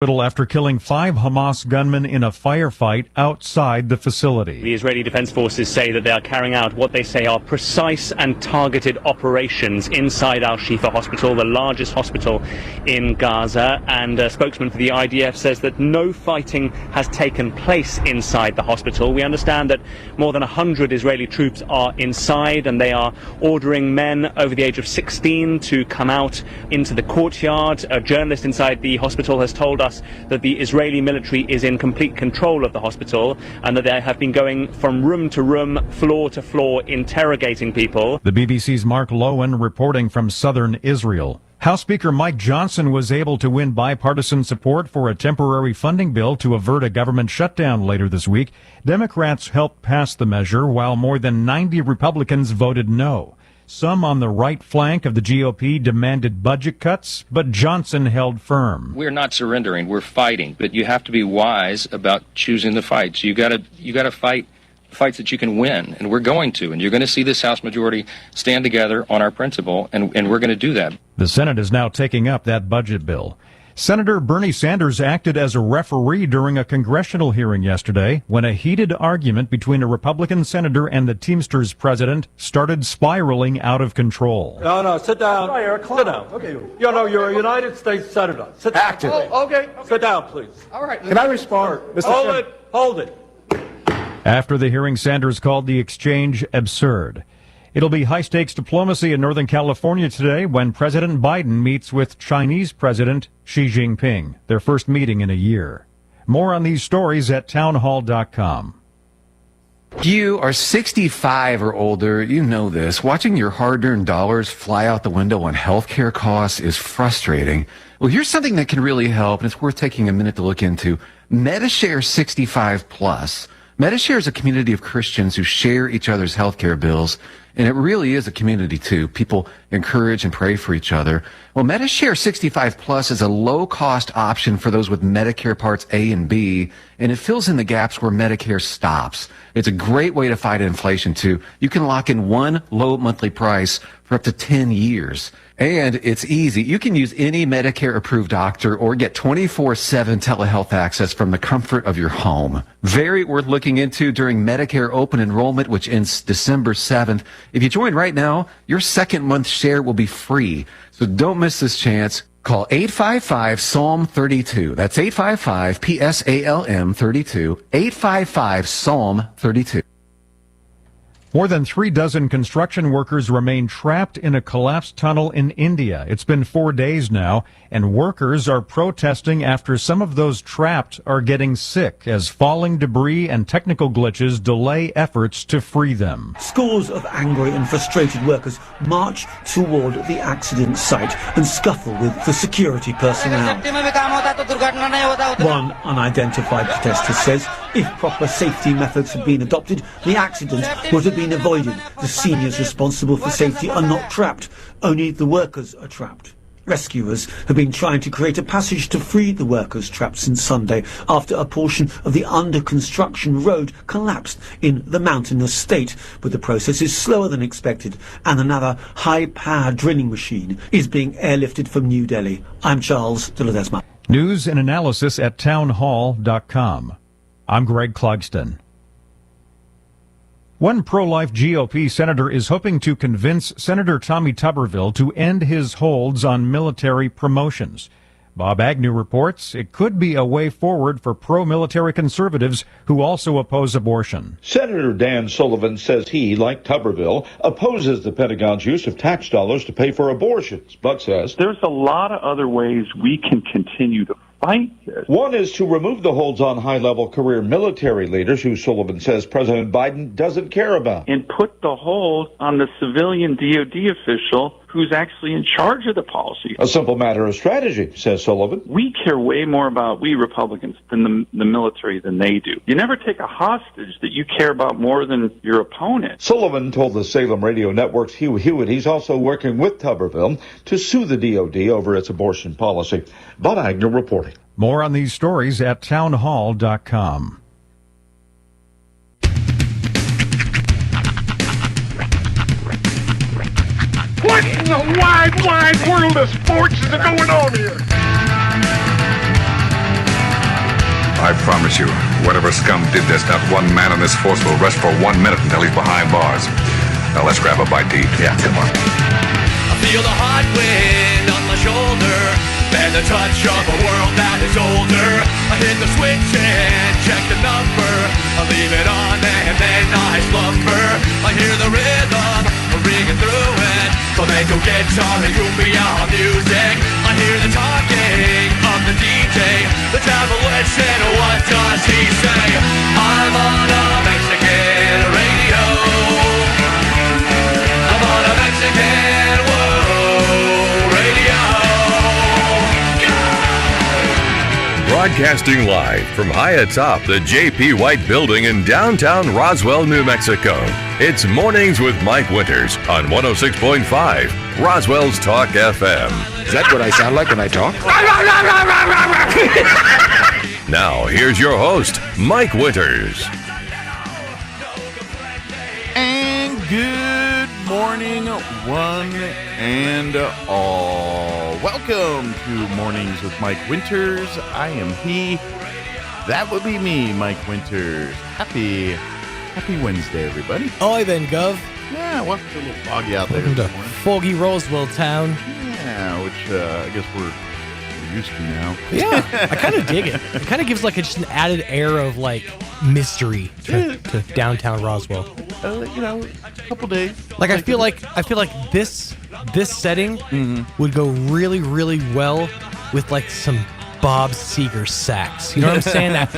After killing 5 Hamas gunmen in a firefight outside the facility. The Israeli Defense Forces say that they are carrying out what they say are precise and targeted operations inside Al-Shifa Hospital, the largest hospital in Gaza, and a spokesman for the IDF says that no fighting has taken place inside the hospital. We understand that more than 100 Israeli troops are inside, and they are ordering men over the age of 16 to come out into the courtyard. A journalist inside the hospital has told us that the Israeli military is in complete control of the hospital and that they have been going from room to room, floor to floor, interrogating people. The BBC's Mark Lowen reporting from southern Israel. House Speaker Mike Johnson was able to win bipartisan support for a temporary funding bill to avert a government shutdown later this week. Democrats helped pass the measure while more than 90 Republicans voted no. Some on the right flank of the GOP demanded budget cuts, but Johnson held firm. We're not surrendering, we're fighting, but you have to be wise about choosing the fights. You got to fight fights that you can win, and we're going to, and you're going to see this House majority stand together on our principle, and we're going to do that. The Senate is now taking up that budget bill. Senator Bernie Sanders acted as a referee during a congressional hearing yesterday when a heated argument between a Republican senator and the Teamsters president started spiraling out of control. No, sit down. Sit down. Okay. You're a United States senator. Sit down. Active. Oh, okay. Sit down, please. All right. Can I respond? Mr. Hold it. After the hearing, Sanders called the exchange absurd. It'll be high-stakes diplomacy in Northern California today when President Biden meets with Chinese President Xi Jinping, their first meeting in a year. More on these stories at townhall.com. If you are 65 or older, you know this. Watching your hard-earned dollars fly out the window on healthcare costs is frustrating. Well, here's something that can really help, and it's worth taking a minute to look into. MediShare 65 Plus. MediShare is a community of Christians who share each other's healthcare bills, and it really is a community too. People encourage and pray for each other. Well, MediShare 65 Plus is a low-cost option for those with Medicare Parts A and B, and it fills in the gaps where Medicare stops. It's a great way to fight inflation too. You can lock in one low monthly price for up to 10 years. And it's easy. You can use any Medicare-approved doctor or get 24/7 telehealth access from the comfort of your home. Very worth looking into during Medicare open enrollment, which ends December 7th. If you join right now, your second month share will be free. So don't miss this chance. Call 855-PSALM-32. That's 855-PSALM-32. 855-PSALM-32. More than 36 construction workers remain trapped in a collapsed tunnel in India. It's been 4 days now, and workers are protesting after some of those trapped are getting sick as falling debris and technical glitches delay efforts to free them. Scores of angry and frustrated workers march toward the accident site and scuffle with the security personnel. One unidentified protester says if proper safety methods had been adopted, the accident would have been avoided. The seniors responsible for safety are not trapped, only the workers are trapped. Rescuers have been trying to create a passage to free the workers trapped since Sunday after a portion of the under-construction road collapsed in the mountainous state. But the process is slower than expected, and another high-power drilling machine is being airlifted from New Delhi. I'm Charles de Ledesma. News and analysis at townhall.com. I'm Greg Clugston. One pro-life GOP senator is hoping to convince Senator Tommy Tuberville to end his holds on military promotions. Bob Agnew reports it could be a way forward for pro-military conservatives who also oppose abortion. Senator Dan Sullivan says he, like Tuberville, opposes the Pentagon's use of tax dollars to pay for abortions, but says there's a lot of other ways we can continue to fight this. One is to remove the holds on high-level career military leaders who Sullivan says President Biden doesn't care about. And put the hold on the civilian DOD official who's actually in charge of the policy. A simple matter of strategy, says Sullivan. We care way more about, we Republicans, than the military than they do. You never take a hostage that you care about more than your opponent. Sullivan told the Salem Radio Network's Hugh Hewitt he's also working with Tuberville to sue the DOD over its abortion policy. Bob Agnew reporting. More on these stories at townhall.com. What in the wide world of sports is going on here? I promise you, whatever scum did this, not one man in this force will rest for 1 minute until he's behind bars. Now let's grab a bite to eat. Yeah, come on. I feel the hot wind on my shoulder and the touch of a world that is older. I hit the switch and check the number. I leave it on and then I slumber. I hear the rhythm ringing through it. Flamenco guitar and cumbia music. I hear the talking of the DJ. The devil listen, what does he say? I'm on a Mexican radio. I'm on a Mexican radio. Broadcasting live from high atop the J.P. White Building in downtown Roswell, New Mexico. It's Mornings with Mike Winters on 106.5 Roswell's Talk FM. Is that what I sound like when I talk? Now, here's your host, Mike Winters. And good morning, one and all. Welcome to Mornings with Mike Winters. I am he. That would be me, Mike Winters. Happy Wednesday, everybody. Oi then, Gov. Yeah, well, it's a little foggy out there. Welcome to foggy Roswell town. Yeah, which I guess we're used to now. Yeah, I kind of dig it. It kind of gives just an added air of mystery to downtown Roswell. A couple days. I feel like this setting would go really, really well with some Bob Seger sax. You know what I'm saying? That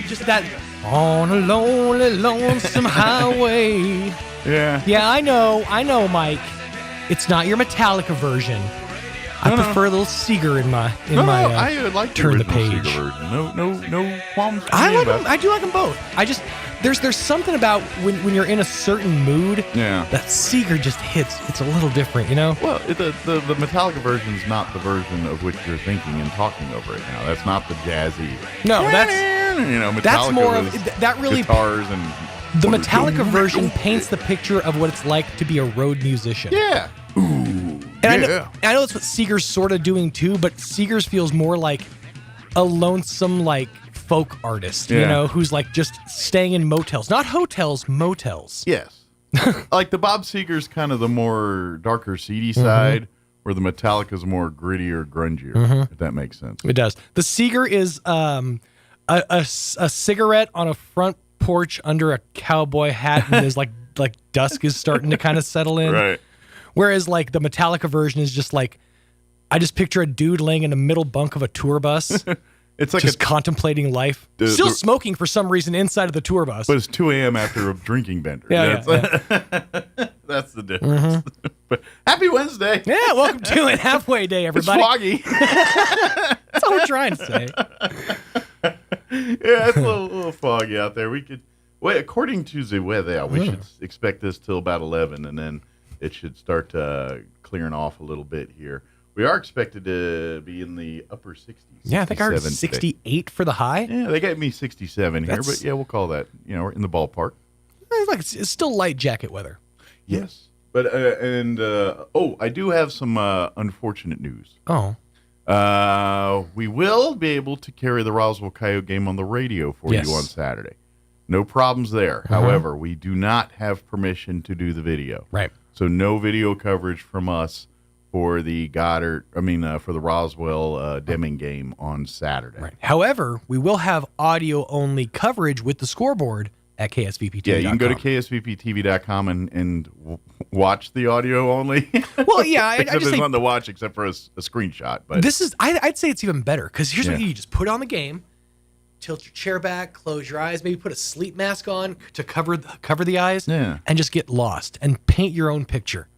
just that on a lonely, lonesome highway. Yeah. Yeah, I know, Mike. It's not your Metallica version. I prefer a little Seeger in my I like turn the page. Seeger version. No qualms. I do like them both. There's something about when you're in a certain mood. Yeah. That Seeger just hits. It's a little different, you know. Well, the Metallica version is not the version of which you're thinking and talking of right now. That's not the jazzy. No, Metallica. That's more of that really guitars and. The Metallica version paints the picture of what it's like to be a road musician. Yeah. Ooh. And I know that's what Seeger's sort of doing too, but Seeger's feels more like a lonesome folk artist, you know, who's just staying in motels, not hotels, motels. Yes. The Bob Seger's kind of the more darker, seedy side, where the Metallica's more grittier, grungier. If that makes sense. It does. The Seeger is a cigarette on a front porch under a cowboy hat, and there's like dusk is starting to kind of settle in. Right. Whereas the Metallica version is just I just picture a dude laying in the middle bunk of a tour bus. It's just contemplating life. Still smoking for some reason inside of the tour bus. But it's 2 a.m. after a drinking bender. Yeah. That's the difference. But happy Wednesday. Yeah, welcome to it. Halfway day, everybody. It's foggy. That's all we're trying to say. Yeah, it's a little foggy out there. According to the weather, we should expect this till about 11, and then it should start clearing off a little bit here. We are expected to be in the upper 60s. Yeah, I think I heard 68 for the high. Yeah, they got me 67 here, but yeah, we'll call that. We're in the ballpark. It's still light jacket weather. Yes, but I do have some unfortunate news. Oh. We will be able to carry the Roswell Coyote game on the radio for you on Saturday. No problems there. However, we do not have permission to do the video. Right. So no video coverage from us for the for the Roswell Deming game on Saturday. Right. However, we will have audio only coverage with the scoreboard at KSVPTV.com. Yeah, you can go to KSVPTV.com and watch the audio only. Well, yeah, I just think there's nothing to watch except for a screenshot. But this is, I'd say it's even better because here's what you just put on the game, tilt your chair back, close your eyes, maybe put a sleep mask on to cover the eyes, and just get lost and paint your own picture.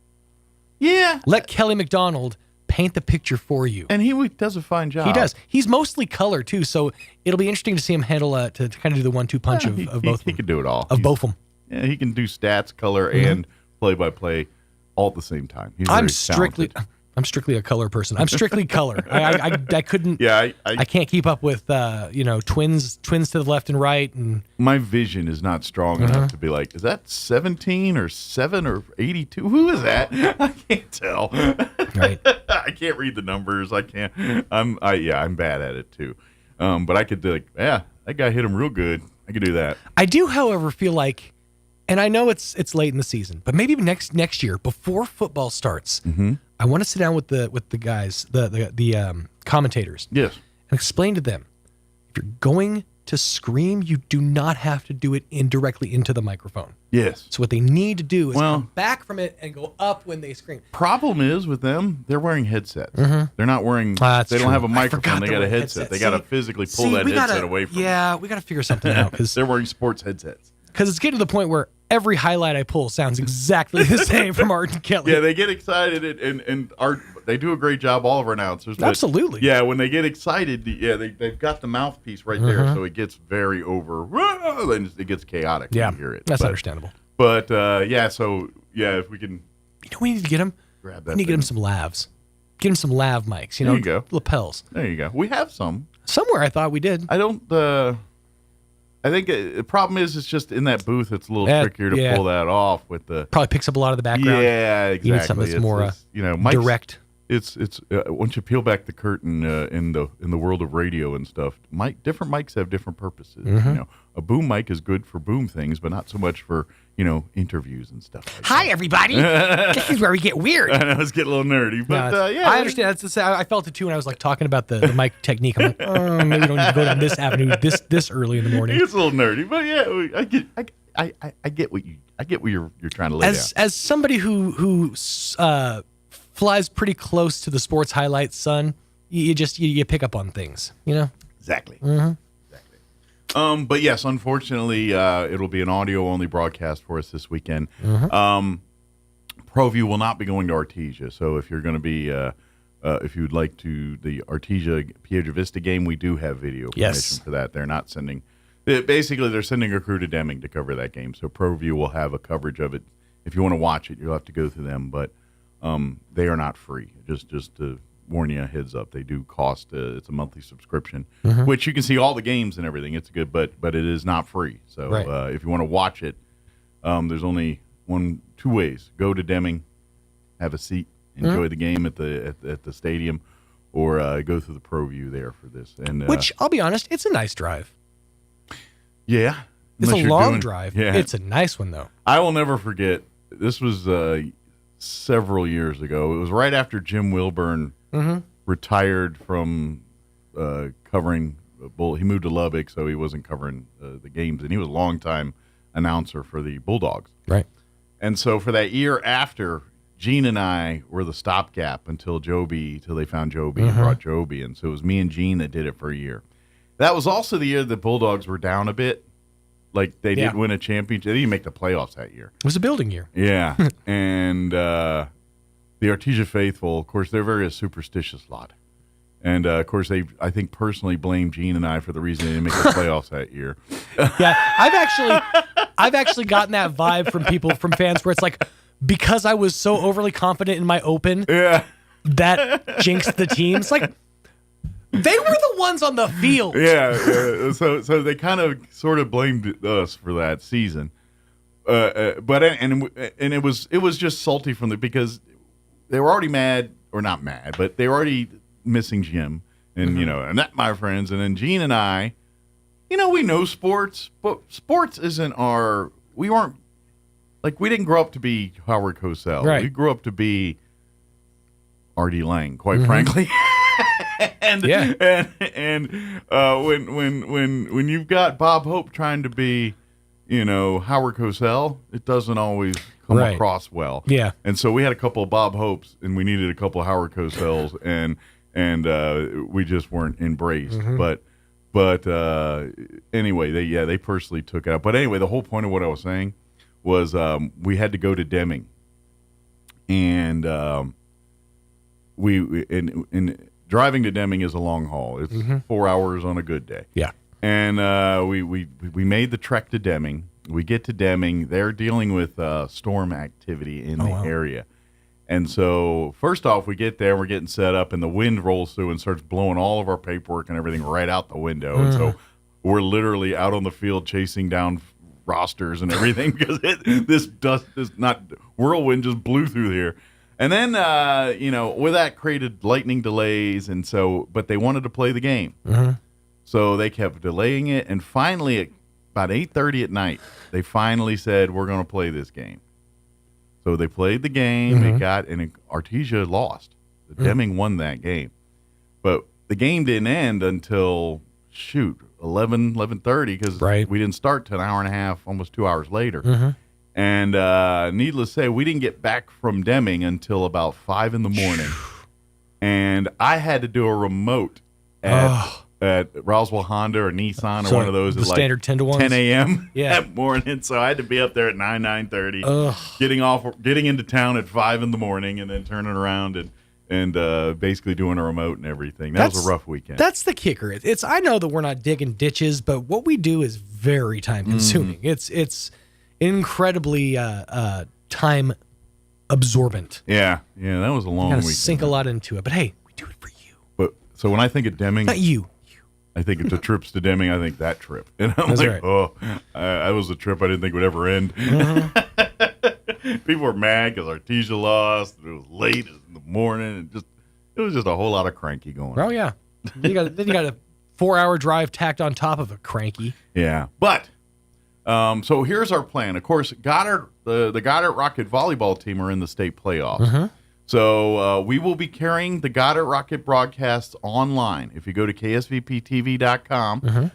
Yeah, let Kelly McDonald paint the picture for you, and he does a fine job. He does. He's mostly color too, so it'll be interesting to see him handle to kind of do the 1-2 punch of both. of them. He can do it all. Of both of them. Yeah, he can do stats, color, and play-by-play all at the same time. He's I'm strictly a color person. I'm strictly color. I couldn't. Yeah, I can't keep up with twins to the left and right, and my vision is not strong enough to be like, is that 17 or 7 or 82? Who is that? I can't tell. Right. can't read the numbers. I can't. I'm bad at it too. But I could do that guy hit him real good. I could do that. I do, however, feel like, and I know it's late in the season, but maybe next year before football starts, I want to sit down with the guys, the commentators, yes, and explain to them, if you're going to scream, you do not have to do it indirectly into the microphone. Yes. So what they need to do is come back from it and go up when they scream. Problem is with them, they're wearing headsets. Mhm. They're not wearing. They don't have a microphone. They got a headset. They got to physically pull that headset away from. Yeah, we got to figure something out because they're wearing sports headsets. Because it's getting to the point where every highlight I pull sounds exactly the same from Art and Kelly. Yeah, they get excited and Art. They do a great job, all of our announcers. But Absolutely. Yeah, when they get excited, they've got the mouthpiece right there, so it gets very over. And it gets chaotic when you hear it. That's understandable. But if we can, we need to get him. Grab We that. need to get him some lavs. Get him some lav mics. There you go. Lapels. There you go. We have some somewhere. I thought we did. I don't. I think the problem is it's just in that booth. It's a little trickier to pull that off with the. Probably picks up a lot of the background. Yeah, exactly. You need something that's more direct. It's once you peel back the curtain in the world of radio and stuff, different mics have different purposes. A boom mic is good for boom things, but not so much for interviews and stuff. Hi, everybody. This is where we get weird. I know it's getting a little nerdy, but I understand. I felt it too when I was talking about the mic technique. I'm like, maybe we don't need to go down this avenue this early in the morning. It's a little nerdy, but I get what you're trying to lay down. As somebody who flies pretty close to the sports highlights, son, you pick up on things, Exactly. Mm-hmm. But yes, unfortunately, it'll be an audio-only broadcast for us this weekend. ProView will not be going to Artesia, so if you're going to be, if you'd like to, the Artesia Piedra Vista game, we do have video permission for that. They're not sending, basically, they're sending a crew to Deming to cover that game, so ProView will have a coverage of it. If you want to watch it, you'll have to go through them, but they are not free. Just to warn you, a heads up, they do cost. It's a monthly subscription, which you can see all the games and everything. It's good, but it is not free. So if you want to watch it, there's only two ways: go to Deming, have a seat, enjoy the game at the stadium, or go through the ProView there for this. And which I'll be honest, it's a nice drive. Yeah, it's a long drive. Yeah, it's a nice one though. I will never forget. This was several years ago. It was right after Jim Wilburn retired from covering Bull. He moved to Lubbock, so he wasn't covering the games, and he was a longtime announcer for the Bulldogs. Right. And so for that year after, Gene and I were the stopgap until they found Joby and brought Joby, and so it was me and Gene that did it for a year. That was also the year the Bulldogs were down a bit. Like, they did win a championship. They didn't make the playoffs that year. It was a building year. Yeah. And the Artesia faithful, of course, they're very a superstitious lot. And, of course, I think, personally blamed Gene and I for the reason they didn't make the playoffs that year. Yeah, I've actually gotten that vibe from fans where it's like, because I was so overly confident in my open, that jinxed the team. It's like, they were the ones on the field. Yeah. So they kind of sort of blamed us for that season, but it was just salty because they were already mad, or not mad, but they were already missing Jim, and and that, my friends, and then Gene and I, we know sports, but sports isn't we didn't grow up to be Howard Cosell. Right. We grew up to be R.D. Lang, quite frankly. And when you've got Bob Hope trying to be, Howard Cosell, it doesn't always come across well. Yeah. And so we had a couple of Bob Hopes, and we needed a couple of Howard Cosells, and we just weren't embraced. But anyway, they personally took it out. But anyway, the whole point of what I was saying was we had to go to Deming, and we driving to Deming is a long haul. It's 4 hours on a good day. Yeah. And we made the trek to Deming. We get to Deming. They're dealing with storm activity in the area. And so first off, we get there, we're getting set up, and the wind rolls through and starts blowing all of our paperwork and everything right out the window. And so we're literally out on the field chasing down rosters and everything because this whirlwind just blew through here. And then, with that created lightning delays. And so, but they wanted to play the game. Mm-hmm. So they kept delaying it. And finally, at about 8:30 at night, they finally said, we're going to play this game. So they played the game. Mm-hmm. And Artesia lost. Deming won that game. But the game didn't end until, 11:30, because we didn't start till an hour and a half, almost 2 hours later. Mm-hmm. And needless to say, we didn't get back from Deming until about 5 in the morning. And I had to do a remote at Roswell Honda or Nissan or one of those the at standard 10 to 1s? 10 a.m. Yeah. that morning. So I had to be up there at 9:30, getting into town at 5 in the morning, and then turning around and basically doing a remote and everything. That was a rough weekend. That's the kicker. I know that we're not digging ditches, but what we do is very time consuming. It's incredibly time absorbent. Yeah, that was a long weekend. weekend. Sink a lot into it, but hey, we do it for you. But so when I think of Deming, not you. I think of the trips to Deming. I think that trip, and I'm That's like, right. I was a trip I didn't think would ever end. Mm-hmm. People were mad because Artesia lost. It was late in the morning, and it was just a whole lot of cranky going on. Oh yeah, then you got a 4-hour drive tacked on top of a cranky. Yeah, but so here's our plan. Of course, Goddard, the Goddard Rocket volleyball team are in the state playoffs. Mm-hmm. So we will be carrying the Goddard Rocket broadcasts online. If you go to ksvptv.com,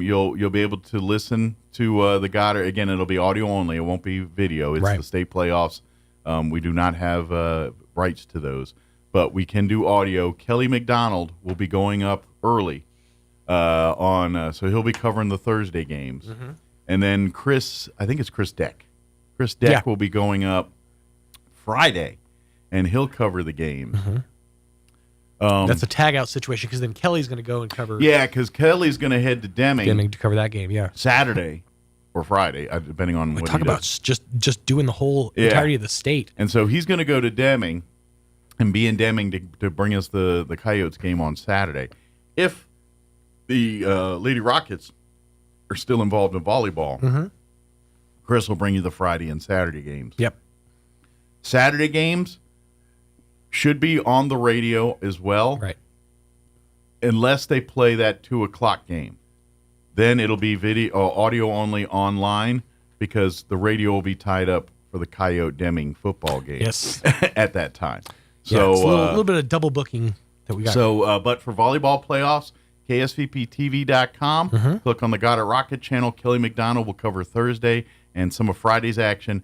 you'll be able to listen to the Goddard. Again, it'll be audio only. It won't be video. It's the state playoffs. We do not have rights to those, but we can do audio. Kelly McDonald will be going up early so he'll be covering the Thursday games. Mm-hmm. And then I think it's Chris Deck. Chris Deck will be going up Friday, and he'll cover the games. Mm-hmm. That's a tag out situation, because then Kelly's going to go and cover. Yeah, because Kelly's going to head to Deming to cover that game. Yeah, Saturday or Friday, depending on what talk he about. does. Just doing the whole entirety of the state. And so he's going to go to Deming and be in Deming to bring us the Coyotes game on Saturday. If the Lady Rockets are still involved in volleyball, Chris will bring you the Friday and Saturday games. Yep. Saturday games should be on the radio as well. Right. Unless they play that 2:00 game. Then it'll be audio only online, because the radio will be tied up for the Coyote Deming football game. Yes. At that time. So it's a little bit of double booking that we got. So, but for volleyball playoffs, ksvptv.com, click on the Goddard Rocket channel. Kelly McDonald will cover Thursday and some of Friday's action.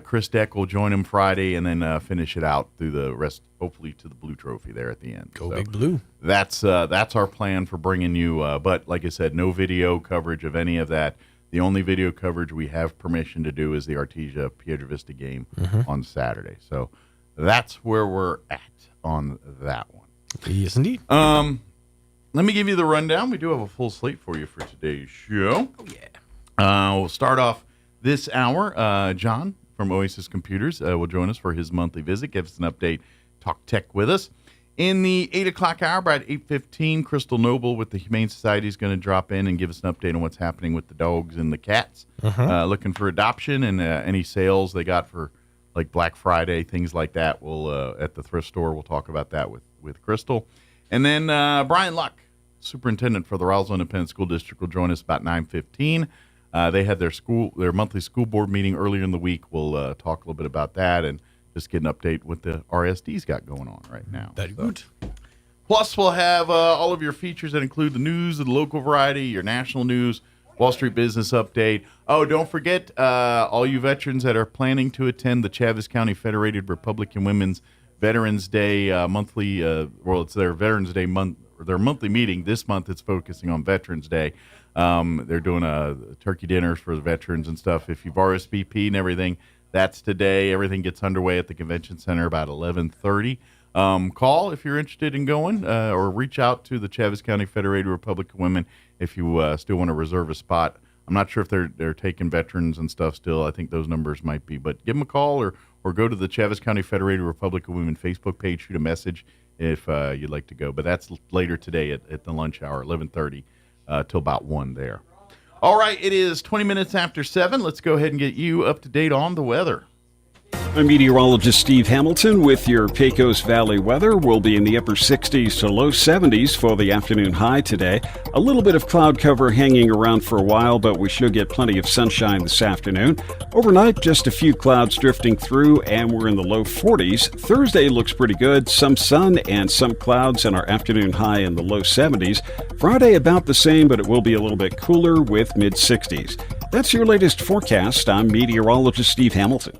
Chris Deck will join him Friday, and then finish it out through the rest, hopefully to the Blue Trophy there at the end. Go Big Blue. That's our plan for bringing you, but like I said, no video coverage of any of that. The only video coverage we have permission to do is the Artesia Piedra Vista game on Saturday. So that's where we're at on that one. Yes, indeed. Let me give you the rundown. We do have a full slate for you for today's show. Oh, yeah. We'll start off this hour. John from Oasis Computers will join us for his monthly visit, give us an update, talk tech with us. In the 8 o'clock hour, about 8:15, Crystal Noble with the Humane Society is going to drop in and give us an update on what's happening with the dogs and the cats, looking for adoption, and any sales they got for like Black Friday, things like that. We'll at the thrift store, we'll talk about that with Crystal. And then Brian Luck, superintendent for the Roswell Independent School District, will join us about 9:15. They had their monthly school board meeting earlier in the week. We'll talk a little bit about that and just get an update what the RSD's got going on right now. Very good. Plus, we'll have all of your features that include the news of the local variety, your national news, Wall Street business update. Oh, don't forget, all you veterans that are planning to attend the Chaves County Federated Republican Women's Veterans Day monthly, it's their Veterans Day month, their monthly meeting. This month it's focusing on Veterans Day. They're doing a turkey dinners for the veterans and stuff. If you've RSVP'd and everything, that's today. Everything gets underway at the convention center about 11:30. Call if you're interested in going, or reach out to the Chaves County Federated Republican Women if you still want to reserve a spot. I'm not sure if they're taking veterans and stuff still. I think those numbers might be, but give them a call or go to the Chaves County Federated Republican Women Facebook page, shoot a message if you'd like to go. But that's later today at the lunch hour, 11:30 till about 1 there. All right, it is 20 minutes after 7. Let's go ahead and get you up to date on the weather. I'm meteorologist Steve Hamilton with your Pecos Valley weather. We'll be in the upper 60s to low 70s for the afternoon high today. A little bit of cloud cover hanging around for a while, but we should get plenty of sunshine this afternoon. Overnight, just a few clouds drifting through, and we're in the low 40s. Thursday looks pretty good. Some sun and some clouds, and our afternoon high in the low 70s. Friday about the same, but it will be a little bit cooler with mid-60s. That's your latest forecast. I'm meteorologist Steve Hamilton.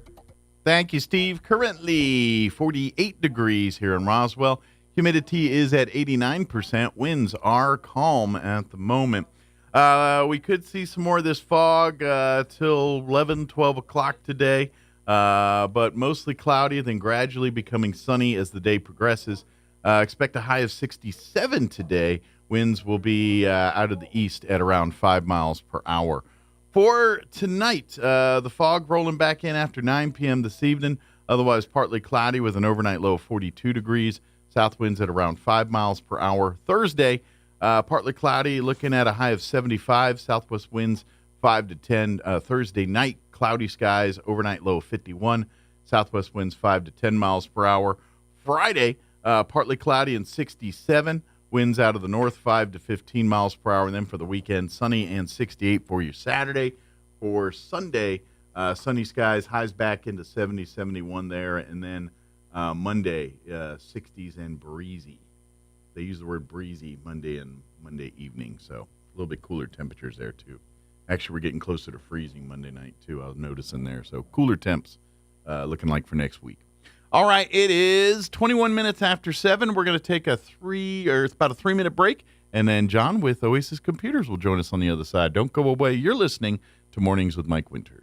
Thank you, Steve. Currently 48 degrees here in Roswell. Humidity is at 89%. Winds are calm at the moment. We could see some more of this fog till 11, 12 o'clock today, but mostly cloudy, then gradually becoming sunny as the day progresses. Expect a high of 67 today. Winds will be out of the east at around 5 miles per hour. For tonight, the fog rolling back in after 9 p.m. this evening. Otherwise, partly cloudy with an overnight low of 42 degrees. South winds at around 5 miles per hour. Thursday, partly cloudy, looking at a high of 75. Southwest winds 5 to 10. Thursday night, cloudy skies, overnight low of 51. Southwest winds 5 to 10 miles per hour. Friday, partly cloudy and 67. Winds out of the north, 5 to 15 miles per hour. And then for the weekend, sunny and 68 for your Saturday. For Sunday, sunny skies, highs back into 70, 71 there. And then Monday, 60s and breezy. They use the word breezy Monday and Monday evening, so a little bit cooler temperatures there, too. Actually, we're getting closer to freezing Monday night, too, I was noticing there. So cooler temps looking like for next week. All right, it is 21 minutes after 7. We're going to take it's about a 3-minute break, and then John with Oasis Computers will join us on the other side. Don't go away. You're listening to Mornings with Mike Winters.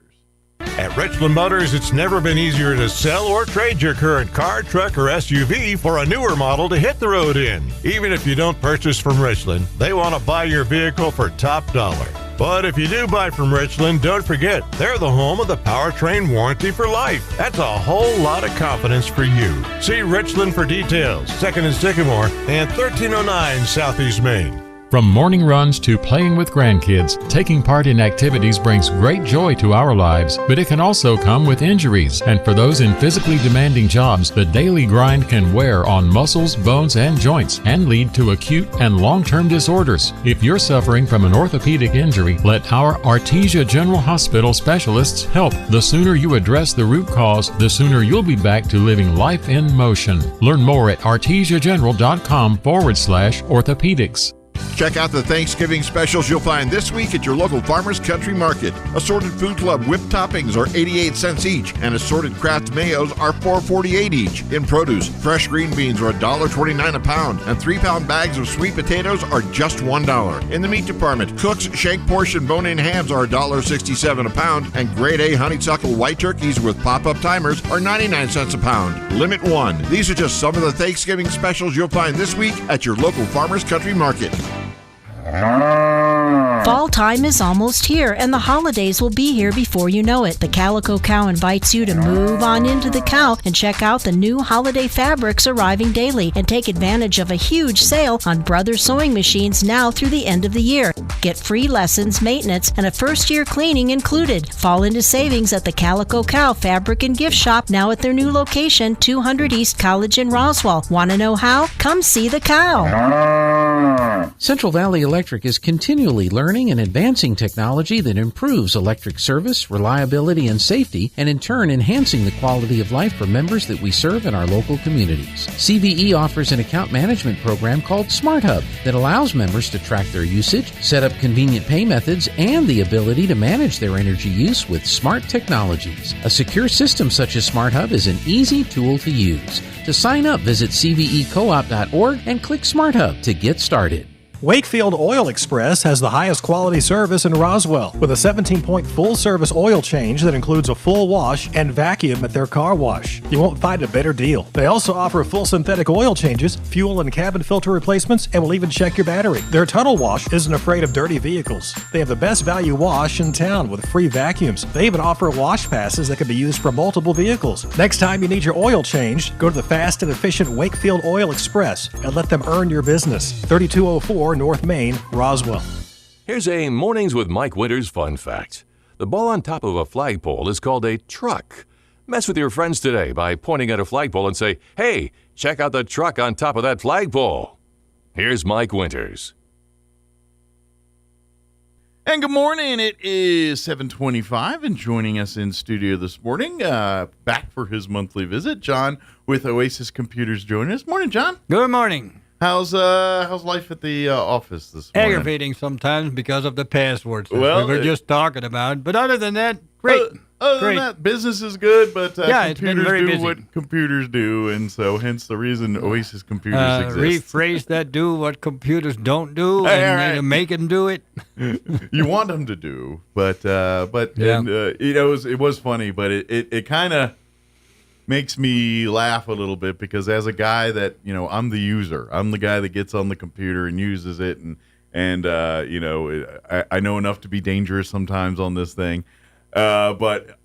At Richland Motors, it's never been easier to sell or trade your current car, truck, or SUV for a newer model to hit the road in. Even if you don't purchase from Richland, they want to buy your vehicle for top dollar. But if you do buy from Richland, don't forget, they're the home of the powertrain warranty for life. That's a whole lot of confidence for you. See Richland for details. 2nd and Sycamore and 1309 Southeast Main. From morning runs to playing with grandkids, taking part in activities brings great joy to our lives, but it can also come with injuries. And for those in physically demanding jobs, the daily grind can wear on muscles, bones, and joints and lead to acute and long-term disorders. If you're suffering from an orthopedic injury, let our Artesia General Hospital specialists help. The sooner you address the root cause, the sooner you'll be back to living life in motion. Learn more at artesiageneral.com/orthopedics. Check out the Thanksgiving specials you'll find this week at your local Farmers Country Market. Assorted Food Club whipped toppings are 88 cents each, and assorted Kraft mayos are $4.48 each. In produce, fresh green beans are $1.29 a pound, and 3-pound bags of sweet potatoes are just $1. In the meat department, Cook's shank portion bone-in hams are $1.67 a pound, and grade A honeysuckle white turkeys with pop-up timers are 99 cents a pound. Limit 1. These are just some of the Thanksgiving specials you'll find this week at your local Farmers Country Market. Fall time is almost here, and the holidays will be here before you know it. The Calico Cow invites you to move on into the cow and check out the new holiday fabrics arriving daily and take advantage of a huge sale on Brothers sewing machines now through the end of the year. Get free lessons, maintenance, and a first-year cleaning included. Fall into savings at the Calico Cow Fabric and Gift Shop now at their new location, 200 East College in Roswell. Want to know how? Come see the cow. Central Valley Electric is continually learning and advancing technology that improves electric service, reliability, and safety, and in turn enhancing the quality of life for members that we serve in our local communities. CVE offers an account management program called Smart Hub that allows members to track their usage, set up convenient pay methods, and the ability to manage their energy use with smart technologies. A secure system such as Smart Hub is an easy tool to use. To sign up, visit cvecoop.org and click Smart Hub to get started. Wakefield Oil Express has the highest quality service in Roswell with a 17-point full-service oil change that includes a full wash and vacuum at their car wash. You won't find a better deal. They also offer full synthetic oil changes, fuel and cabin filter replacements, and will even check your battery. Their tunnel wash isn't afraid of dirty vehicles. They have the best value wash in town with free vacuums. They even offer wash passes that can be used for multiple vehicles. Next time you need your oil changed, go to the fast and efficient Wakefield Oil Express and let them earn your business. 3204 North Main, Roswell. Here's a Mornings with Mike Winters fun fact. The ball on top of a flagpole is called a truck. Mess with your friends today by pointing at a flagpole and say, "Hey, check out the truck on top of that flagpole." Here's Mike Winters. And good morning. It is 7:25, and joining us in studio this morning, back for his monthly visit, John with Oasis Computers joining us. Morning, John. Good morning. How's life at the office this morning? Aggravating sometimes because of the passwords that Well, we were just talking about. But other than that, great. Other than that, business is good, but it's been computers very do busy. what computers do, and so hence the reason Oasis Computers exists. Rephrase that: do what computers don't do, Hey, and all right. make them do it. You want them to do, but Yeah. and, it was funny, but it kind of makes me laugh a little bit because as a guy that I'm the user, I'm the guy that gets on the computer and uses it, and I know enough to be dangerous sometimes on this thing. But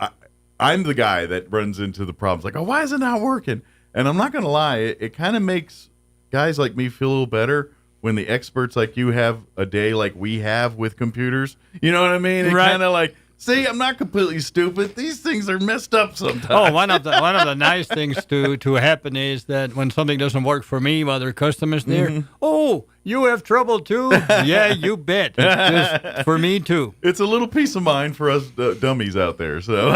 I'm the guy that runs into the problems like, oh, why is it not working? And I'm not going to lie, it kind of makes guys like me feel a little better when the experts like you have a day like we have with computers. You know what I mean? It Right. kind of like, see, I'm not completely stupid. These things are messed up sometimes. Oh, one of the nice things to happen is that when something doesn't work for me while there are customers there, Mm-hmm. oh, you have trouble too? Yeah, you bet. It's just for me too. It's a little peace of mind for us dummies out there. So,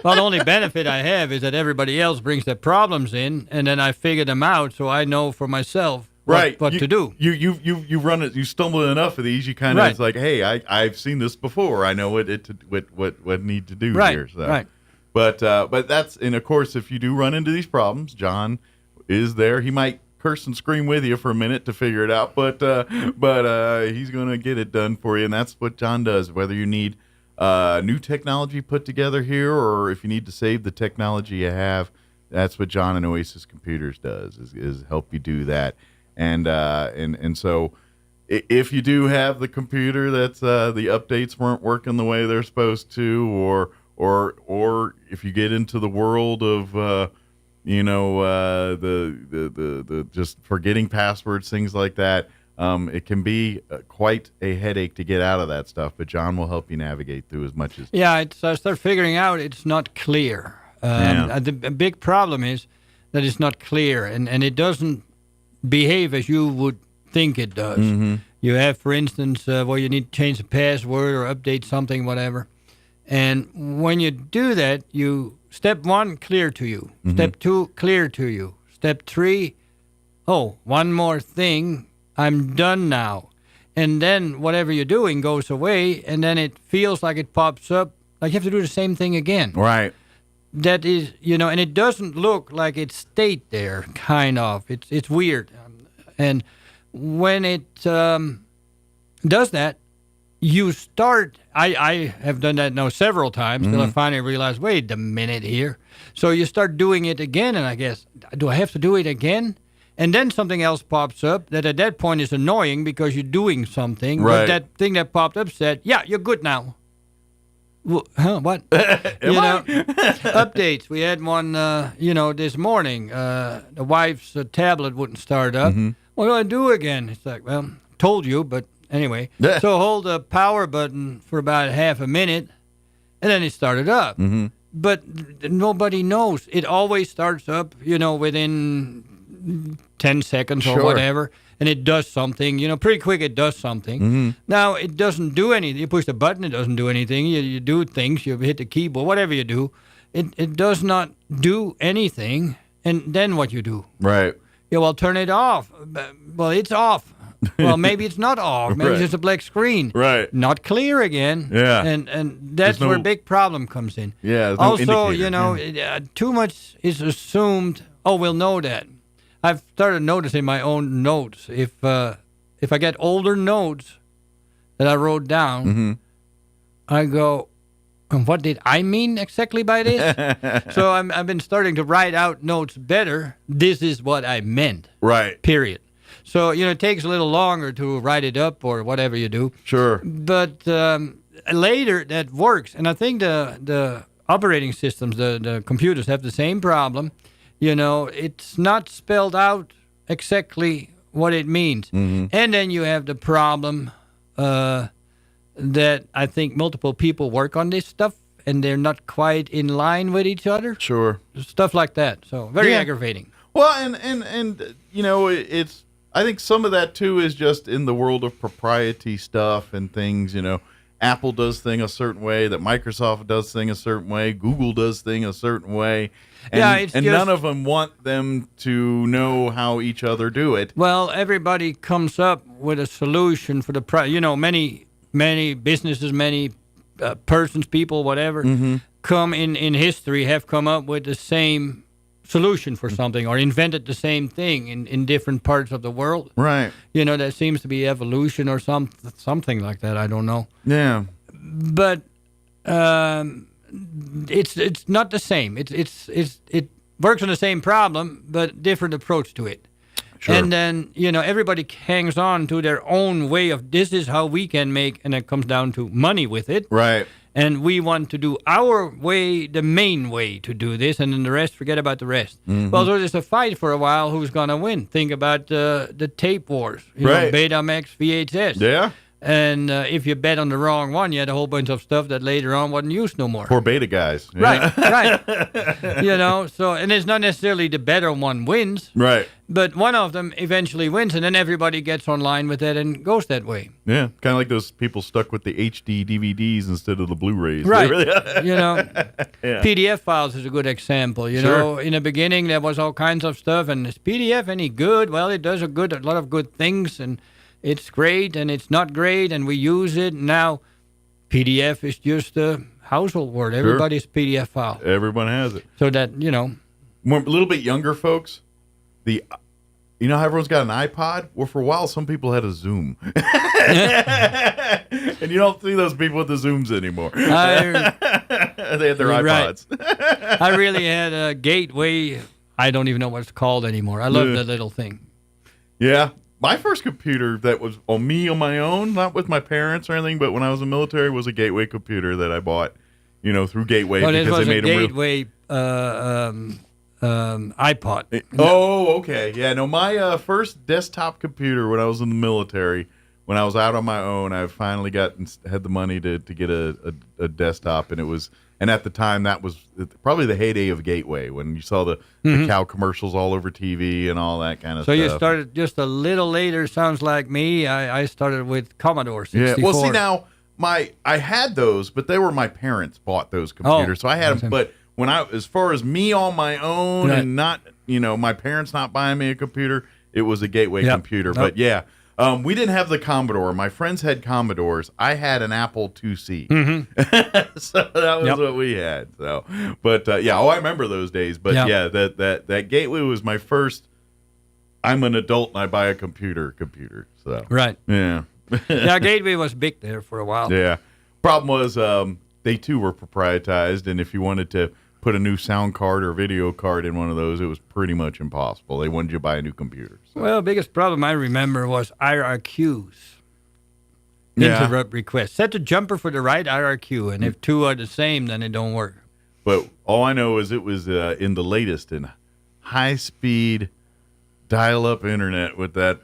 Well, the only benefit I have is that everybody else brings their problems in, and then I figure them out, so I know for myself what to do. You run it. You stumble enough of these. You kind of Right. it's like, hey, I've seen this before. I know what need to do Right, here. So. right. But that's, and of course, if you do run into these problems, John is there. He might curse and scream with you for a minute to figure it out, but he's gonna get it done for you, and that's what John does. Whether you need new technology put together here, or if you need to save the technology you have, that's what John and Oasis Computers does is help you do that. And so if you do have the computer that's the updates weren't working the way they're supposed to, or if you get into the world of the just forgetting passwords, things like that, it can be quite a headache to get out of that stuff. But John will help you navigate through as much as. Yeah, I start figuring out it's not clear. The big problem is that it's not clear, and it doesn't behave as you would think it does. Mm-hmm. You have, for instance, where you need to change the password or update something, whatever. And when you do that, step 1, clear to you. Mm-hmm. Step 2, clear to you. Step 3, one more thing, I'm done now. And then whatever you're doing goes away, and then it feels like it pops up, like you have to do the same thing again. Right. That is, and it doesn't look like it stayed there, kind of. It's weird. And when it does that, you start, I have done that now several times, till I finally realized, wait a minute here. So you start doing it again, and I guess, do I have to do it again? And then something else pops up that at that point is annoying because you're doing something. Right. But that thing that popped up said, yeah, you're good now. What? Updates. We had one, this morning. The wife's tablet wouldn't start up. Mm-hmm. What do I do again? It's like, well, told you, but anyway. So hold the power button for about half a minute, and then it started up. Mm-hmm. But nobody knows. It always starts up, within 10 seconds or Sure. whatever. And it does something, pretty quick it does something. Mm-hmm. Now, it doesn't do anything. You push the button, it doesn't do anything. You do things, you hit the keyboard, whatever you do. It does not do anything. And then what you do? Right. Yeah, well, turn it off. Well, it's off. Well, maybe it's not off. Maybe Right. it's just a black screen. Right. Not clear again. Yeah. And that's There's no- where a big problem comes in. Yeah, there's no Also, indicator. too much is assumed, we'll know that. I've started noticing my own notes. If I get older notes that I wrote down, Mm-hmm. I go, and what did I mean exactly by this? So I've been starting to write out notes better. This is what I meant. Right. Period. So, it takes a little longer to write it up or whatever you do. Sure. But later that works. And I think the operating systems, the computers have the same problem. It's not spelled out exactly what it means. Mm-hmm. And then you have the problem that I think multiple people work on this stuff and they're not quite in line with each other. Sure. Stuff like that. So very aggravating. Well, and you know, it's, I think some of that too is just in the world of propriety stuff and things, you know. Apple does thing a certain way, that Microsoft does thing a certain way, Google does thing a certain way. And, and none of them want them to know how each other do it. Well, everybody comes up with a solution for the you know, many businesses, many persons, people, whatever, come in history have come up with the same solution for something or invented the same thing in different parts of the world. Right. You know, that seems to be evolution or something like that. I don't know. Yeah. But it's not the same. It works on the same problem, but different approach to it. Sure. And then, you know, everybody hangs on to their own way of this is how we can make, and it comes down to money with it. Right. And we want to do our way, the main way to do this, and then the rest, forget about the rest. Well, so there's a fight for a while who's going to win. Think about the tape wars, you know, Betamax, VHS. Yeah. And if you bet on the wrong one, you had a whole bunch of stuff that later on wasn't used no more. Poor beta guys. Right, right. You know, so, and it's not necessarily the better one wins. Right. But one of them eventually wins, and then everybody gets online with that and goes that way. Yeah, kind of like those people stuck with the HD DVDs instead of the Blu-rays. Right. You know, PDF files is a good example. You know, in the beginning there was all kinds of stuff, and is PDF any good? Well, it does a lot of good things, and it's great, and it's not great, and we use it. Now, PDF is just a household word. Everybody's PDF file. Everyone has it. So that, you know. A little bit younger folks, you know how everyone's got an iPod? Well, for a while, some people had a Zoom. And you don't see those people with the Zooms anymore. They had their iPods. Right. I really had a Gateway. I don't even know what it's called anymore. I love that little thing. Yeah. My first computer that was on my own, not with my parents or anything, but when I was in the military, was a Gateway computer that I bought, you know, through Gateway because they made a Gateway iPod. Oh, okay. Yeah, no, my first desktop computer when I was in the military, when I was out on my own, I finally had the money to get a desktop, and it was, and at the time that was probably the heyday of Gateway when you saw the cow commercials all over TV and all that kind of stuff. So you started just a little later. Sounds like me. I started with Commodore 64. Yeah. Well, see now I had those, but they were my parents bought those computers, so I had them. But when as far as me on my own and not, you know, my parents not buying me a computer, it was a Gateway computer. But yeah. We didn't have the Commodore. My friends had Commodores. I had an Apple IIc. So that was what we had. So, but I remember those days. But that Gateway was my first. I'm an adult and I buy a computer. So right. Yeah. Yeah, Gateway was big there for a while. Yeah. Problem was they too were proprietized, and if you wanted to put a new sound card or video card in one of those, it was pretty much impossible. They wanted you to buy a new computer. So. Well, the biggest problem I remember was IRQs. Interrupt request. Set the jumper for the right IRQ, and if two are the same, then it don't work. But all I know is it was in the latest in high-speed dial-up internet with that.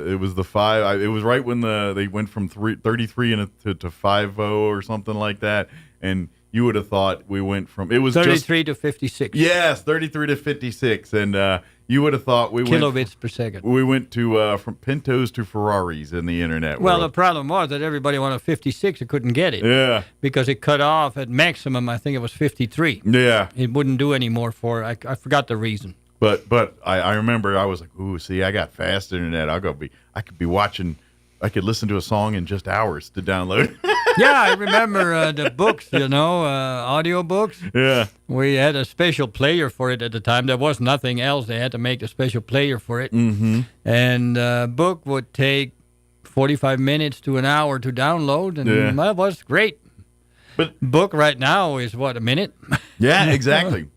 It was the 5. It was right when they went from 33 to 5.0 or something like that, and you would have thought we went from 33 to 56. Yes, 33 to 56, and you would have thought we kilobits per second. We went to from Pintos to Ferraris in the internet. Well, the problem was that everybody wanted 56, and couldn't get it. Yeah, because it cut off at maximum. I think it was 53. Yeah, it wouldn't do any more for. I forgot the reason. But I remember I was like, ooh, see, I got fast internet. I could be watching. I could listen to a song in just hours to download. Yeah, I remember the books, you know, audio books. Yeah. We had a special player for it at the time. There was nothing else. They had to make a special player for it. Mm-hmm. And the book would take 45 minutes to an hour to download, and that was great. But book right now is, what, a minute? Yeah, exactly.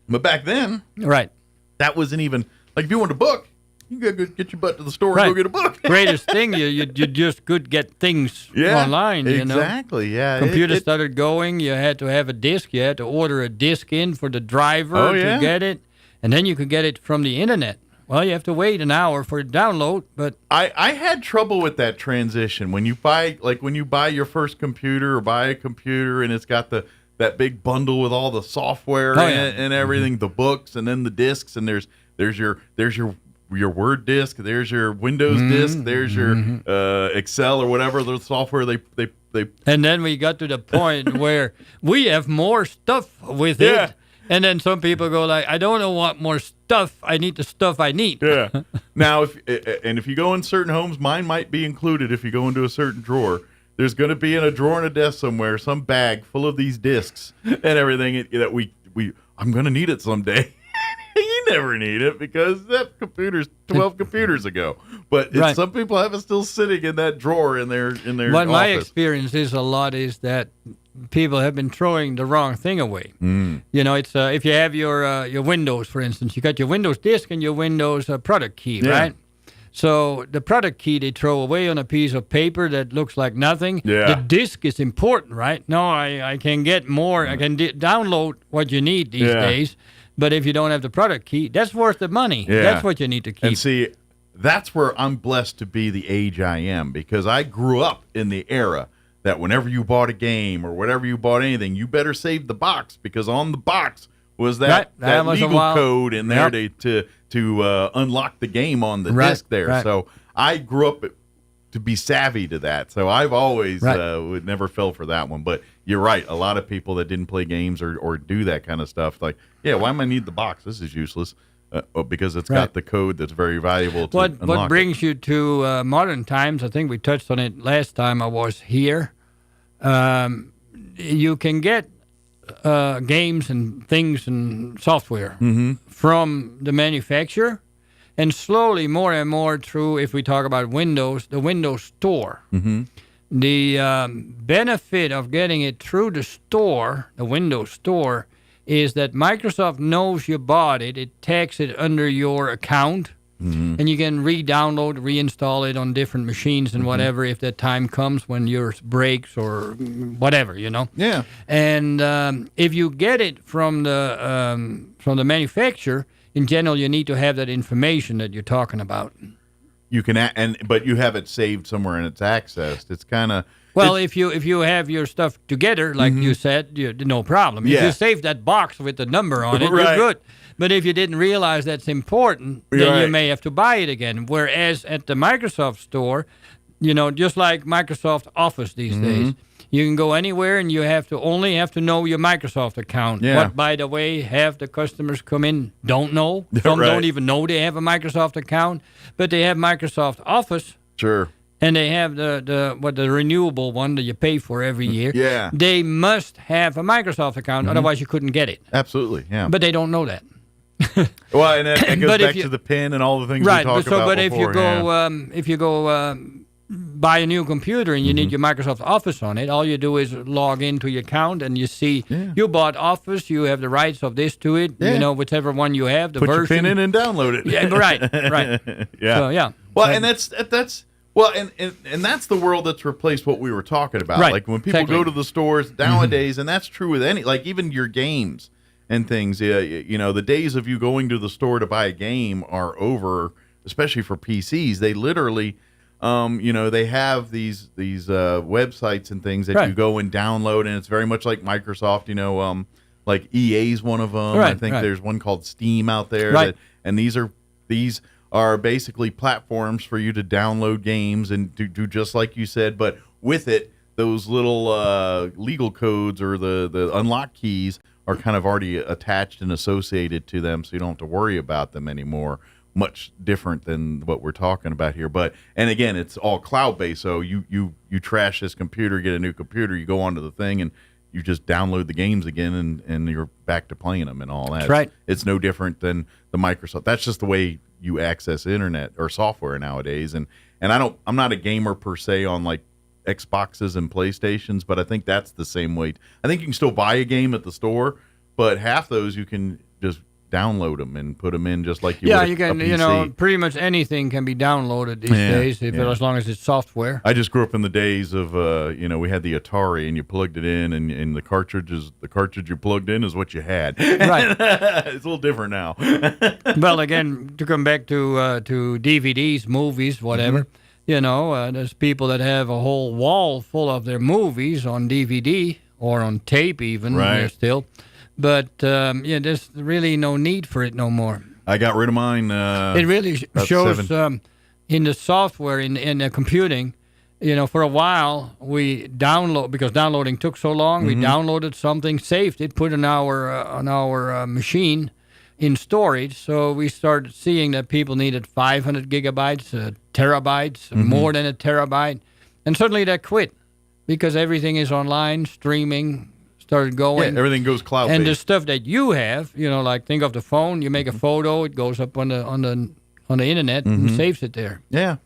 But back then, right, that wasn't even, like if you want a book, you gotta get your butt to the store and go get a book. Greatest thing, you just could get things online. You know? Exactly. Yeah. Computers started going. You had to have a disc. You had to order a disc in for the driver to get it, and then you could get it from the internet. Well, you have to wait an hour for it to download. But I had trouble with that transition when you buy your first computer or buy a computer and it's got the that big bundle with all the software and everything, the books, and then the discs, and there's your Word disk, there's your Windows disk, there's your Excel or whatever the software they. And then we got to the point where we have more stuff with it. And then some people go like, I don't want more stuff. I need the stuff I need. Yeah. Now, if you go in certain homes, mine might be included. If you go into a certain drawer, there's going to be in a drawer in a desk somewhere some bag full of these discs and everything that I'm going to need it someday. You never need it because that computer's 12 computers ago. But some people have it still sitting in that drawer in their What office. my experience is a lot is that people have been throwing the wrong thing away. You know, it's if you have your Windows, for instance, you got your Windows disk and your Windows product key, right? So the product key they throw away on a piece of paper that looks like nothing. Yeah. The disk is important, right? No, I can get more. I can download what you need these days. But if you don't have the product key, that's worth the money. Yeah. That's what you need to keep. And see, that's where I'm blessed to be the age I am, because I grew up in the era that whenever you bought a game or whatever you bought anything, you better save the box, because on the box was that legal code in there to unlock the game on the disc there. Right. So I grew up to be savvy to that. So I've always would never fell for that one. But you're right. A lot of people that didn't play games or do that kind of stuff, like, why am I need the box? This is useless. Because it's got the code that's very valuable to unlock What brings you to modern times, I think we touched on it last time I was here, you can get games and things and software from the manufacturer, and slowly more and more through, if we talk about Windows, the Windows Store. The benefit of getting it through the store, the Windows Store, is that Microsoft knows you bought it. It tags it under your account, and you can re-download, reinstall it on different machines and whatever if that time comes when yours breaks or whatever, you know. Yeah. And if you get it from the manufacturer, in general, you need to have that information that you're talking about. You can, but you have it saved somewhere and it's accessed. It's kind of. Well, if you have your stuff together, like you said, no problem. If you save that box with the number on it, you're good. But if you didn't realize that's important, then you may have to buy it again. Whereas at the Microsoft Store, just like Microsoft Office these days, you can go anywhere and you only have to know your Microsoft account. Yeah. What, by the way, half the customers come in don't know. Some don't even know they have a Microsoft account, but they have Microsoft Office. Sure. And they have the renewable one that you pay for every year. Yeah. They must have a Microsoft account, otherwise you couldn't get it. Absolutely, yeah. But they don't know that. Well, and it goes back to the PIN and all the things we talked about But before. if you go buy a new computer and you need your Microsoft Office on it, all you do is log into your account and you see you bought Office, you have the rights of this to it, whichever one you have, the Put version. your PIN in and download it. Yeah, right. Yeah. So, yeah. Well, and that's. Well, and that's the world that's replaced what we were talking about. Right. Like when people go to the stores nowadays, and that's true with even your games and things. The days of you going to the store to buy a game are over, especially for PCs. They literally, they have these websites and things that you go and download, and it's very much like Microsoft. Like EA's one of them. I think there's one called Steam out there. And these are basically platforms for you to download games and do just like you said, but with it, those little legal codes or the unlock keys are kind of already attached and associated to them, so you don't have to worry about them anymore. Much different than what we're talking about here. And again, it's all cloud-based, so you trash this computer, get a new computer, you go onto the thing, and you just download the games again, and you're back to playing them and all that. That's right. It's no different than the Microsoft. That's just the way you access internet or software nowadays. And I'm not a gamer per se on like Xboxes and PlayStations, but I think that's the same way. I think you can still buy a game at the store, but half those you can just download them and put them in just like you would you can, a PC. Pretty much anything can be downloaded these days as long as it's software. I just grew up in the days of, we had the Atari and you plugged it in and the cartridge you plugged in is what you had. Right. It's a little different now. Well, again, to come back to DVDs, movies, whatever, there's people that have a whole wall full of their movies on DVD or on tape even still. But there's really no need for it no more. I got rid of mine. It really shows in the software, in the computing. For a while we because downloading took so long. We downloaded something, saved it, put it on our machine in storage. So we started seeing that people needed 500 gigabytes, terabytes, more than a terabyte, and suddenly that quit because everything is online, streaming. Started going. Yeah, everything goes cloud-based. And the stuff that you have, like think of the phone. You make a photo, it goes up on the internet and saves it there. Yeah.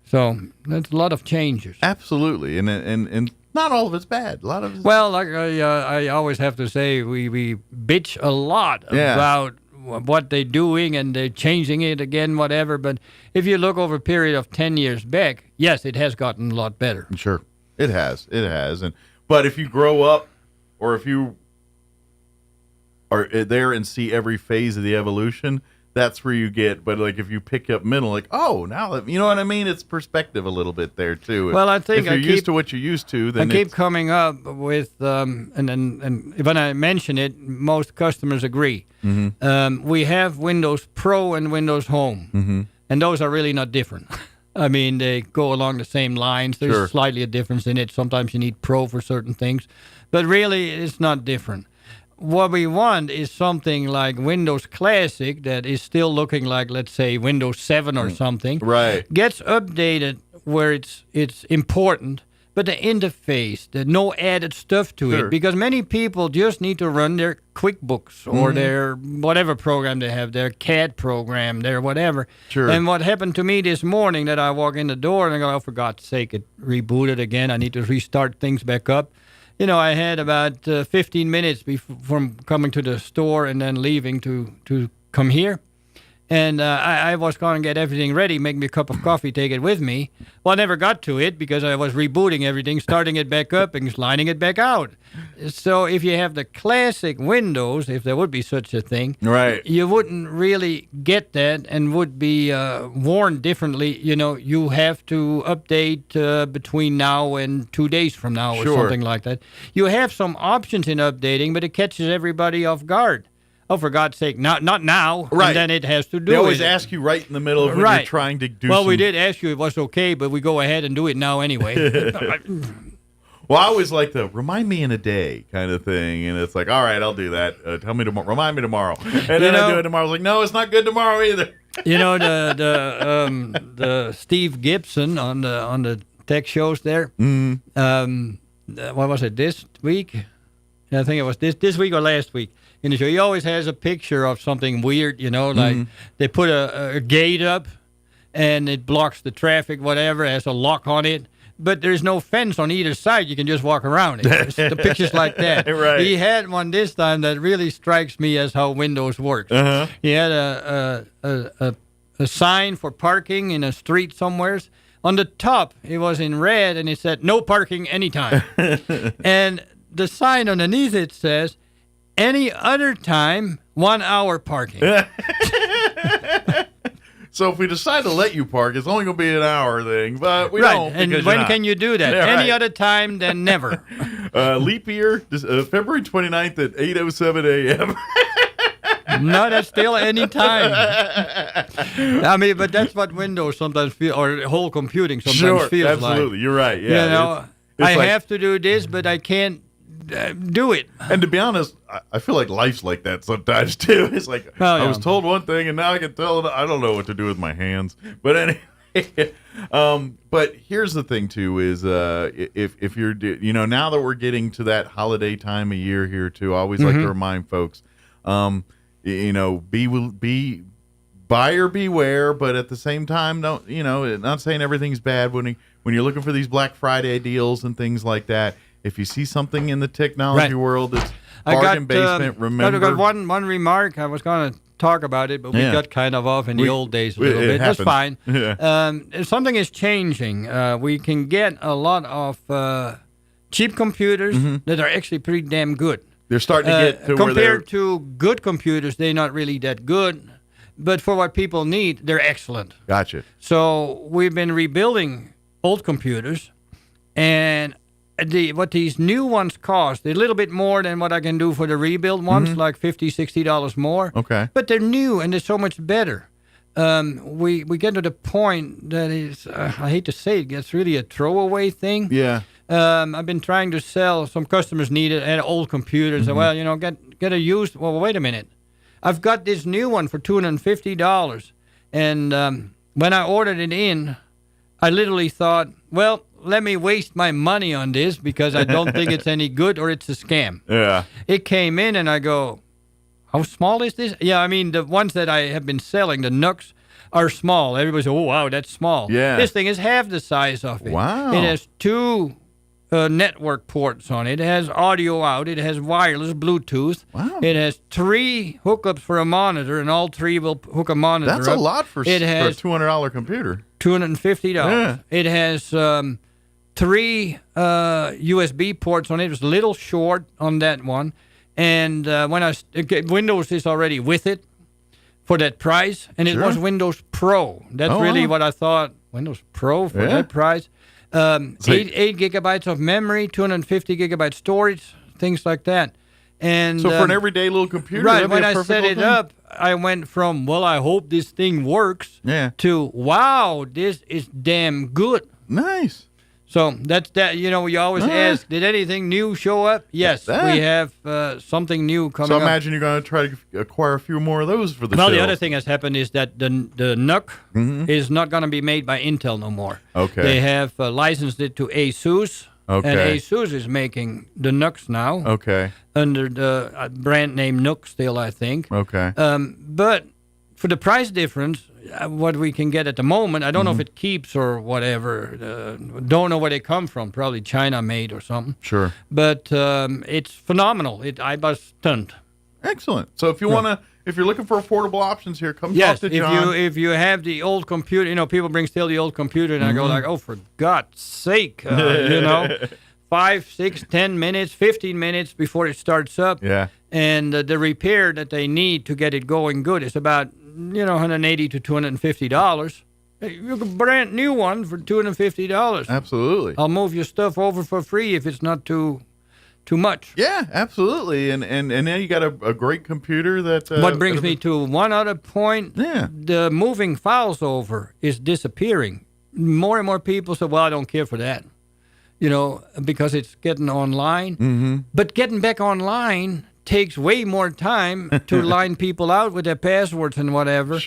So that's a lot of changes. Absolutely, and not all of it's bad. A lot of it's... Well, like I always have to say, we bitch a lot about what they're doing and they're changing it again, whatever. But if you look over a period of 10 years back, yes, it has gotten a lot better. Sure, it has, but if you grow up. Or if you are there and see every phase of the evolution, that's where you get. But like if you pick up middle, like now you know what I mean. It's perspective a little bit there too. Well, I think if you're used to what you're used to, then I keep coming up with and when I mention it, most customers agree. We have Windows Pro and Windows Home, and those are really not different. I mean, they go along the same lines. There's slightly a difference in it. Sometimes you need Pro for certain things. But really, it's not different. What we want is something like Windows Classic that is still looking like, let's say, Windows 7 or something. Right. Gets updated where it's important, but the interface, no added stuff to it. Because many people just need to run their QuickBooks or their whatever program they have, their CAD program, their whatever. Sure. And what happened to me this morning that I walk in the door and I go, oh, for God's sake, it rebooted again. I need to restart things back up. I had about 15 minutes from coming to the store and then leaving to come here. And I was going to get everything ready, make me a cup of coffee, take it with me. Well, I never got to it because I was rebooting everything, starting it back up and lining it back out. So if you have the classic Windows, if there would be such a thing, you wouldn't really get that and would be warned differently. You have to update between now and 2 days from now or something like that. You have some options in updating, but it catches everybody off guard. Oh, for God's sake, not now. Right. And then it has to do it. They always ask you right in the middle of when you're trying to do Well, we did ask you if it was okay, but we go ahead and do it now anyway. Well, I always like the remind me in a day kind of thing. And it's like, all right, I'll do that. Tell me tomorrow. Remind me tomorrow. And then I do it tomorrow. I was like, no, it's not good tomorrow either. The Steve Gibson on the tech shows there. What was it, this week? I think it was this week or last week. In the show, he always has a picture of something weird, like they put a gate up and it blocks the traffic, whatever, has a lock on it, but there's no fence on either side. You can just walk around it. The picture's like that. Right. He had one this time that really strikes me as how Windows works. He had a sign for parking in a street somewhere. On the top, it was in red, and it said, no parking anytime. And the sign underneath it says, any other time, 1 hour parking. So if we decide to let you park, it's only going to be an hour thing, but we don't. And when can you do that? Any other time than never. Leap year, February 29th at 8:07 a.m. No, that's still any time. I mean, but that's what Windows sometimes feels, or whole computing sometimes feels absolutely. like. Absolutely, you're right. Yeah, I have to do this, but I can't do it. And to be honest, I feel like life's like that sometimes too. It's like I was told one thing and now I can tell it. I don't know what to do with my hands. But anyway, but here's the thing too: is if you're now that we're getting to that holiday time of year here too, I always like to remind folks, be buyer beware, but at the same time, don't not saying everything's bad when you're looking for these Black Friday deals and things like that. If you see something in the technology world that's bargain basement, remember. I got one remark. I was going to talk about it, but we got kind of off in the old days a little bit. That's fine. Yeah. Something is changing. We can get a lot of cheap computers that are actually pretty damn good. They're starting to get to where compared to good computers, they're not really that good. But for what people need, they're excellent. Gotcha. So we've been rebuilding old computers, and what these new ones cost, a little bit more than what I can do for the rebuild ones, like $50, $60 more. Okay. But they're new and they're so much better. We get to the point that is, I hate to say it, gets really a throwaway thing. Yeah. I've been trying to sell, some customers need it, an old computer. And say, well, get a used, well, wait a minute. I've got this new one for $250. And when I ordered it in, I literally thought, well, let me waste my money on this because I don't think it's any good or it's a scam. Yeah. It came in and I go, how small is this? Yeah, I mean, the ones that I have been selling, the Nooks, are small. Everybody says, oh, wow, that's small. Yeah. This thing is half the size of it. Wow. It has 2 network ports on it. It has audio out. It has wireless Bluetooth. Wow. It has 3 hookups for a monitor, and all 3 will hook a monitor That's up. a lot for a $200 computer. $250. Yeah. It has 3 USB ports on it. It was a little short on that one. And Windows is already with it for that price. And it was Windows Pro. That's really what I thought. Windows Pro for that price. 8 gigabytes of memory, 250 gigabyte storage, things like that. And so for an everyday little computer, right, when I set it up, I went from, well, I hope this thing works, to, wow, this is damn good. Nice. So that's that. You always ask, did anything new show up? Yes, we have something new coming up. So I imagine you're going to try to acquire a few more of those for the show. Well, the other thing that's happened is that the NUC is not going to be made by Intel no more. Okay. They have licensed it to ASUS. Okay. And ASUS is making the NUCs now. Okay. Under the brand name NUC still, I think. Okay. But for the price difference, what we can get at the moment, I don't know if it keeps or whatever. Don't know where they come from. Probably China made or something. Sure. But it's phenomenal. I was stunned. Excellent. So if you want to, if you're looking for affordable options here, come talk to John. If you have the old computer, people bring still the old computer, and I go like, oh, for God's sake, 5, 6, 10 minutes, 15 minutes before it starts up. Yeah. And the repair that they need to get it going good is about $180 to $250. You can brand new one for $250. Absolutely. I'll move your stuff over for free if it's not too much. Yeah, absolutely. And now you got a great computer that. What brings me to one other point. Yeah. The moving files over is disappearing. More and more people say, well, I don't care for that. Because it's getting online. Mm-hmm. But getting back online takes way more time to line people out with their passwords and whatever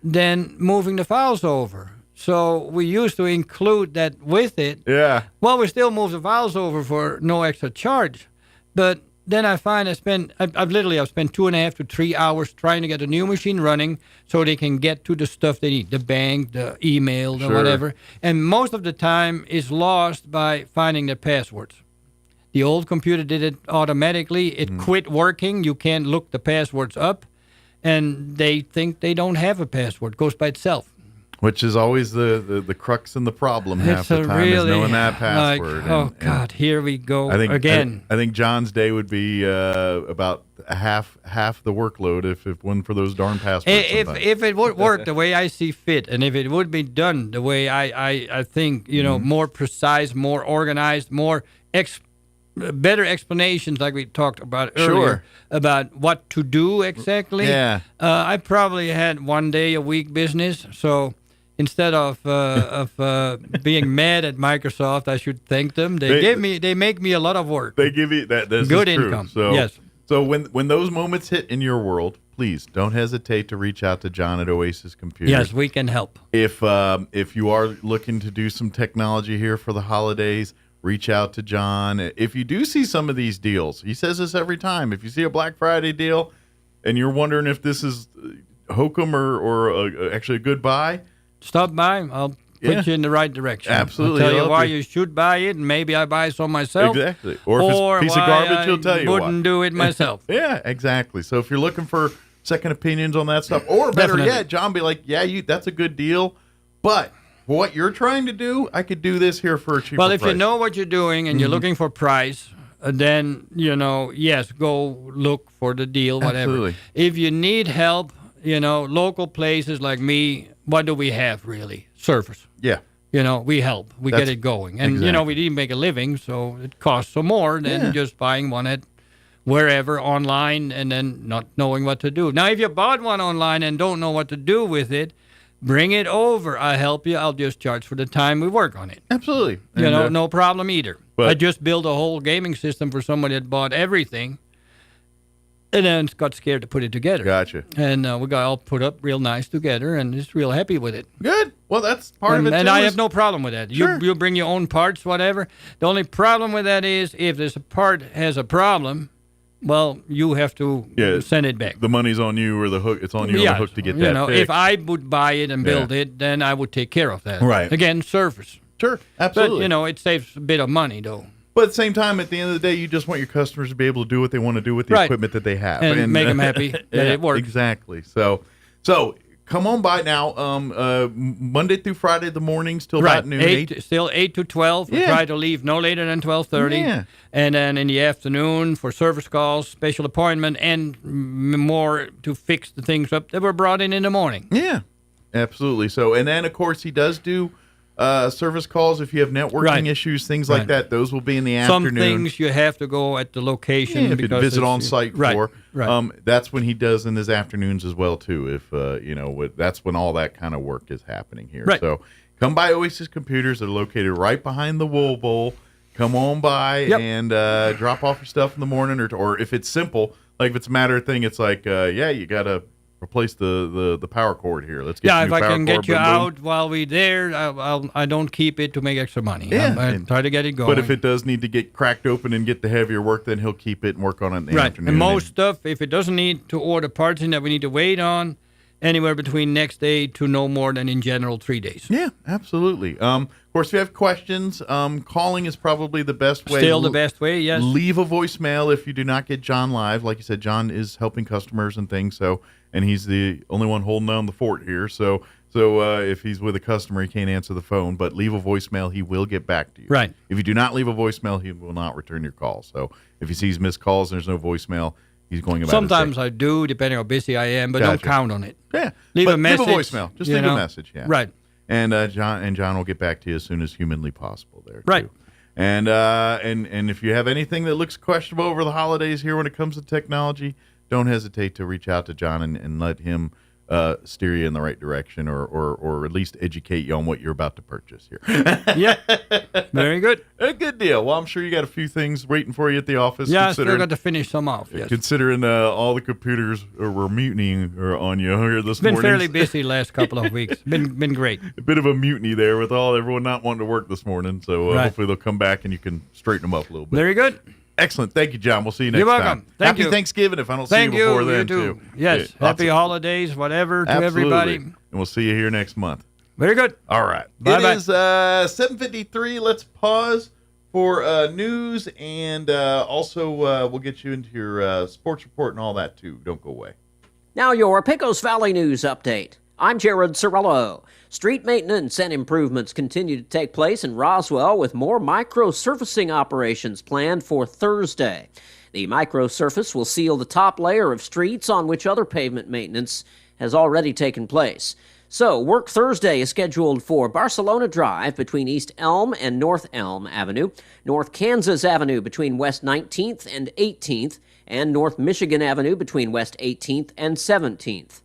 than moving the files over. So we used to include that with it. Yeah. Well, we still move the files over for no extra charge. But then I find I've spent 2.5 to 3 hours trying to get a new machine running so they can get to the stuff they need, the bank, the email, the whatever. And most of the time is lost by finding their passwords. The old computer did it automatically. It quit working. You can't look the passwords up. And they think they don't have a password. It goes by itself. Which is always the crux and the problem half the time is knowing that password. God, here we go again. I think John's day would be about half the workload if it wasn't for those darn passwords. If it would work the way I see fit, and if it would be done the way I think, more precise, more organized, more better explanations like we talked about earlier about what to do exactly. Yeah. I probably had 1 day a week business, so instead of being mad at Microsoft, I should thank them. They make me a lot of work. They give you that. This good is true. income. So, yes. So when those moments hit in your world, please don't hesitate to reach out to John at Oasis Computers. Yes, we can help. If you are looking to do some technology here for the holidays, reach out to John. If you do see some of these deals, he says this every time. If you see a Black Friday deal and you're wondering if this is hokum or actually a good buy, stop by. I'll put you in the right direction. Absolutely. I'll tell you why you should buy it, and maybe I buy some myself. Exactly. Or if it's a piece of garbage, he'll tell you why. Wouldn't do it myself. Yeah, exactly. So if you're looking for second opinions on that stuff, or better yet, John be like, that's a good deal, but what you're trying to do, I could do this here for a cheaper price. Well, if you know what you're doing and you're looking for price, then, yes, go look for the deal, whatever. Absolutely. If you need help, local places like me, what do we have really? Servers. Yeah. we help. We get it going. And, we didn't make a living, so it costs some more than just buying one at wherever online and then not knowing what to do. Now, if you bought one online and don't know what to do with it, bring it over. I'll help you. I'll just charge for the time we work on it. Absolutely. No problem either. I just built a whole gaming system for somebody that bought everything and then got scared to put it together. Gotcha. And we got all put up real nice together and just real happy with it. Good. Well, that's part of it, and too. I have no problem with that. Sure. You bring your own parts, whatever. The only problem with that is if this part has a problem, well, you have to send it back. The money's on you or the hook. It's on you on the hook to get that fixed. If I would buy it and build it, then I would take care of that. Right. Again, service. Sure, absolutely. But, it saves a bit of money, though. But at the same time, at the end of the day, you just want your customers to be able to do what they want to do with the equipment that they have. And make them happy that it works. Exactly. So come on by now. Monday through Friday, the mornings till about noon. Still 8 to 12. We try to leave no later than 12:30. Yeah. And then in the afternoon for service calls, special appointment, and more to fix the things up that were brought in the morning. Yeah, absolutely. So, and then, of course, he does do service calls if you have networking issues, things like that. Those will be in the afternoon. Some things you have to go at the location. If you visit on site for. Right. That's when he does in his afternoons as well, too. If that's when all that kind of work is happening here. Right. So come by Oasis Computers. They're located right behind the Wool Bowl. Come on by and drop off your stuff in the morning, or if it's simple, like if it's a matter of thing, it's like, you got to replace the power cord here. Let's get if I can get you out while we're there, I don't keep it to make extra money. Yeah, I try to get it going. But if it does need to get cracked open and get the heavier work, then he'll keep it and work on it in the afternoon. And most stuff, if it doesn't need to order parts in that we need to wait on, anywhere between next day to no more than in general 3 days. Yeah, absolutely. Of course, if you have questions, calling is probably the best way. Still the best way, yes. Leave a voicemail if you do not get John live. Like you said, John is helping customers and things, and he's the only one holding down the fort here. So if he's with a customer, he can't answer the phone, but leave a voicemail. He will get back to you. Right. If you do not leave a voicemail, he will not return your call. So if he sees missed calls and there's no voicemail, he's going about Sometimes I do, depending how busy I am, but don't count on it. Yeah. Leave a message. Leave a voicemail. Just leave a message. Yeah. Right. And John will get back to you as soon as humanly possible there. Right. Too. And if you have anything that looks questionable over the holidays here when it comes to technology, don't hesitate to reach out to John and let him steer you in the right direction or at least educate you on what you're about to purchase here. Yeah. Very good. A good deal. Well, I'm sure you got a few things waiting for you at the office. Yeah, I still got to finish some off, yes. Considering all the computers were mutinying on you here this morning. It's been fairly busy last couple of weeks. Been great. A bit of a mutiny there with everyone not wanting to work this morning. So hopefully they'll come back and you can straighten them up a little bit. Very good. Excellent. Thank you, John. We'll see you next time. You're welcome. Happy Thanksgiving if I don't see you before then, too. Yes. Yeah, happy holidays, whatever, to everybody. And we'll see you here next month. Very good. All right. Bye-bye. It is 7:53. Let's pause for news, and also we'll get you into your sports report and all that, too. Don't go away. Now your Pecos Valley News Update. I'm Jared Cirillo. Street maintenance and improvements continue to take place in Roswell with more micro-surfacing operations planned for Thursday. The micro-surface will seal the top layer of streets on which other pavement maintenance has already taken place. So, work Thursday is scheduled for Barcelona Drive between East Elm and North Elm Avenue, North Kansas Avenue between West 19th and 18th, and North Michigan Avenue between West 18th and 17th.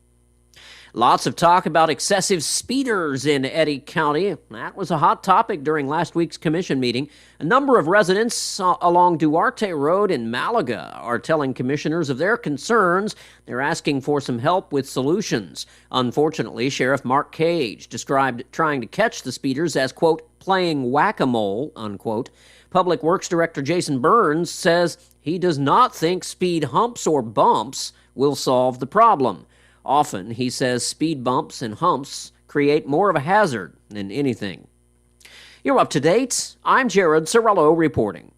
Lots of talk about excessive speeders in Eddy County. That was a hot topic during last week's commission meeting. A number of residents along Duarte Road in Malaga are telling commissioners of their concerns. They're asking for some help with solutions. Unfortunately, Sheriff Mark Cage described trying to catch the speeders as, quote, playing whack-a-mole, unquote. Public Works Director Jason Burns says he does not think speed humps or bumps will solve the problem. Often, he says speed bumps and humps create more of a hazard than anything. You're up to date. I'm Jared Cirillo reporting.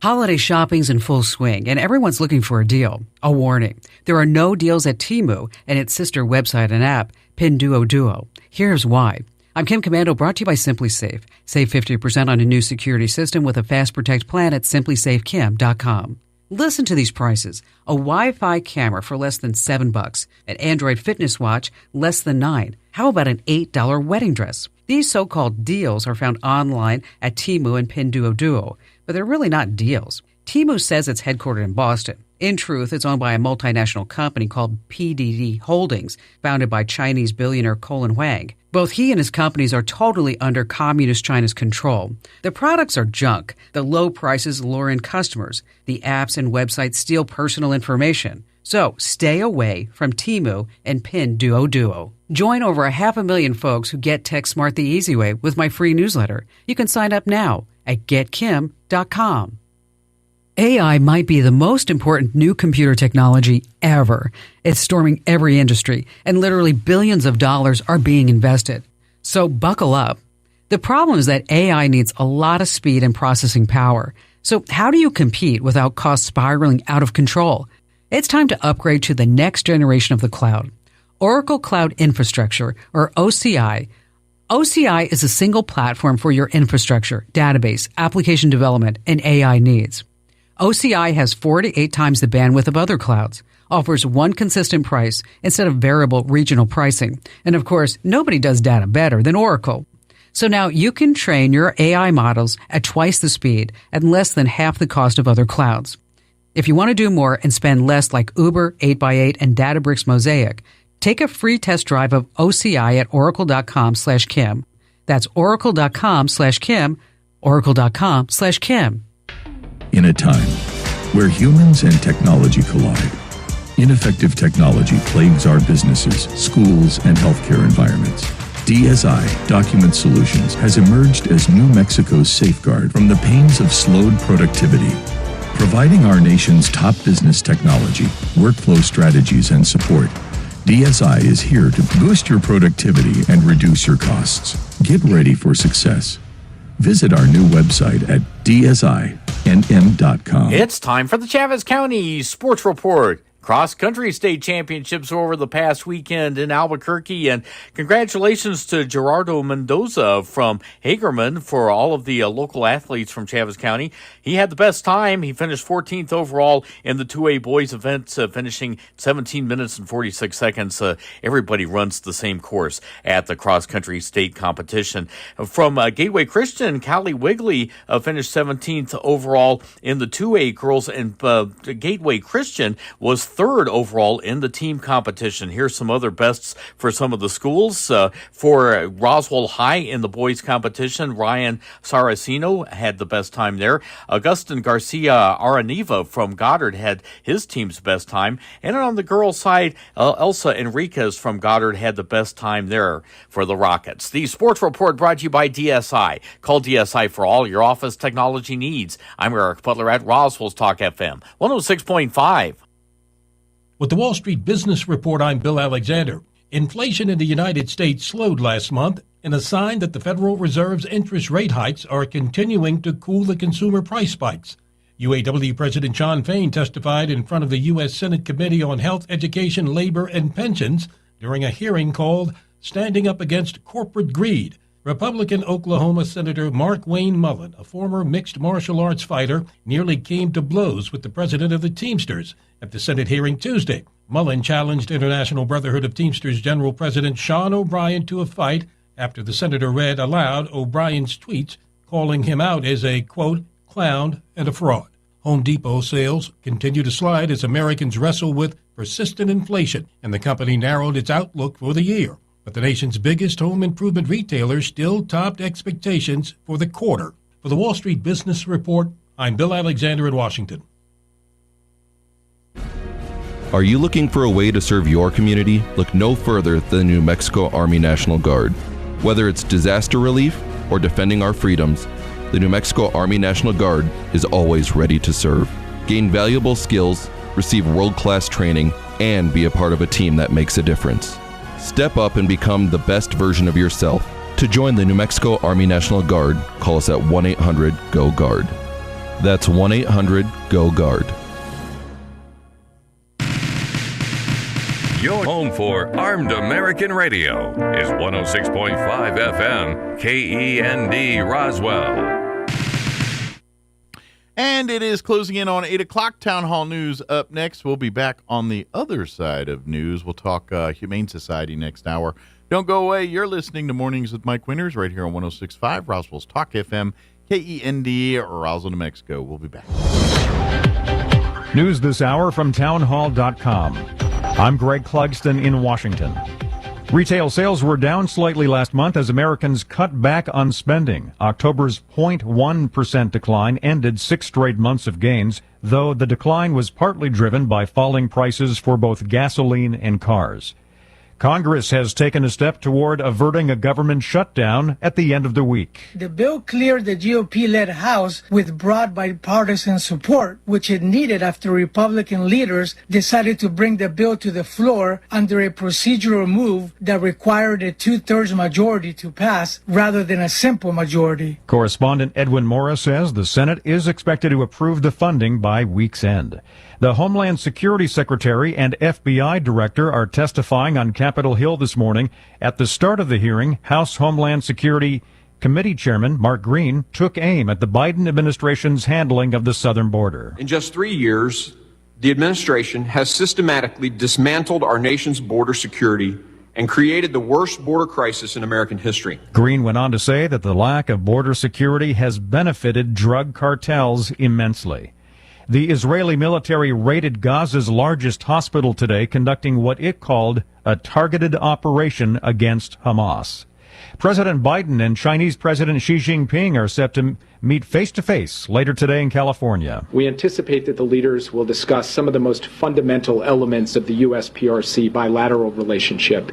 Holiday shopping's in full swing, and everyone's looking for a deal. A warning. There are no deals at Temu and its sister website and app, Pinduoduo. Here's why. I'm Kim Commando, brought to you by SimpliSafe. Save 50% on a new security system with a Fast Protect plan at simplysafekim.com. Listen to these prices. A Wi-Fi camera for less than $7. An Android fitness watch, less than $9. How about an $8 wedding dress? These so-called deals are found online at Temu and Pinduoduo, but they're really not deals. Temu says it's headquartered in Boston. In truth, it's owned by a multinational company called PDD Holdings, founded by Chinese billionaire Colin Wang. Both he and his companies are totally under communist China's control. The products are junk. The low prices lure in customers. The apps and websites steal personal information. So stay away from Temu and Pinduoduo. Join over 500,000 folks who get tech smart the easy way with my free newsletter. You can sign up now at getkim.com. AI might be the most important new computer technology ever. It's storming every industry, and literally billions of dollars are being invested. So buckle up. The problem is that AI needs a lot of speed and processing power. So how do you compete without costs spiraling out of control? It's time to upgrade to the next generation of the cloud. Oracle Cloud Infrastructure, or OCI. OCI is a single platform for your infrastructure, database, application development, and AI needs. OCI has 4 to 8 times the bandwidth of other clouds, offers one consistent price instead of variable regional pricing, and of course, nobody does data better than Oracle. So now you can train your AI models at twice the speed and less than half the cost of other clouds. If you want to do more and spend less like Uber, 8x8, and Databricks Mosaic, take a free test drive of OCI at oracle.com/Kim. That's oracle.com/Kim, oracle.com/Kim. In a time where humans and technology collide, ineffective technology plagues our businesses, schools, and healthcare environments. DSI Document Solutions has emerged as New Mexico's safeguard from the pains of slowed productivity, providing our nation's top business technology, workflow strategies, and support. DSI is here to boost your productivity and reduce your costs. Get ready for success. Visit our new website at dsinm.com. It's time for the Chaves County Sports Report. Cross-country state championships over the past weekend in Albuquerque, and congratulations to Gerardo Mendoza from Hagerman for all of the local athletes from Chaves County. He had the best time. He finished 14th overall in the 2A boys event, finishing 17 minutes and 46 seconds. Everybody runs the same course at the cross-country state competition. From Gateway Christian, Callie Wigley finished 17th overall in the 2A girls, and Gateway Christian was third overall in the team competition. Here's some other bests for some of the schools. For Roswell High in the boys competition, Ryan Saraceno had the best time there. Augustin Garcia Araniva from Goddard had his team's best time. And on the girls' side, Elsa Enriquez from Goddard had the best time there for the Rockets. The Sports Report brought to you by DSI. Call DSI for all your office technology needs. I'm Eric Butler at Roswell's Talk FM 106.5. With the Wall Street Business Report, I'm Bill Alexander. Inflation in the United States slowed last month in a sign that the Federal Reserve's interest rate hikes are continuing to cool the consumer price spikes. UAW President John Fain testified in front of the U.S. Senate Committee on Health, Education, Labor, and Pensions during a hearing called Standing Up Against Corporate Greed. Republican Oklahoma Senator Mark Wayne Mullen, a former mixed martial arts fighter, nearly came to blows with the president of the Teamsters at the Senate hearing Tuesday. Mullen challenged International Brotherhood of Teamsters General President Sean O'Brien to a fight after the senator read aloud O'Brien's tweets, calling him out as a, quote, clown and a fraud. Home Depot sales continue to slide as Americans wrestle with persistent inflation, and the company narrowed its outlook for the year. But the nation's biggest home improvement retailer still topped expectations for the quarter. For the Wall Street Business Report, I'm Bill Alexander in Washington. Are you looking for a way to serve your community? Look no further than the New Mexico Army National Guard. Whether it's disaster relief or defending our freedoms, the New Mexico Army National Guard is always ready to serve. Gain valuable skills, receive world-class training, and be a part of a team that makes a difference. Step up and become the best version of yourself. To join the New Mexico Army National Guard, call us at 1-800-GO-GUARD. That's 1-800-GO-GUARD. Your home for Armed American Radio is 106.5 FM, KEND Roswell. And it is closing in on 8 o'clock. Town Hall News up next. We'll be back on the other side of news. We'll talk Humane Society next hour. Don't go away. You're listening to Mornings with Mike Winters right here on 106.5 Roswell's Talk FM, KEND, Roswell, New Mexico. We'll be back. News this hour from townhall.com. I'm Greg Clugston in Washington. Retail sales were down slightly last month as Americans cut back on spending. October's 0.1% decline ended 6 straight months of gains, though the decline was partly driven by falling prices for both gasoline and cars. Congress has taken a step toward averting a government shutdown at the end of the week. The bill cleared the GOP-led House with broad bipartisan support, which it needed after Republican leaders decided to bring the bill to the floor under a procedural move that required a 2/3 majority to pass rather than a simple majority. Correspondent Edwin Mora says the Senate is expected to approve the funding by week's end. The Homeland Security Secretary and FBI Director are testifying on Capitol Hill this morning. At the start of the hearing, House Homeland Security Committee Chairman Mark Green took aim at the Biden administration's handling of the southern border. In just 3 years, the administration has systematically dismantled our nation's border security and created the worst border crisis in American history. Green went on to say that the lack of border security has benefited drug cartels immensely. The Israeli military raided Gaza's largest hospital today, conducting what it called a targeted operation against Hamas. President Biden and Chinese President Xi Jinping are set to meet face-to-face later today in California. We anticipate that the leaders will discuss some of the most fundamental elements of the U.S.-PRC bilateral relationship,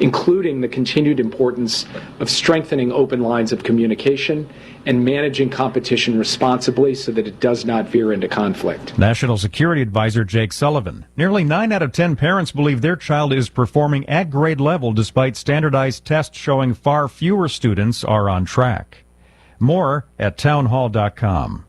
including the continued importance of strengthening open lines of communication and managing competition responsibly so that it does not veer into conflict. National Security Advisor Jake Sullivan. Nearly 9 out of 10 parents believe their child is performing at grade level despite standardized tests showing far fewer students are on track. More at townhall.com.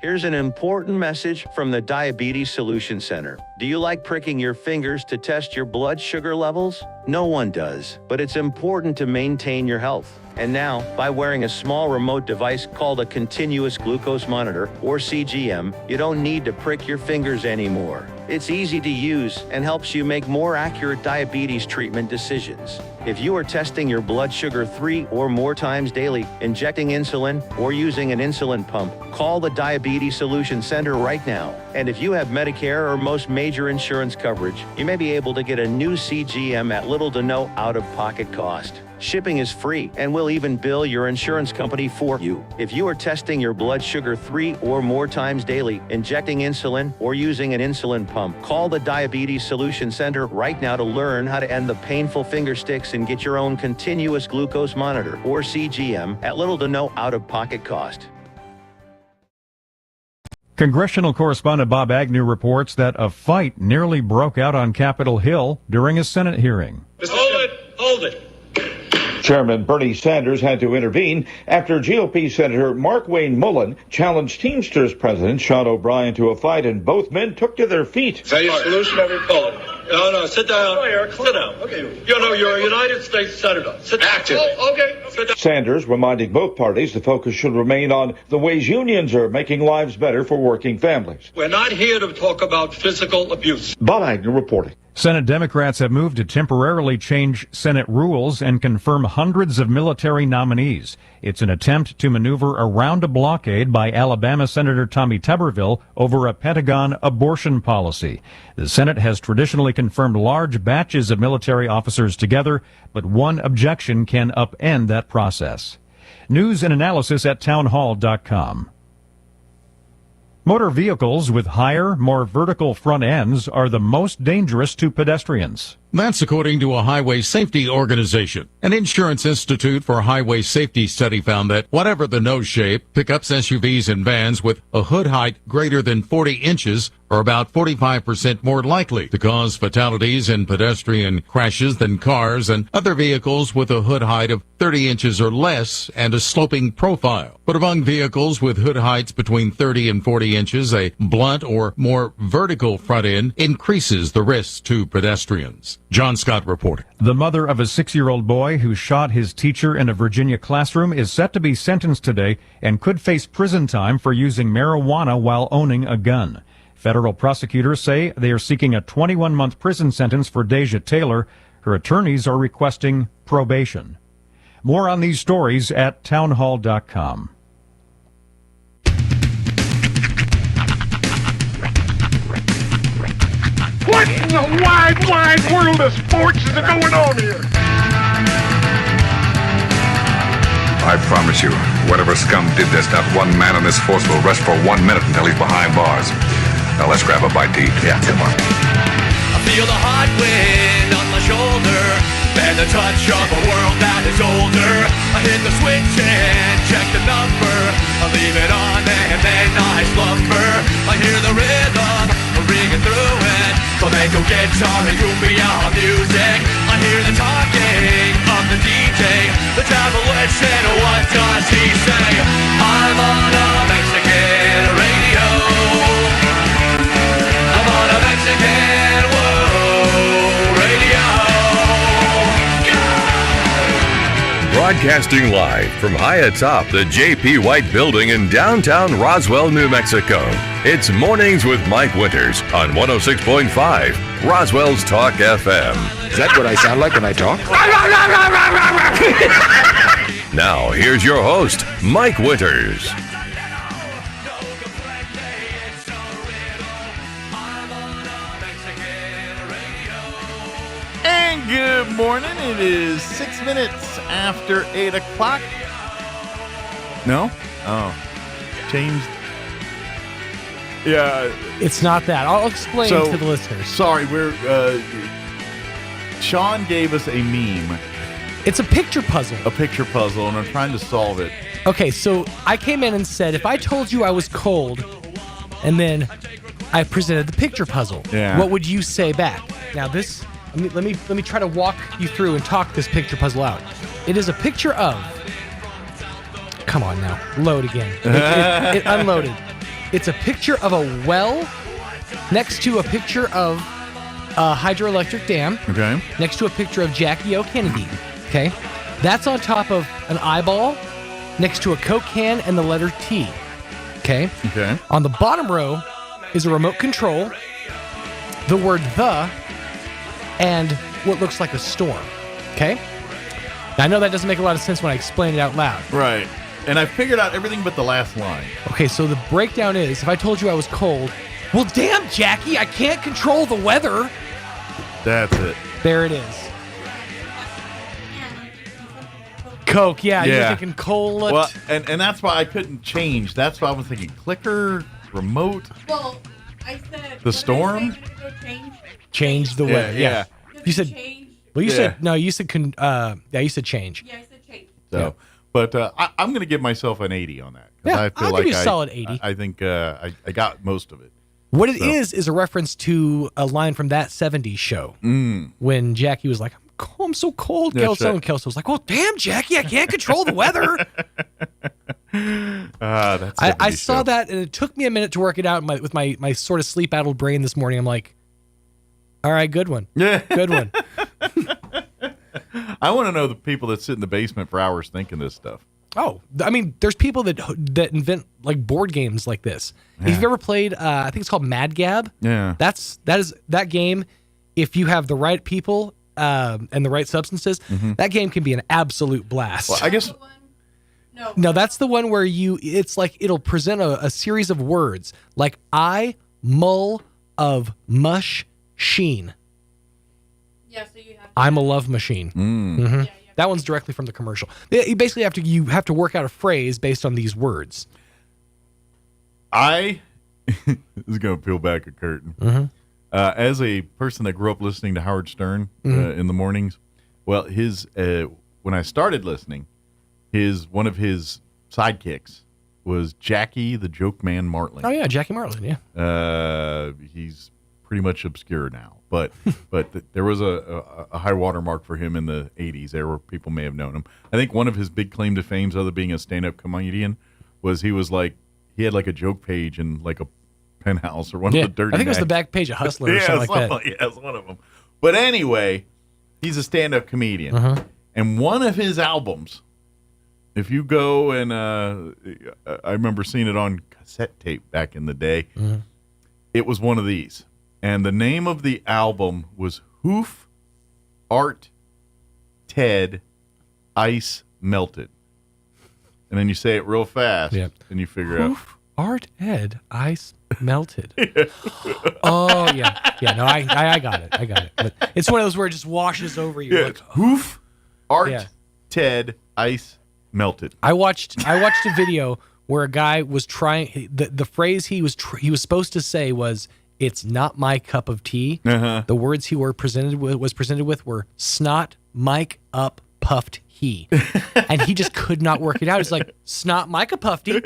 Here's an important message from the Diabetes Solution Center. Do you like pricking your fingers to test your blood sugar levels? No one does, but it's important to maintain your health. And now, by wearing a small remote device called a continuous glucose monitor, or CGM, you don't need to prick your fingers anymore. It's easy to use and helps you make more accurate diabetes treatment decisions. If you are testing your blood sugar 3 or more times daily, injecting insulin, or using an insulin pump, call the Diabetes Solution Center right now. And if you have Medicare or most major insurance coverage, you may be able to get a new CGM at little to no out-of-pocket cost. Shipping is free, and we'll even bill your insurance company for you. If you are testing your blood sugar 3 or more times daily, injecting insulin, or using an insulin pump, call the Diabetes Solution Center right now to learn how to end the painful finger sticks and get your own continuous glucose monitor, or CGM, at little to no out-of-pocket cost. Congressional correspondent Bob Agnew reports that a fight nearly broke out on Capitol Hill during a Senate hearing. Hold it. Chairman Bernie Sanders had to intervene after GOP Senator Mark Wayne Mullen challenged Teamsters President Sean O'Brien to a fight, and both men took to their feet. Is that your solution? No, sit down. Sit down. Okay. You're a United States Senator. Sit down. Okay. Sit down. Sanders reminding both parties the focus should remain on the ways unions are making lives better for working families. We're not here to talk about physical abuse. Bob Agnew reporting. Senate Democrats have moved to temporarily change Senate rules and confirm hundreds of military nominees. It's an attempt to maneuver around a blockade by Alabama Senator Tommy Tuberville over a Pentagon abortion policy. The Senate has traditionally confirmed large batches of military officers together, but one objection can upend that process. News and analysis at townhall.com. Motor vehicles with higher, more vertical front ends are the most dangerous to pedestrians. That's according to a highway safety organization. An Insurance Institute for Highway Safety study found that whatever the nose shape, pickups, SUVs, and vans with a hood height greater than 40 inches are about 45% more likely to cause fatalities in pedestrian crashes than cars and other vehicles with a hood height of 30 inches or less and a sloping profile. But among vehicles with hood heights between 30 and 40 inches, a blunt or more vertical front end increases the risks to pedestrians. John Scott reporting. The mother of a 6-year-old boy who shot his teacher in a Virginia classroom is set to be sentenced today and could face prison time for using marijuana while owning a gun. Federal prosecutors say they are seeking a 21-month prison sentence for Deja Taylor. Her attorneys are requesting probation. More on these stories at townhall.com. What in the wide, wide world of sports is going on here? I promise you, whatever scum did this, not one man on this force will rest for 1 minute until he's behind bars. Now let's grab a bite to eat. Yeah, come on. I feel the hot wind on my shoulder and the touch of a world that is older. I hit the switch and check the number. I leave it on and then I slumber. I hear the rhythm ringing through it. Flamenco guitar and cumbia music. I hear the talking of the DJ. The travel listen, what does he say? I'm on a Mexican radio. I'm on a Mexican radio. Broadcasting live from high atop the J.P. White Building in downtown Roswell, New Mexico. It's Mornings with Mike Winters on 106.5 Roswell's Talk FM. Is that what I sound like when I talk? Now, here's your host, Mike Winters. And good morning. It is 6 minutes after 8 o'clock. No? Oh. Changed. Yeah. It's not that. I'll explain to the listeners. Sorry, Sean gave us a meme. It's a picture puzzle. A picture puzzle, and I'm trying to solve it. Okay, so I came in and said, if I told you I was cold, and then I presented the picture puzzle, what would you say back? Now this, let me try to walk you through and talk this picture puzzle out. It is a picture of. Come on now, load again. It unloaded. It's a picture of a well next to a picture of a hydroelectric dam. Okay. Next to a picture of Jackie O. Kennedy. Okay. That's on top of an eyeball next to a Coke can and the letter T. Okay. Okay. On the bottom row is a remote control, the word the, and what looks like a storm. Okay. Now, I know that doesn't make a lot of sense when I explain it out loud. Right. And I figured out everything but the last line. Okay, so the breakdown is, if I told you I was cold, well, damn, Jackie, I can't control the weather. That's it. There it is. Coke, yeah. You're thinking cola. Well, and that's why I couldn't change. That's why I was thinking clicker, remote. Well, I said the storm. Change the weather. Yeah. You said. Well, you said no. You said you said change. Yeah, I said change. So, but I'm going to give myself an 80 on that. Yeah, I feel I'll like give you a solid 80. I think I got most of it. What it is a reference to a line from That 70s Show when Jackie was like, I'm so cold. Kelso was like, well, damn, Jackie, I can't control the weather. I saw that, and it took me a minute to work it out with my sort of sleep-addled brain this morning. I'm like, all right, good one. Yeah. Good one. I want to know the people that sit in the basement for hours thinking this stuff. Oh, I mean, there's people that invent like board games like this. Yeah. If you've ever played, I think it's called Mad Gab. Yeah, that game. If you have the right people and the right substances, that game can be an absolute blast. Well, I guess. No, that's the one where it's like it'll present a series of words like mull of mush sheen. Yeah, so you have. I'm a love machine. Mm-hmm. That one's directly from the commercial. You basically have to work out a phrase based on these words. This is going to peel back a curtain. Mm-hmm. As a person that grew up listening to Howard Stern in the mornings, well, when I started listening, one of his sidekicks was Jackie the Joke Man Martling. Oh yeah, Jackie Martling. Yeah. He's pretty much obscure now, but there was a high water mark for him in the 80s. There were people may have known him. I think one of his big claim to fame, other than being a stand-up comedian, was he had like a joke page in like a Penthouse or one of the dirty. I think it was the back page of Hustler or something like that. Yeah, it's one of them. But anyway, he's a stand-up comedian, and one of his albums, if you go and I remember seeing it on cassette tape back in the day, it was one of these. And the name of the album was Hoof Art, Ted, Ice, Melted. And then you say it real fast, and you figure out. Art, Ed, Ice, Melted. Oh, yeah. Yeah, no, I got it. But it's one of those where it just washes over you. Yeah, Like, Hoof, Art, Ted, Ice, Melted. I watched a video where a guy was trying, the phrase he was supposed to say was, "It's not my cup of tea." The words he was presented with were snot, mic up, puffed he. And he just could not work it out. He's like, snot, mic up, puffed tea.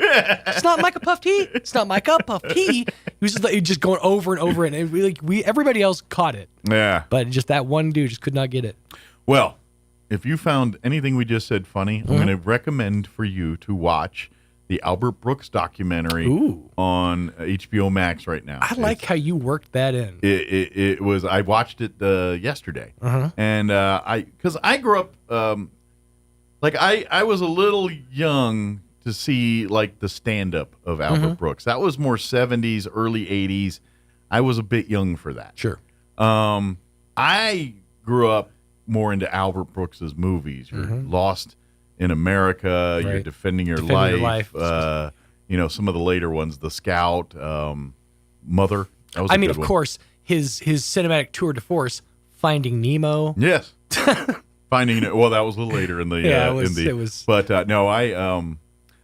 Snot, mic up, puffed tea. Snot, mic up, puffed tea. He was just going over and over, and everybody else caught it. Yeah. But just that one dude just could not get it. Well, if you found anything we just said funny, I'm going to recommend for you to watch the Albert Brooks documentary on HBO Max right now. I like how you worked that in. It was. I watched it yesterday, and because I grew up, I was a little young to see like the stand up of Albert Brooks. That was more 70s, early 80s. I was a bit young for that. Sure. I grew up more into Albert Brooks's movies. You're Lost in America, you're Defending Your Life. Some of the later ones, The Scout, Mother. That was of course, his cinematic tour de force, Finding Nemo. Yes. Finding that was a little later in the it was. But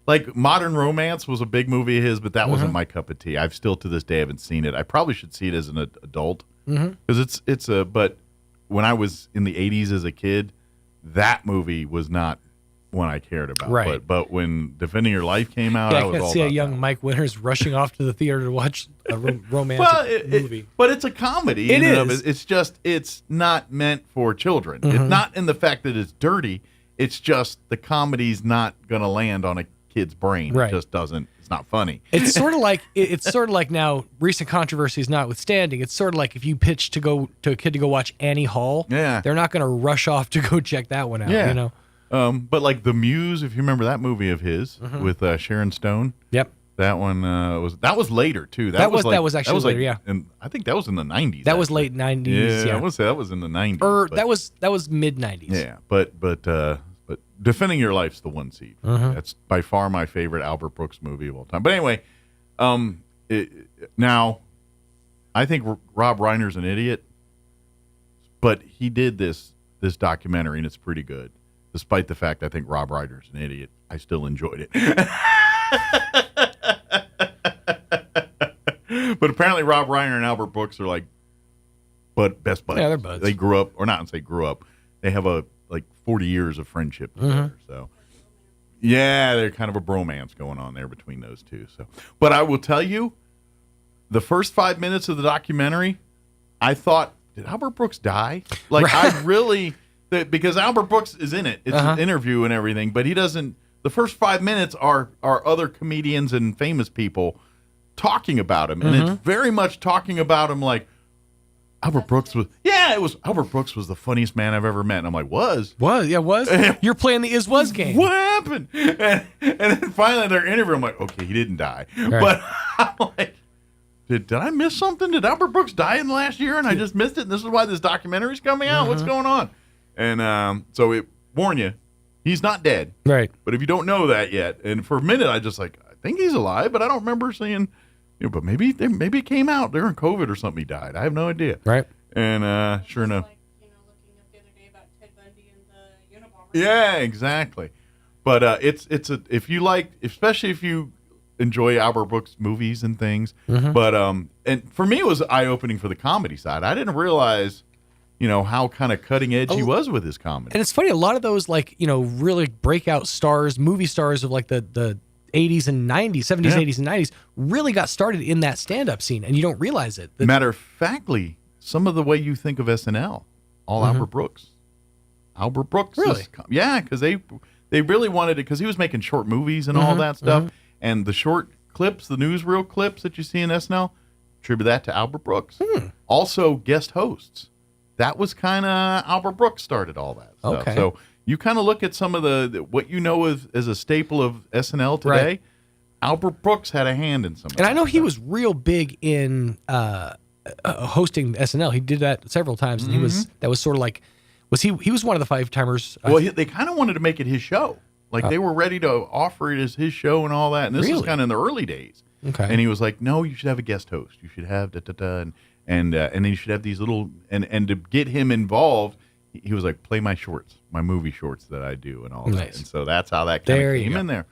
like Modern Romance was a big movie of his, but that wasn't my cup of tea. I've still to this day haven't seen it. I probably should see it as an adult because it's but when I was in the 80s as a kid, that movie was not one I cared about. Right. But when Defending Your Life came out, I was can all see a about young that. Mike Winters rushing off to the theater to watch a romantic movie. But it's a comedy. It is. It's just, it's not meant for children. It's not in the fact that it's dirty. It's just the comedy's not going to land on a kid's brain. Right. It just doesn't. It's not funny. It's sort of like now, recent controversies notwithstanding, it's sort of like if you pitch to a kid to go watch Annie Hall, they're not going to rush off to go check that one out. Yeah. You know. But like The Muse, if you remember that movie of his with Sharon Stone. Yep. That one was later too. That was actually later, yeah. And I think that was in the 90s. That was late 90s. Yeah, I would say that was in the 90s. That was mid 90s. Yeah, but Defending Your Life's the one seed. That's by far my favorite Albert Brooks movie of all time. But anyway, now I think Rob Reiner's an idiot, but he did this documentary and it's pretty good. Despite the fact I think Rob Reiner's an idiot, I still enjoyed it. But apparently Rob Reiner and Albert Brooks are like best buddies. Yeah, they're buds. They grew up, or not say grew up. They have 40 years of friendship together. So yeah, they're kind of a bromance going on there between those two. So, but I will tell you, the first 5 minutes of the documentary, I thought, did Albert Brooks die? I really, because Albert Brooks is in it. It's an interview and everything, but he doesn't. The first 5 minutes are other comedians and famous people talking about him, and it's very much talking about him like Albert Brooks was. Yeah, it was. Albert Brooks was the funniest man I've ever met. And I'm like, was. You're playing the is-was game. What happened? And then finally they're interviewing. I'm like, okay, he didn't die, but I'm like, did I miss something? Did Albert Brooks die in the last year and I just missed it? And this is why this documentary's coming out. What's going on? And so it warn you, he's not dead. Right. But if you don't know that yet, and for a minute I just I think he's alive, but I don't remember seeing. But maybe it came out during COVID or something. He died. I have no idea. Right. And sure enough. Yeah, exactly. But if you like, especially if you enjoy Albert Brooks movies and things. But and for me it was eye opening for the comedy side. I didn't realize, how kind of cutting edge he was with his comedy. And it's funny, a lot of those really breakout stars, movie stars of the 80s and 90s, 70s, 80s, and 90s really got started in that stand-up scene, and you don't realize it. Matter of factly, some of the way you think of SNL, all Albert Brooks. Albert Brooks. Really? Yeah, because they really wanted it, because he was making short movies and all that stuff, and the short clips, the newsreel clips that you see in SNL, attribute that to Albert Brooks. Also, guest hosts. That was kind of Albert Brooks started all that stuff. Okay. So you kind of look at some of the what you know as a staple of SNL today. Right. Albert Brooks had a hand in some of And that I know he stuff. was real big in hosting SNL. He did that several times, and that was sort of like Was he was one of the 5-timers? Well, they kind of wanted to make it his show. Like they were ready to offer it as his show and all that. And this was kind of in the early days. Okay. And he was like, "No, you should have a guest host. You should have and then you should have these little and to get him involved, he was like, play my shorts, my movie shorts that I do and all that." And so that's how that kind of came in there.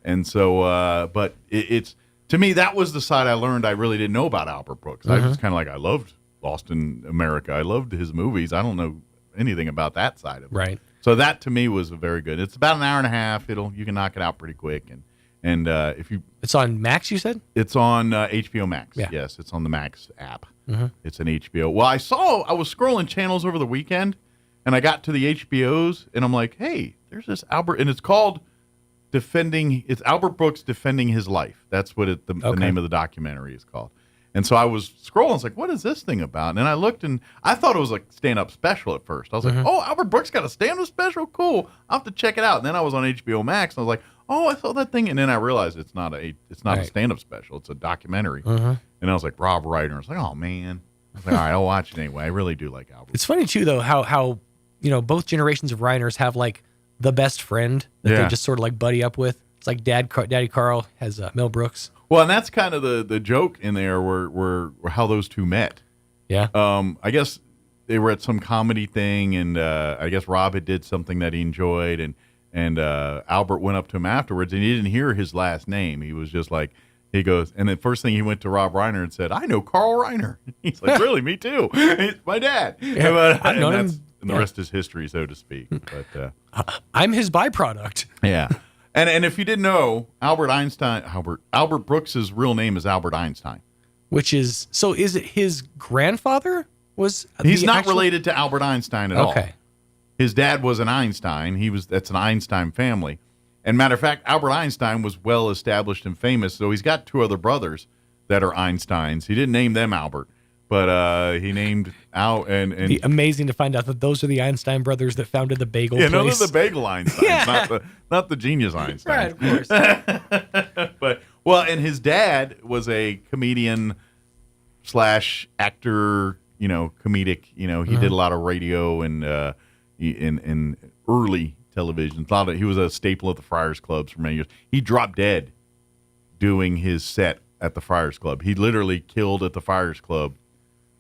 And so, but it's to me that was the side I learned I really didn't know about Albert Brooks. I was kind of like, I loved Lost in America. I loved his movies. I don't know anything about that side of it. Right. So that to me was very good. It's about an hour and a half. You can knock it out pretty quick. And if you, it's on Max. You said it's on HBO Max. Yeah. Yes, it's on the Max app. It's an HBO. Well, I was scrolling channels over the weekend, and I got to the HBOs, and I'm like, hey, there's this Albert, and it's called It's Albert Brooks Defending His Life. That's what the name of the documentary is called. And so I was scrolling. I was like, what is this thing about? And then I looked, and I thought it was like stand-up special at first. I was like, oh, Albert Brooks got a stand-up special? Cool. I'll have to check it out. And then I was on HBO Max, and I was like, oh, I saw that thing. And then I realized it's not a stand-up special. It's a documentary. And I was like, Rob Reiner. I was like, oh, man. I was like, all right, I'll watch it anyway. I really do like Albert. It's funny, too, though, how both generations of Reiners have, like, the best friend that they just sort of, like, buddy up with. It's like Daddy Carl has Mel Brooks. Well, and that's kind of the joke in there where how those two met. Yeah. I guess they were at some comedy thing, and I guess Rob had did something that he enjoyed, and Albert went up to him afterwards, and he didn't hear his last name. He was just like, he goes, and the first thing he went to Rob Reiner and said, I know Carl Reiner. He's like, really? Me too. It's my dad. Yeah, I've known him. And the rest is history, so to speak. But I'm his byproduct. Yeah. And if you didn't know, Albert Brooks's real name is Albert Einstein. Which is, so is it his grandfather? He's not related to Albert Einstein at all. Okay. His dad was an Einstein. That's an Einstein family. And matter of fact, Albert Einstein was well established and famous, so he's got 2 other brothers that are Einsteins. He didn't name them Albert, but he named Al and It'd be amazing to find out that those are the Einstein brothers that founded the bagel place. Yeah, no, they're the bagel Einsteins, not the genius Einsteins. Right, of course. And his dad was a comedian / actor, comedic. He did a lot of radio and in early television. He was a staple at the Friars Clubs for many years. He dropped dead doing his set at the Friars Club. He literally killed at the Friars Club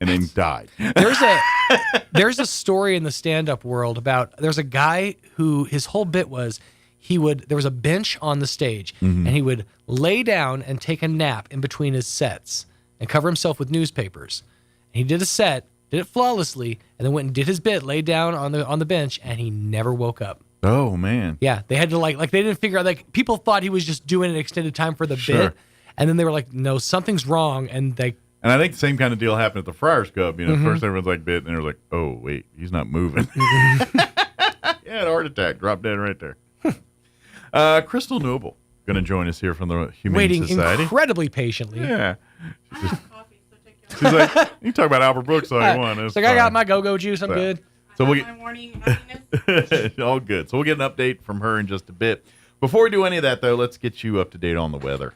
and then died. There's a story in the stand-up world about there's a guy who his whole bit was there was a bench on the stage and he would lay down and take a nap in between his sets and cover himself with newspapers. And he did a set, did it flawlessly, and then went and did his bit, laid down on the bench, and he never woke up. Oh man. Yeah, they had to like they didn't figure out, like, people thought he was just doing an extended time for the bit, and then they were like, no, something's wrong, and I think the same kind of deal happened at the Friars Club. First everyone's like bit, and they're like, oh wait, he's not moving. Yeah, had a heart attack, dropped dead right there. Crystal Noble going to join us here from the Humane Society. Waiting incredibly patiently. Yeah. She's like, you can talk about Albert Brooks all you want. It's like, I got my go-go juice. I'm good. So we'll get all good. So we'll get an update from her in just a bit. Before we do any of that, though, let's get you up to date on the weather.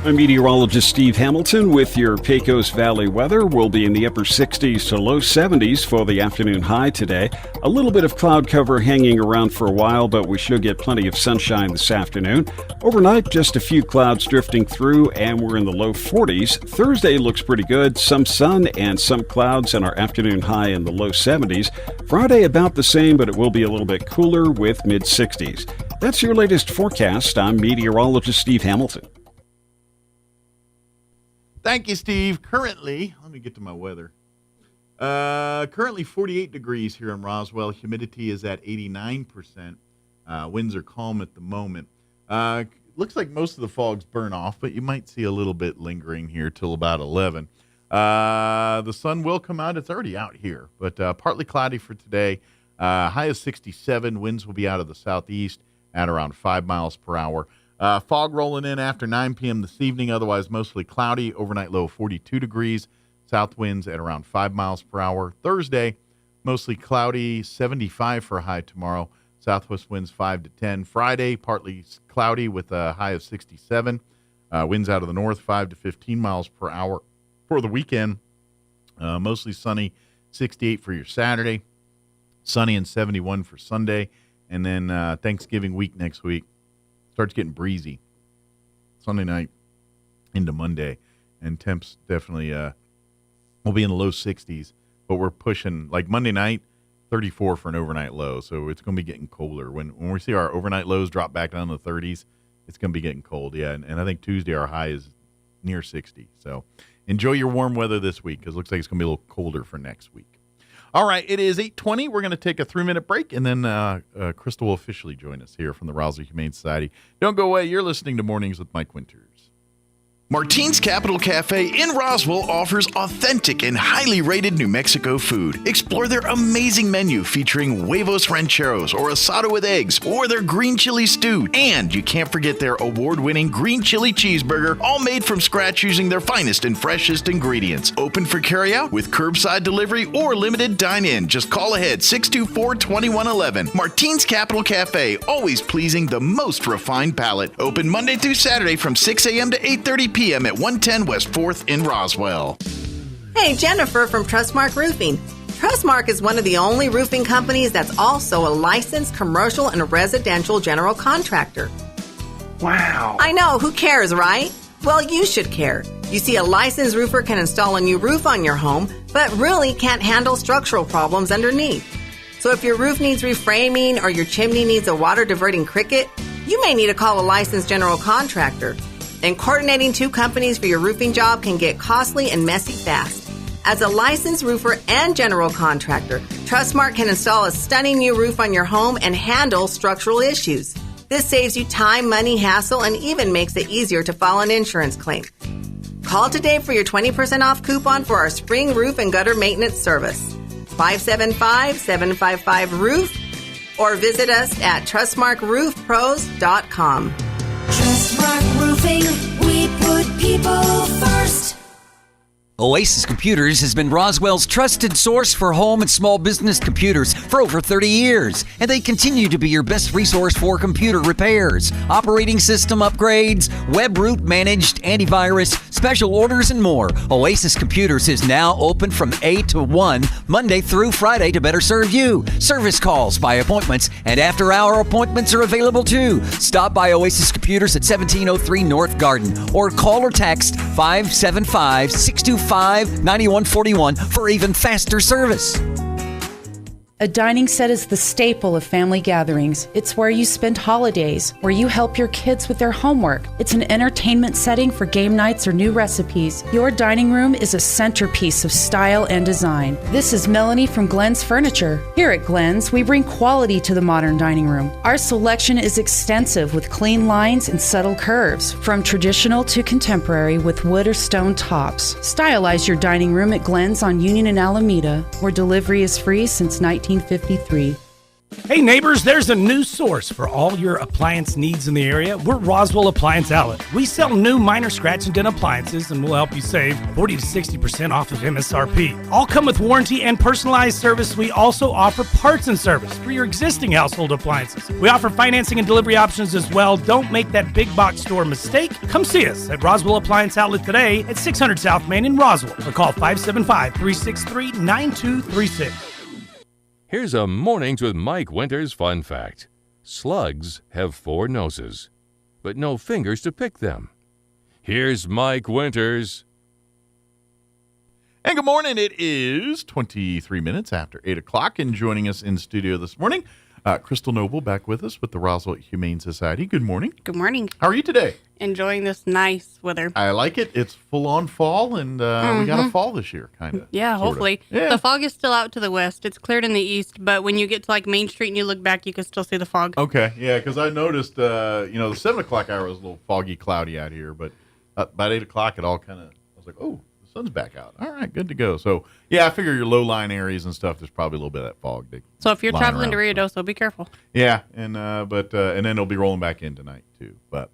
I'm meteorologist Steve Hamilton with your Pecos Valley weather. We'll be in the upper 60s to low 70s for the afternoon high today. A little bit of cloud cover hanging around for a while, but we should get plenty of sunshine this afternoon. Overnight, just a few clouds drifting through, and we're in the low 40s. Thursday looks pretty good. Some sun and some clouds, and our afternoon high in the low 70s. Friday about the same, but it will be a little bit cooler with mid-60s. That's your latest forecast. I'm meteorologist Steve Hamilton. Thank you, Steve. Currently, let me get to my weather. Currently 48 degrees here in Roswell. Humidity is at 89%. Winds are calm at the moment. Looks like most of the fog's burn off, but you might see a little bit lingering here till about 11. The sun will come out. It's already out here, but partly cloudy for today. High of 67. Winds will be out of the southeast at around 5 miles per hour. Fog rolling in after 9 p.m. this evening, otherwise mostly cloudy. Overnight low 42 degrees. South winds at around 5 miles per hour. Thursday, mostly cloudy, 75 for a high tomorrow. Southwest winds 5 to 10. Friday, partly cloudy with a high of 67. Winds out of the north 5 to 15 miles per hour. For the weekend, mostly sunny, 68 for your Saturday. Sunny and 71 for Sunday. And then Thanksgiving week next week starts getting breezy. Sunday night into Monday. And temps definitely will be in the low 60s. But we're pushing, like Monday night, 34 for an overnight low. So it's going to be getting colder. When we see our overnight lows drop back down to the 30s, it's going to be getting cold. Yeah, and I think Tuesday our high is near 60. So enjoy your warm weather this week because it looks like it's going to be a little colder for next week. All right, it is 8:20. We're going to take a 3-minute break, and then Crystal will officially join us here from the Roswell Humane Society. Don't go away. You're listening to Mornings with Mike Winters. Martine's Capital Cafe in Roswell offers authentic and highly rated New Mexico food. Explore their amazing menu featuring huevos rancheros or asado with eggs or their green chili stew. And you can't forget their award-winning green chili cheeseburger, all made from scratch using their finest and freshest ingredients. Open for carryout with curbside delivery or limited dine-in. Just call ahead 624-2111. Martine's Capital Cafe, always pleasing the most refined palate. Open Monday through Saturday from 6 a.m. to 8:30 p.m. at 110 West 4th in Roswell. Hey, Jennifer from Trustmark Roofing. Trustmark is one of the only roofing companies that's also a licensed commercial and residential general contractor. Wow. I know, who cares, right? Well, you should care. You see, a licensed roofer can install a new roof on your home, but really can't handle structural problems underneath. So if your roof needs reframing or your chimney needs a water-diverting cricket, you may need to call a licensed general contractor. And coordinating two companies for your roofing job can get costly and messy fast. As a licensed roofer and general contractor, Trustmark can install a stunning new roof on your home and handle structural issues. This saves you time, money, hassle, and even makes it easier to file an insurance claim. Call today for your 20% off coupon for our spring roof and gutter maintenance service. 575-755-ROOF or visit us at trustmarkroofpros.com. Trustmark Roofing, we put people first. Oasis Computers has been Roswell's trusted source for home and small business computers for over 30 years, and they continue to be your best resource for computer repairs, operating system upgrades, web root managed antivirus, special orders, and more. Oasis Computers is now open from 8 to 1, Monday through Friday to better serve you. Service calls by appointments and after-hour appointments are available too. Stop by Oasis Computers at 1703 North Garden or call or text 575-625-9141 for even faster service. A dining set is the staple of family gatherings. It's where you spend holidays, where you help your kids with their homework. It's an entertainment setting for game nights or new recipes. Your dining room is a centerpiece of style and design. This is Melanie from Glenn's Furniture. Here at Glenn's, we bring quality to the modern dining room. Our selection is extensive with clean lines and subtle curves, from traditional to contemporary with wood or stone tops. Stylize your dining room at Glenn's on Union and Alameda, where delivery is free since 1953. Hey neighbors, there's a new source for all your appliance needs in the area. We're Roswell Appliance Outlet. We sell new minor scratch and dent appliances and we'll help you save 40 to 60% off of MSRP. All come with warranty and personalized service. We also offer parts and service for your existing household appliances. We offer financing and delivery options as well. Don't make that big box store mistake. Come see us at Roswell Appliance Outlet today at 600 South Main in Roswell or call 575-363-9236. Here's a Mornings with Mike Winters fun fact. Slugs have 4 noses, but no fingers to pick them. Here's Mike Winters. And good morning. It is 23 minutes after 8 o'clock, and joining us in studio this morning, Crystal Noble back with us with the Roswell Humane Society. Good morning. Good morning. How are you today? Enjoying this nice weather. I like it. It's full-on fall, and we got a fall this year, kind of. Yeah, hopefully. Yeah. The fog is still out to the west. It's cleared in the east, but when you get to like Main Street and you look back, you can still see the fog. Okay, yeah, because I noticed, the 7 o'clock hour was a little foggy, cloudy out here, but about 8 o'clock, it all kind of, I was like, oh, the sun's back out. All right, good to go. So, yeah, I figure your low-lying areas and stuff, there's probably a little bit of that fog. So if you're traveling to Rio Doso, be careful. Yeah, and then it'll be rolling back in tonight, too. But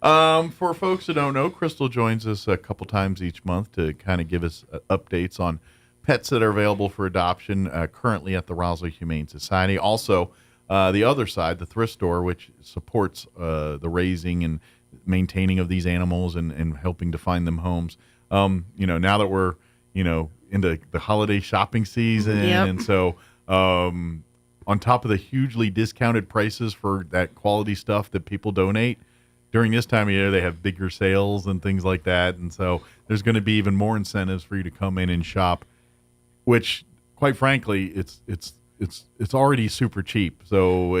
for folks who don't know, Crystal joins us a couple times each month to kind of give us updates on pets that are available for adoption currently at the Roswell Humane Society. Also, the other side, the thrift store, which supports the raising and maintaining of these animals and helping to find them homes. Now that we're, into the holiday shopping season, Yep. and so on top of the hugely discounted prices for that quality stuff that people donate, during this time of year, they have bigger sales and things like that. And so there's going to be even more incentives for you to come in and shop, which, quite frankly, it's already super cheap. So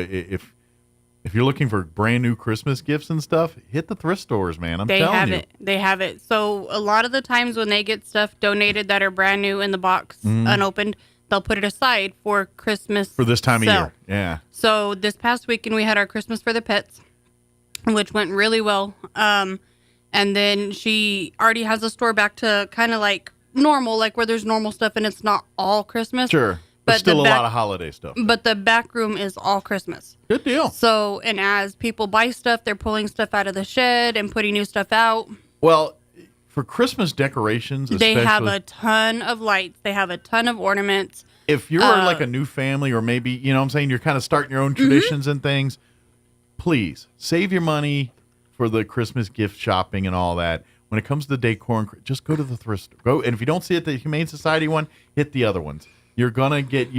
if you're looking for brand new Christmas gifts and stuff, hit the thrift stores, man. I'm telling you. They have it. So a lot of the times when they get stuff donated that are brand new in the box, unopened, they'll put it aside for Christmas. For this time sale. of year, yeah. So this past weekend we had our Christmas for the Pets, which went really well. And then she already has the store back to kind of like normal, like where there's normal stuff and it's not all Christmas. Sure. But still a lot of holiday stuff. But the back room is all Christmas. Good deal. So, and as people buy stuff, they're pulling stuff out of the shed and putting new stuff out. Well, for Christmas decorations, they have a ton of lights. They have a ton of ornaments. If you're like a new family, or maybe, you know what I'm saying, you're kind of starting your own traditions and things, please save your money for the Christmas gift shopping and all that. When it comes to the decor, just go to the thrift store. Go, and if you don't see it, the Humane Society one, hit the other ones. You're gonna get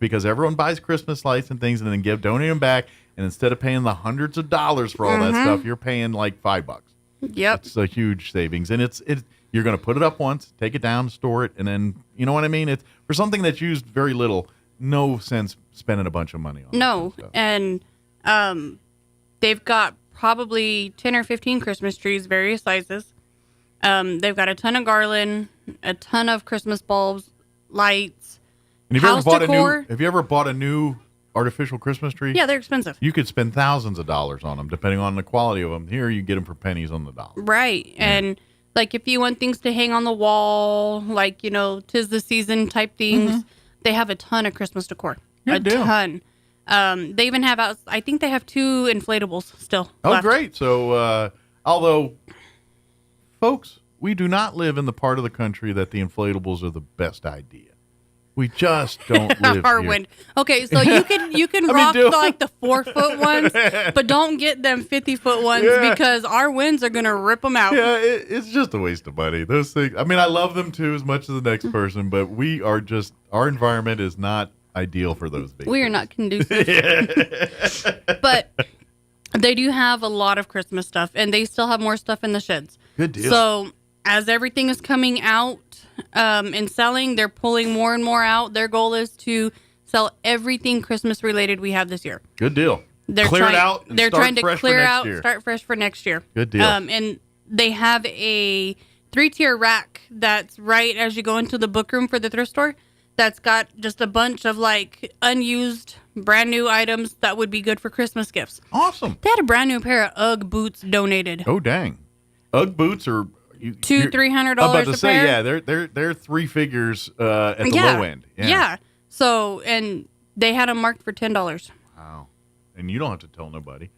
because everyone buys Christmas lights and things, and then donate them back. And instead of paying the hundreds of dollars for all that stuff, you're paying like $5. Yep, it's a huge savings, and it's you're gonna put it up once, take it down, store it, and then you know what I mean. It's for something that's used very little. No sense spending a bunch of money on. No, and they've got probably 10 or 15 Christmas trees, various sizes. They've got a ton of garland, a ton of Christmas bulbs, lights. And have you ever bought a new artificial Christmas tree? Yeah, they're expensive. You could spend thousands of dollars on them, depending on the quality of them. Here, you get them for pennies on the dollar. Right. Yeah. And like if you want things to hang on the wall, like, you know, 'tis the season type things, they have a ton of Christmas decor. Good deal. Ton. They even have I think they have 2 inflatables still. Oh, left. Great. So, although, folks, we do not live in the part of the country that the inflatables are the best idea. We just don't live Our here. wind. Okay, so you can rock like the 4-foot ones, but don't get them 50-foot ones because our winds are gonna rip them out. Yeah, it's just a waste of money. Those things. I mean, I love them too as much as the next person, but our environment is not ideal for those babies. We are not conducive. But they do have a lot of Christmas stuff, and they still have more stuff in the sheds. Good deal. So as everything is coming out and selling, they're pulling more and more out. Their goal is to sell everything Christmas related we have this year. Good deal. They're clear it out. They're trying to clear out, start fresh for next year. Good deal. And they have a 3-tier rack that's right as you go into the book room for the thrift store. That's got just a bunch of like unused, brand new items that would be good for Christmas gifts. Awesome. They had a brand new pair of UGG boots donated. Oh dang, UGG boots are $200-$300 I'm about to a say, pair. yeah, they're 3 figures at the low end. Yeah. So, and they had them marked for $10. Wow. And you don't have to tell nobody.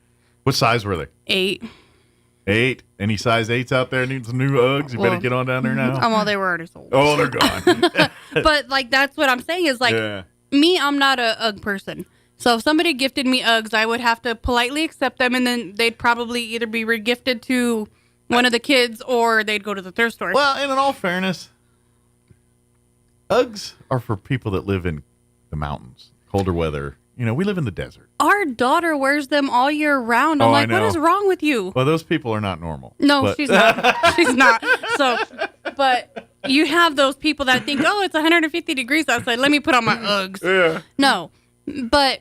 What size were they? 8. 8. Any size 8s out there need some new Uggs? You better get on down there now. Well, they were already sold. Oh, they're gone. But like that's what I'm saying is like me, I'm not a Ugg person. So if somebody gifted me Uggs, I would have to politely accept them, and then they'd probably either be regifted to one of the kids, or they'd go to the thrift store. Well, and in all fairness, Uggs are for people that live in the mountains, colder weather. You know, we live in the desert. Our daughter wears them all year round. I'm like, what is wrong with you? Well, those people are not normal. No, she's not. She's not. So, but you have those people that think, oh, it's 150 degrees outside. Let me put on my Uggs. Yeah. No, but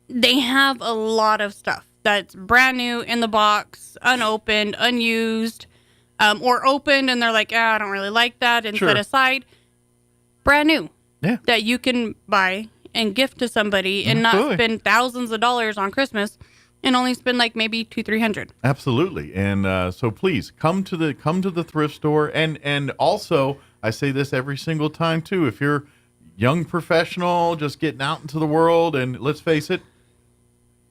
they have a lot of stuff that's brand new in the box, unopened, unused, or opened, and they're like, I don't really like that, and set aside. Brand new. Yeah. That you can buy and gift to somebody and not spend thousands of dollars on Christmas and only spend like maybe $200-$300. Absolutely. And so please come to the thrift store. And also, I say this every single time too, if you're young professional just getting out into the world, and let's face it,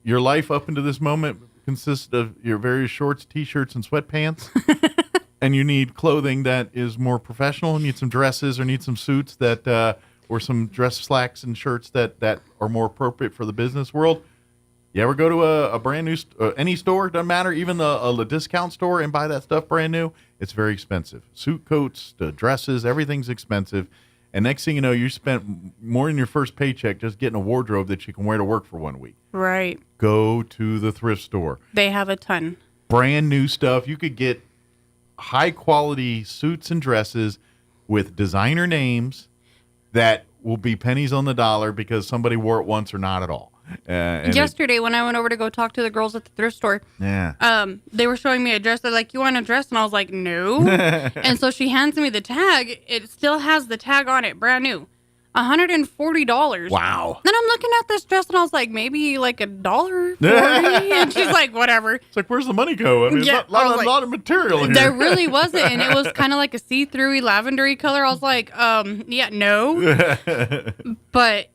your life up into this moment consists of your various shorts, t-shirts, and sweatpants. And you need clothing that is more professional. You need some dresses or need some suits that or some dress slacks and shirts that are more appropriate for the business world. You ever go to a brand new any store, doesn't matter, even a discount store, and buy that stuff brand new? It's very expensive. Suit coats, the dresses, everything's expensive. And next thing you know, you spent more than your first paycheck just getting a wardrobe that you can wear to work for 1 week. Right. Go to the thrift store. They have a ton. Brand new stuff. You could get high quality suits and dresses with designer names that will be pennies on the dollar because somebody wore it once or not at all. Yesterday, when I went over to go talk to the girls at the thrift store, they were showing me a dress. They're like, "You want a dress?" And I was like, "No." And so she hands me the tag. It still has the tag on it, brand new, $140. Wow. Then I'm looking at this dress and I was like, maybe like $1.40. And she's like, whatever. It's like, where's the money go? I mean, Yeah, a lot of material here. There really wasn't, and it was kind of like a see-through lavendery color. I was like, yeah, no. But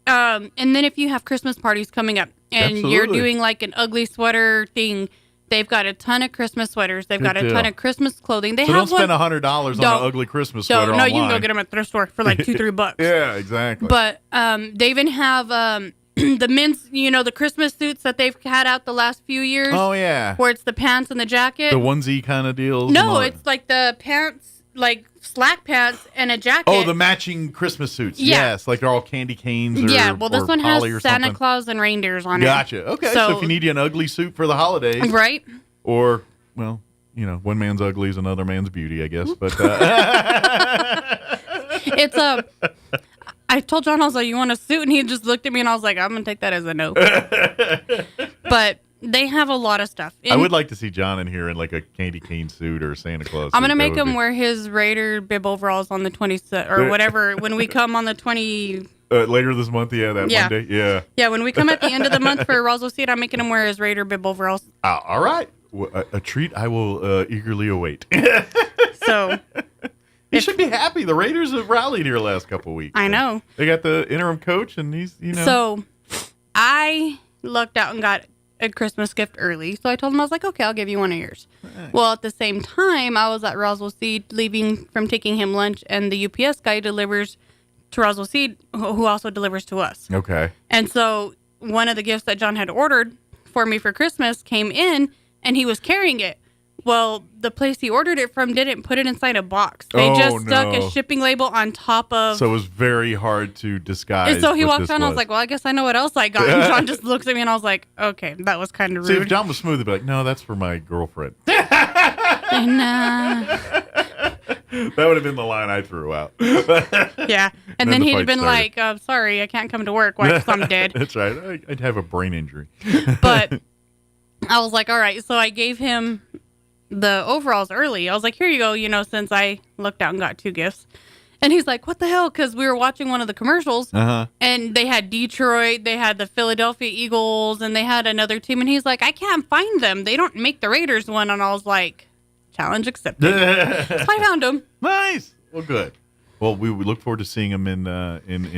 and then if you have Christmas parties coming up and you're doing like an ugly sweater thing, they've got a ton of Christmas sweaters. They've got a ton of Christmas clothing. They don't spend $100 on an ugly Christmas sweater No, online. you can go get them at the thrift store for like $2-3. Yeah, exactly. But they even have the men's, the Christmas suits that they've had out the last few years. Oh, yeah. Where it's the pants and the jacket. The onesie kind of deals? No, it's like the pants, like slack pants and a jacket. Oh, the matching Christmas suits. Yeah. Yes, like they're all candy canes or yeah, well, this one has Santa something. Claus and reindeers on it. Gotcha. Okay, so if you need an ugly suit for the holidays. Right. Or, well, one man's ugly is another man's beauty, I guess. But it's I told John, I was like, "You want a suit?" And he just looked at me and I was like, "I'm going to take that as a no." But they have a lot of stuff. I would like to see John in here in like a candy cane suit or Santa Claus I'm going to suit. make him wear his Raider bib overalls on the 20th or whatever when we come on the 20... later this month, Monday. Yeah. Yeah, when we come at the end of the month for Roswell Seed, I'm making him wear his Raider bib overalls. All right. A treat I will eagerly await. So... You should be happy. The Raiders have rallied here the last couple of weeks. I know. They got the interim coach, and he's, So, I lucked out and got a Christmas gift early. So, I told him, I was like, okay, I'll give you one of yours. Right. Well, at the same time, I was at Roswell Seed leaving from taking him lunch, and the UPS guy delivers to Roswell Seed, who also delivers to us. Okay. And so, one of the gifts that John had ordered for me for Christmas came in, and he was carrying it. Well, the place he ordered it from didn't put it inside a box. They just stuck a shipping label on top of... So it was very hard to disguise. And so he walked on, I was like, well, I guess I know what else I got. And John just looks at me and I was like, okay, that was kind of rude. See, if John was smooth, he'd be like, no, that's for my girlfriend. Nah. That would have been the line I threw out. Yeah. And then he'd have been started. like, sorry, I can't come to work. Why? Because I'm dead. That's right. I'd have a brain injury. But I was like, all right. So I gave him the overalls early. I was like, here you go, since I looked out and got 2 gifts. And he's like, what the hell? Because we were watching one of the commercials, and they had Detroit, they had the Philadelphia Eagles, and they had another team. And he's like, I can't find them. They don't make the Raiders one. And I was like, challenge accepted. So I found them. Nice. Well, good. Well, we look forward to seeing him in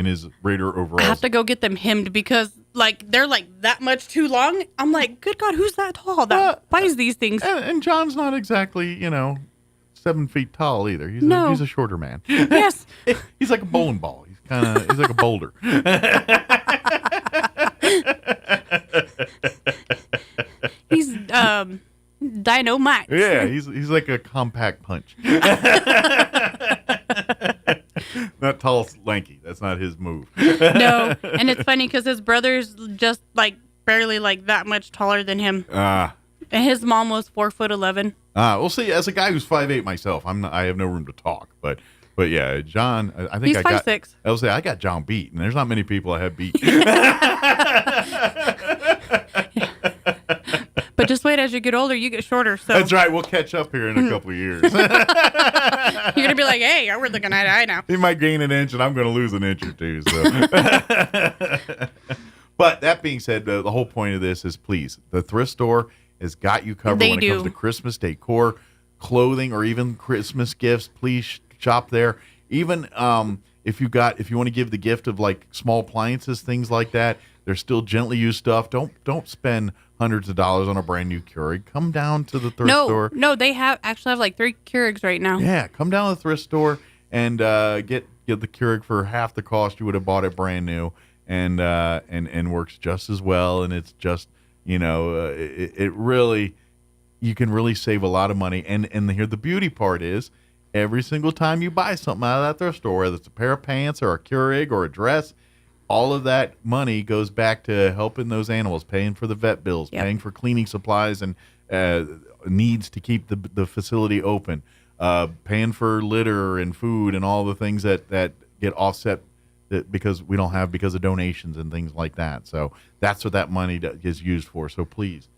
his Raider overalls. I have to go get them hemmed because they're that much too long. I'm like, good God, who's that tall that buys these things? And John's not exactly 7 feet tall either. He's a shorter man. Yes. He's like a bowling ball. He's like a boulder. He's dynamite. Yeah, he's like a compact punch. Not tall, lanky. That's not his move. No, and it's funny because his brother's just barely that much taller than him. And his mom was 4'11". We'll see. As a guy who's 5'8" myself, I have no room to talk. But yeah, John, I think he's 5'6". I will say I got John beat, and there's not many people I have beat. But just wait, as you get older, you get shorter. So that's right. We'll catch up here in a couple of years. You're gonna be like, hey, we're looking eye to eye now. He might gain an inch, and I'm going to lose an inch or two. So. But that being said, the whole point of this is, please, the thrift store has got you covered when it comes to Christmas decor, clothing, or even Christmas gifts. Please shop there. Even if you want to give the gift of small appliances, things like that, they're still gently used stuff. Don't spend hundreds of dollars on a brand new Keurig. Come down to the thrift store. No, they actually have 3 Keurigs right now. Yeah, come down to the thrift store and get the Keurig for half the cost you would have bought it brand new, and works just as well. And it's just it really, you can really save a lot of money. And here the beauty part is every single time you buy something out of that thrift store, whether it's a pair of pants or a Keurig or a dress, all of that money goes back to helping those animals, paying for the vet bills, paying for cleaning supplies and needs to keep the facility open, paying for litter and food and all the things that get offset because we don't have because of donations and things like that. So that's what that money is used for. So please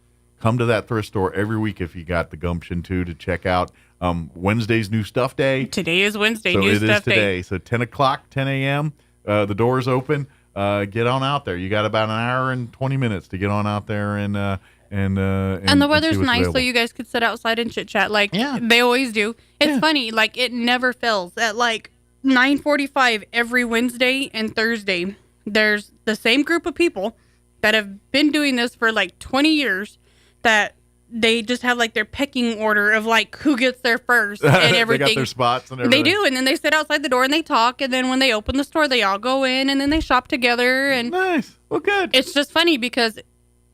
come to that thrift store every week if you got the gumption to check out Wednesday's New Stuff Day. Today is Wednesday, so New Stuff Day. Today. So 10 o'clock, 10 a.m., the doors open. Get on out there. You got about an hour and 20 minutes to get on out there and the weather's nice, available. So you guys could sit outside and chit chat like they always do. It's funny, like it never fails. At like 9:45 every Wednesday and Thursday, there's the same group of people that have been doing this for like 20 years that they just have like their pecking order of like who gets there first and everything. They got their spots and everything. They do, and then they sit outside the door and they talk, and then when they open the store, they all go in and then they shop together. And nice. Well, good. It's just funny because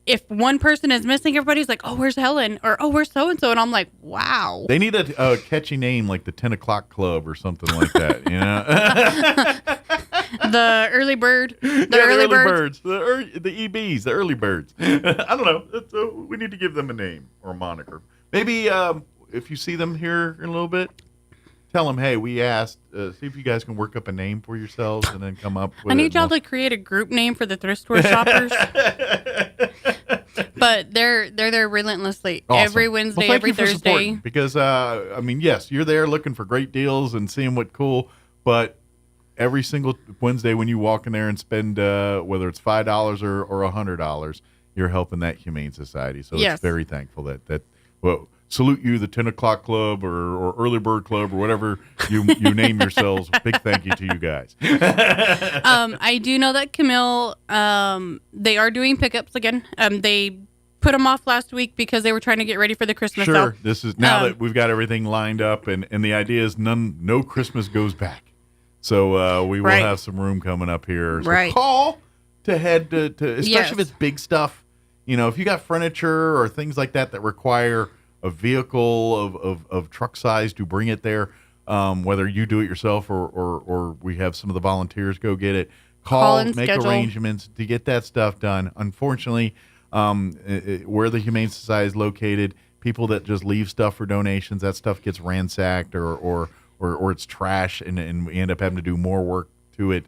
if one person is missing, everybody's like, "Oh, where's Helen?" or "Oh, where's so and so?" And I'm like, "Wow." They need a catchy name like the 10 o'clock club or something like that. You know. The early bird. The early birds. The EBs, the early birds. I don't know. We need to give them a name or a moniker. Maybe if you see them here in a little bit, tell them, hey, we asked, see if you guys can work up a name for yourselves and then come up with I need y'all to create a group name for the thrift store shoppers. But they're there relentlessly every Wednesday, every Thursday. Because, yes, you're there looking for great deals and seeing what cool, but every single Wednesday when you walk in there and spend, whether it's $5 or $100, you're helping that Humane Society. So it's very thankful that salute you, the 10 o'clock club or early bird club or whatever you name yourselves. Big thank you to you guys. I do know that Camille, they are doing pickups again. They put them off last week because they were trying to get ready for the Christmas sale. Sure. This is now that we've got everything lined up and the idea is no Christmas goes back. So we will have some room coming up here. So call to head to especially if it's big stuff. You know, if you got furniture or things like that require a vehicle of truck size to bring it there, whether you do it yourself or we have some of the volunteers go get it. Call make schedule. Arrangements to get that stuff done. Unfortunately, where the Humane Society is located, people that just leave stuff for donations, that stuff gets ransacked or it's trash and we end up having to do more work to it.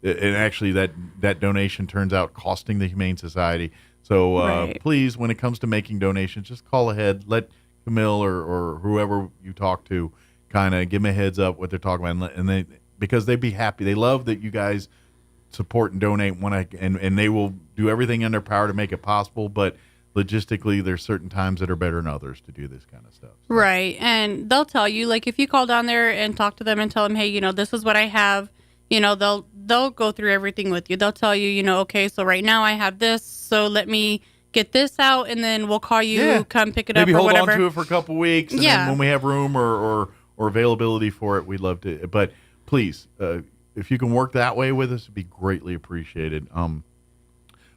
And actually that donation turns out costing the Humane Society. So please, when it comes to making donations, just call ahead. Let Camille or whoever you talk to kind of give them a heads up what they're talking about. And because they'd be happy. They love that you guys support and donate and they will do everything in their power to make it possible. But logistically, there's certain times that are better than others to do this kind of stuff. So. Right. And they'll tell you, like, if you call down there and talk to them and tell them, hey, this is what I have, they'll go through everything with you. They'll tell you, okay, so right now I have this, so let me get this out, and then we'll call you, come pick it up or whatever. Maybe hold on to it for a couple weeks, and then when we have room or availability for it, we'd love to. But please, if you can work that way with us, it'd be greatly appreciated.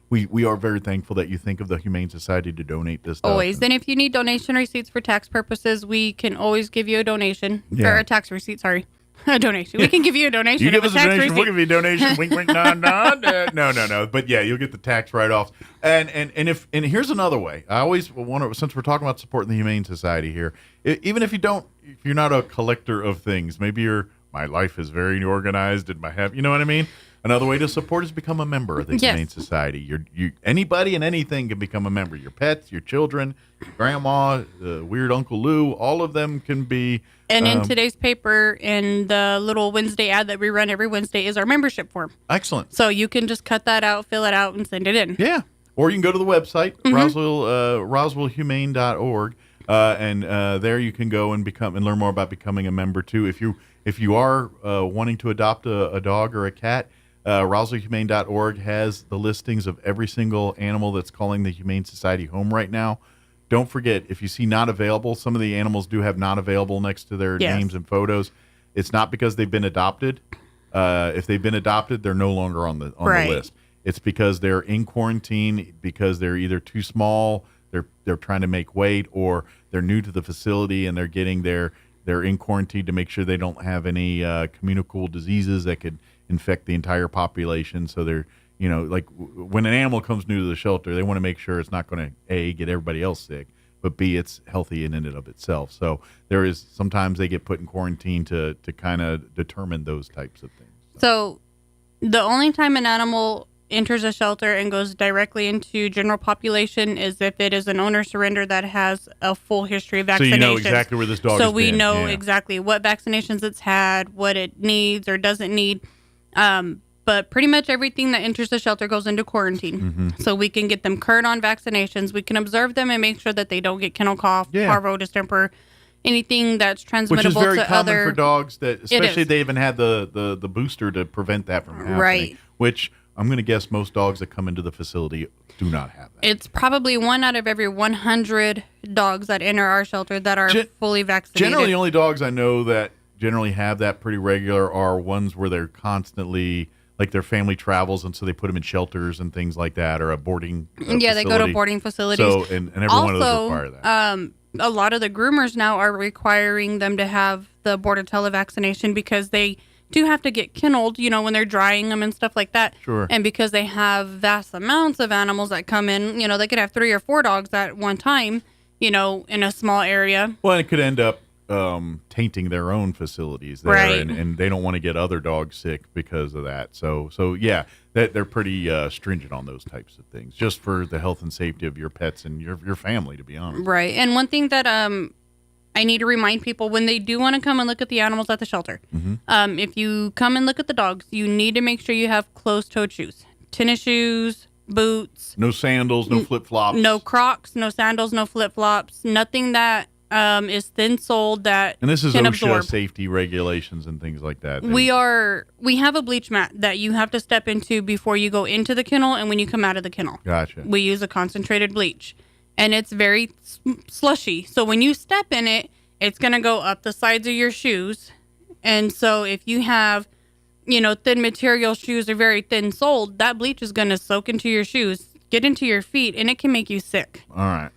We are very thankful that you think of the Humane Society to donate this stuff. Always. And if you need donation receipts for tax purposes, we can always give you a donation. Or a tax receipt, sorry. A donation. We can give you a donation. You give us a donation, receipt. We'll give you a donation. Wink, wink, nod, nod. No. But yeah, you'll get the tax write-offs. And here's another way. I always want to, since we're talking about supporting the Humane Society here, even if you're not a collector of things, maybe my life is very organized and you know what I mean? Another way to support is become a member of the Humane Society. Anybody and anything can become a member. Your pets, your children, your grandma, weird Uncle Lou, all of them can be. And in today's paper, in the little Wednesday ad that we run every Wednesday, is our membership form. Excellent. So you can just cut that out, fill it out, and send it in. Yeah. Or you can go to the website, roswellhumane.org, and there you can go and learn more about becoming a member too. If you are wanting to adopt a dog or a cat, RoswellHumane.org has the listings of every single animal that's calling the Humane Society home right now. Don't forget, if you see not available, some of the animals do have not available next to their names and photos. It's not because they've been adopted. If they've been adopted, they're no longer on the list. It's because they're in quarantine, because they're either too small, they're trying to make weight, or they're new to the facility and they're getting their they're in quarantine to make sure they don't have any communicable diseases that could infect the entire population. So they're, like when an animal comes new to the shelter, they want to make sure it's not going to A, get everybody else sick, but B, it's healthy in and of itself. So sometimes they get put in quarantine to kind of determine those types of things. So the only time an animal enters a shelter and goes directly into general population is if it is an owner surrender that has a full history of vaccinations. So you know exactly where this dog So has we been. know exactly what vaccinations it's had, what it needs or doesn't need. But pretty much everything that enters the shelter goes into quarantine. Mm-hmm. So we can get them current on vaccinations. We can observe them and make sure that they don't get kennel cough, parvo, distemper, anything that's transmittable to other. Which is very common for dogs, that especially if they even had the booster to prevent that from happening. Right. Which I'm going to guess most dogs that come into the facility do not have that. It's probably 1 out of every 100 dogs that enter our shelter that are fully vaccinated. Generally, the only dogs I know that generally have that pretty regular are ones where they're constantly, like their family travels, and so they put them in shelters and things like that, or a boarding facility. They go to boarding facilities. So, and every one of those require that. A lot of the groomers now are requiring them to have the Bordetella vaccination because they do have to get kenneled, when they're drying them and stuff like that. Sure. And because they have vast amounts of animals that come in, they could have 3 or 4 dogs at one time, in a small area. Well, it could end up tainting their own facilities there, right. and they don't want to get other dogs sick because of that. So yeah, they're pretty stringent on those types of things, just for the health and safety of your pets and your family, to be honest. Right. And one thing that I need to remind people when they do want to come and look at the animals at the shelter, if you come and look at the dogs, you need to make sure you have closed-toed shoes, tennis shoes, boots. No sandals, no flip-flops. No Crocs, no sandals, no flip-flops, nothing that is thin-soled that and this is can OSHA absorb. safety regulations and things like that. We have a bleach mat that you have to step into before you go into the kennel and when you come out of the kennel. Gotcha. We use a concentrated bleach, and it's very slushy. So when you step in it, it's going to go up the sides of your shoes. And so if you have, thin material shoes or very thin-soled, that bleach is going to soak into your shoes, get into your feet, and it can make you sick. All right.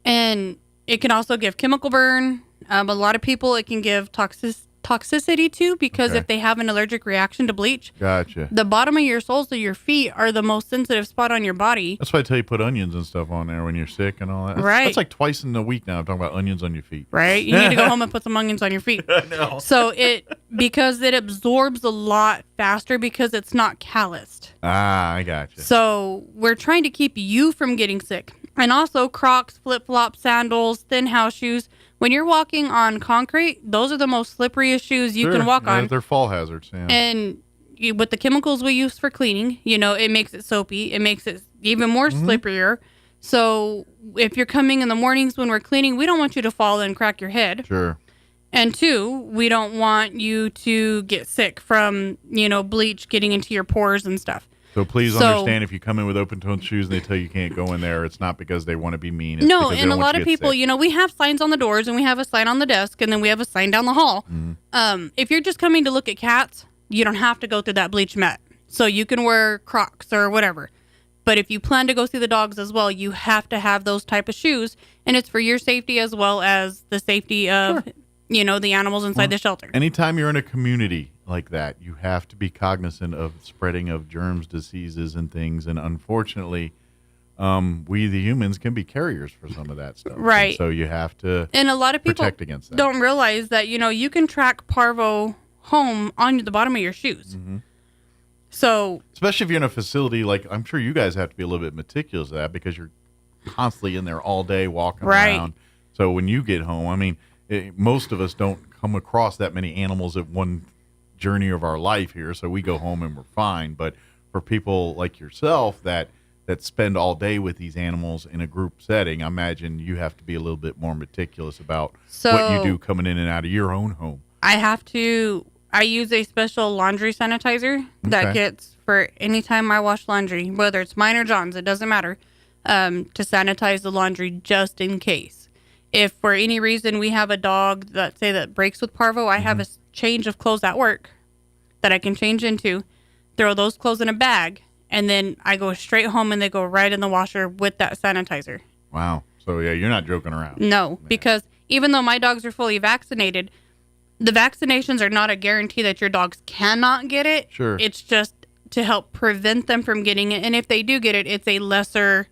And it can also give chemical burn. A lot of people, it can give toxicity to, because if they have an allergic reaction to bleach, gotcha. The bottom of your soles of your feet are the most sensitive spot on your body. That's why I tell you put onions and stuff on there when you're sick and all that. Right. That's like twice in a week now. I'm talking about onions on your feet. Right. You need to go home and put some onions on your feet. I know. So because it absorbs a lot faster because it's not calloused. Ah, I gotcha. So we're trying to keep you from getting sick. And also Crocs, flip-flops, sandals, thin house shoes. When you're walking on concrete, those are the most slipperiest shoes you can walk on. They're fall hazards. Yeah. And with the chemicals we use for cleaning, it makes it soapy. It makes it even more slipperier. So if you're coming in the mornings when we're cleaning, we don't want you to fall and crack your head. Sure. And 2, we don't want you to get sick from, bleach getting into your pores and stuff. So please understand, if you come in with open-toed shoes and they tell you can't go in there, it's not because they want to be mean. It's no, because and they a don't lot want of you to get people, sick. we have signs on the doors and we have a sign on the desk and then we have a sign down the hall. If you're just coming to look at cats, you don't have to go through that bleach mat. So you can wear Crocs or whatever. But if you plan to go see the dogs as well, you have to have those type of shoes. And it's for your safety as well as the safety of, the animals inside the shelter. Anytime you're in a community like that, you have to be cognizant of spreading of germs, diseases, and things. And unfortunately, we the humans can be carriers for some of that stuff. Right. And so you have to and a lot of people protect against that. Don't realize that, you can track parvo home on the bottom of your shoes. Mm-hmm. So, especially if you're in a facility, like I'm sure you guys have to be a little bit meticulous of that because you're constantly in there all day walking around. So when you get home, most of us don't come across that many animals at one journey of our life here, so we go home and we're fine. But for people like yourself that spend all day with these animals in a group setting, I imagine you have to be a little bit more meticulous about what you do coming in and out of your own home. I use a special laundry sanitizer that gets for any time I wash laundry, whether it's mine or John's, it doesn't matter, to sanitize the laundry just in case. If for any reason we have a dog that breaks with parvo, I have a change of clothes at work that I can change into, throw those clothes in a bag, and then I go straight home and they go right in the washer with that sanitizer. Wow. So, yeah, you're not joking around. No, because even though my dogs are fully vaccinated, the vaccinations are not a guarantee that your dogs cannot get it. Sure. It's just to help prevent them from getting it. And if they do get it, it's a lesser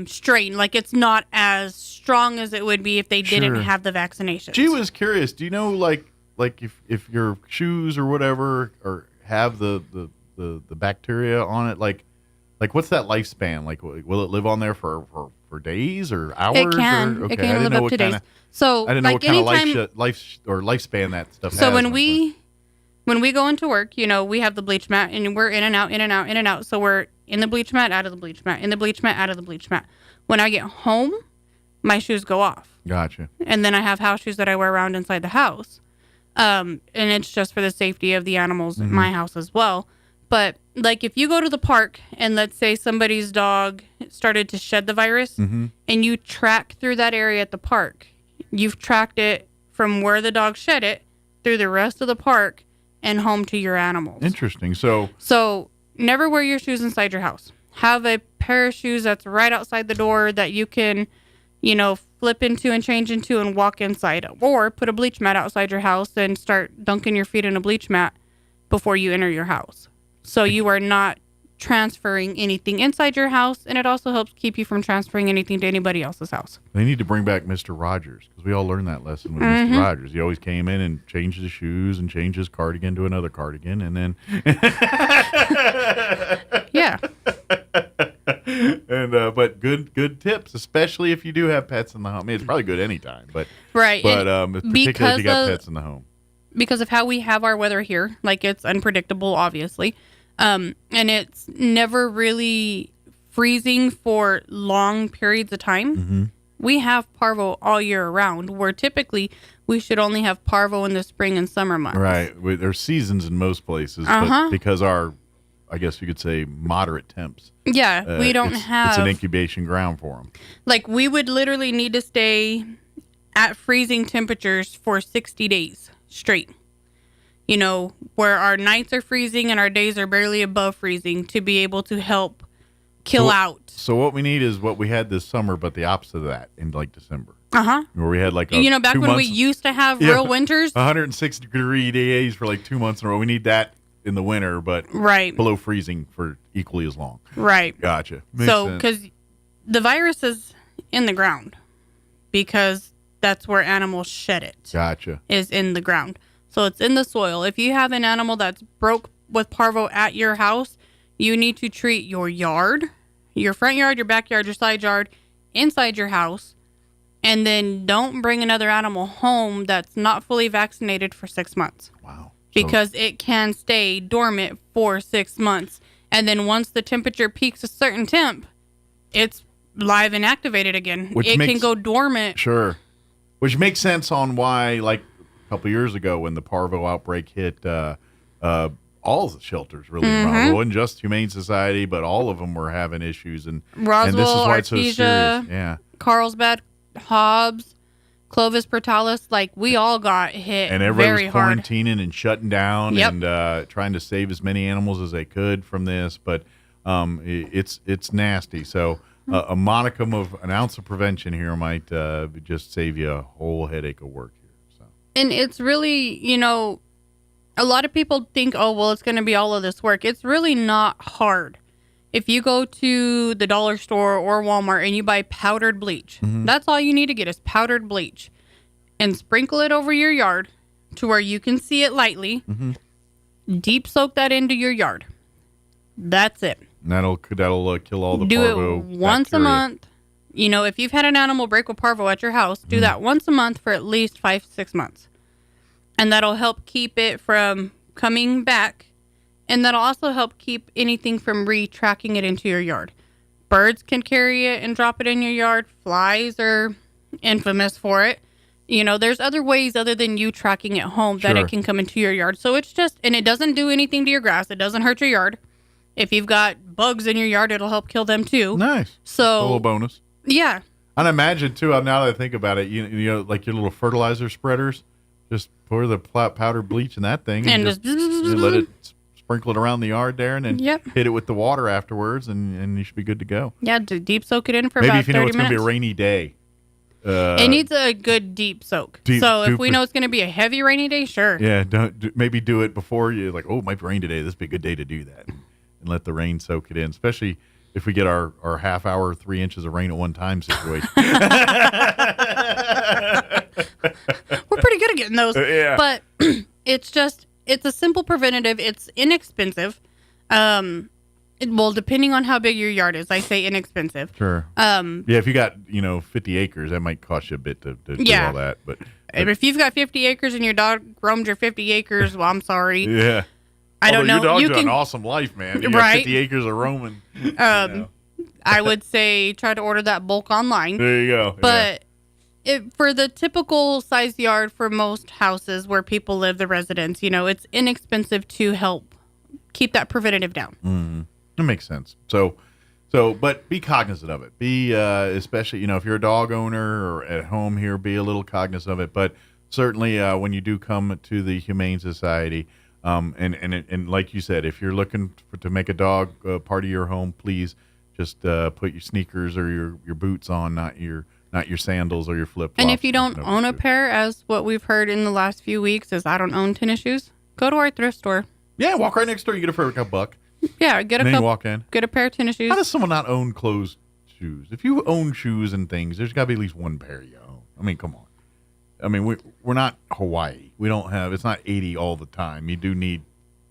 strain. Like, it's not as strong as it would be if they didn't have the vaccination. Gee, was curious. Do you know, like if your shoes or whatever or have the bacteria on it, like what's that lifespan? Like, will it live on there for days or hours? It can. Okay. It can live up to days. So I didn't know what kind of lifespan that stuff has. So when we go into work, we have the bleach mat, and we're in and out, in and out, in and out. So we're in the bleach mat, out of the bleach mat, in the bleach mat, out of the bleach mat. When I get home, my shoes go off. Gotcha. And then I have house shoes that I wear around inside the house. And it's just for the safety of the animals in my house as well. But, like, if you go to the park and let's say somebody's dog started to shed the virus and you track through that area at the park, you've tracked it from where the dog shed it through the rest of the park and home to your animals. Interesting. So never wear your shoes inside your house. Have a pair of shoes that's right outside the door that you can, flip into and change into and walk inside. Or put a bleach mat outside your house and start dunking your feet in a bleach mat before you enter your house. So you are not transferring anything inside your house, and it also helps keep you from transferring anything to anybody else's house. They need to bring back Mr. Rogers, because we all learned that lesson with Mr. Rogers. He always came in and changed his shoes and changed his cardigan to another cardigan, and then... Yeah. And but good tips, especially if you do have pets in the home. I mean, it's probably good anytime, but right. But particularly if you got pets in the home. Because of how we have our weather here, like, it's unpredictable, obviously, and it's never really freezing for long periods of time. We have parvo all year round, where typically we should only have parvo in the spring and summer months. Right. There's seasons in most places, but because our, I guess you could say, moderate temps. Yeah, we don't have... It's an incubation ground for them. Like, we would literally need to stay at freezing temperatures for 60 days straight. Where our nights are freezing and our days are barely above freezing to be able to help kill out. So what we need is what we had this summer, but the opposite of that in, like, December. Where we had, like, back when we used to have real winters. 160-degree days for, like, 2 months in a row. We need that in the winter, but below freezing for equally as long. Right. Gotcha. Because the virus is in the ground, because that's where animals shed it. Gotcha. Is in the ground. So it's in the soil. If you have an animal that's broke with parvo at your house, you need to treat your yard, your front yard, your backyard, your side yard, inside your house, and then don't bring another animal home that's not fully vaccinated for 6 months. Wow. Because it can stay dormant for 6 months. And then once the temperature peaks a certain temp, it's live and activated again. It can go dormant. Sure. Which makes sense on why, like, couple years ago when the parvo outbreak hit, all the shelters really around. It wasn't just Humane Society, but all of them were having issues. And Roswell, and this is why it's so Artesia, serious. Yeah. Carlsbad, Hobbs, Clovis Portalis, like, we all got hit and everybody very was hard. quarantining and shutting down and trying to save as many animals as they could from this. But it's nasty. So a modicum of an ounce of prevention here might just save you a whole headache of work. And it's really, a lot of people think, oh, well, it's going to be all of this work. It's really not hard. If you go to the dollar store or Walmart and you buy powdered bleach, that's all you need to get is powdered bleach. And sprinkle it over your yard to where you can see it lightly. Deep soak that into your yard. That's it. And that'll kill all the do parvo it once bacteria. A month. If you've had an animal break with parvo at your house, do that once a month for at least 5-6 months. And that'll help keep it from coming back. And that'll also help keep anything from re-tracking it into your yard. Birds can carry it and drop it in your yard. Flies are infamous for it. There's other ways other than you tracking it home that it can come into your yard. So it's just, and it doesn't do anything to your grass. It doesn't hurt your yard. If you've got bugs in your yard, it'll help kill them too. Nice. So a little bonus. Yeah. And imagine too, now that I think about it, you know, like your little fertilizer spreaders, just pour the powdered bleach in that thing and just you let it sprinkle it around the yard there, and then hit it with the water afterwards, and you should be good to go. Yeah, deep soak it in for maybe about 30 minutes. if you know it's going to be a rainy day. It needs a good deep soak. So if we know it's going to be a heavy rainy day, sure. Yeah, maybe do it before you like, oh, it might rain today. This would be a good day to do that. And let the rain soak it in, especially if we get our half hour, 3 inches of rain at one time situation. We're pretty good at getting those. Yeah. But it's a simple preventative. It's inexpensive. Depending on how big your yard is, I say inexpensive. Sure. If you got 50 acres, that might cost you a bit to do all that. But if you've got 50 acres and your dog roamed your 50 acres, well, I'm sorry. Yeah. I don't know. Your dog's got an awesome life, man. You got 50 acres of roaming. I would say try to order that bulk online. There you go. But for the typical size yard for most houses where people live, the residents, it's inexpensive to help keep that preventative down. Mm-hmm. That makes sense. But be cognizant of it. Be, especially, if you're a dog owner or at home here, be a little cognizant of it. But certainly when you do come to the Humane Society, and like you said, if you're looking to make a dog part of your home, please just put your sneakers or your boots on, not your sandals or your flip-flops. And if you don't own a pair, as what we've heard in the last few weeks is I don't own tennis shoes, go to our thrift store. Yeah, walk right next door. You get a pair for $1. Yeah, get walk in. Get a pair of tennis shoes. How does someone not own closed shoes? If you own shoes and things, there's got to be at least one pair you own. I mean, come on. I mean, we're not Hawaii. We don't have. It's not 80 all the time. You do need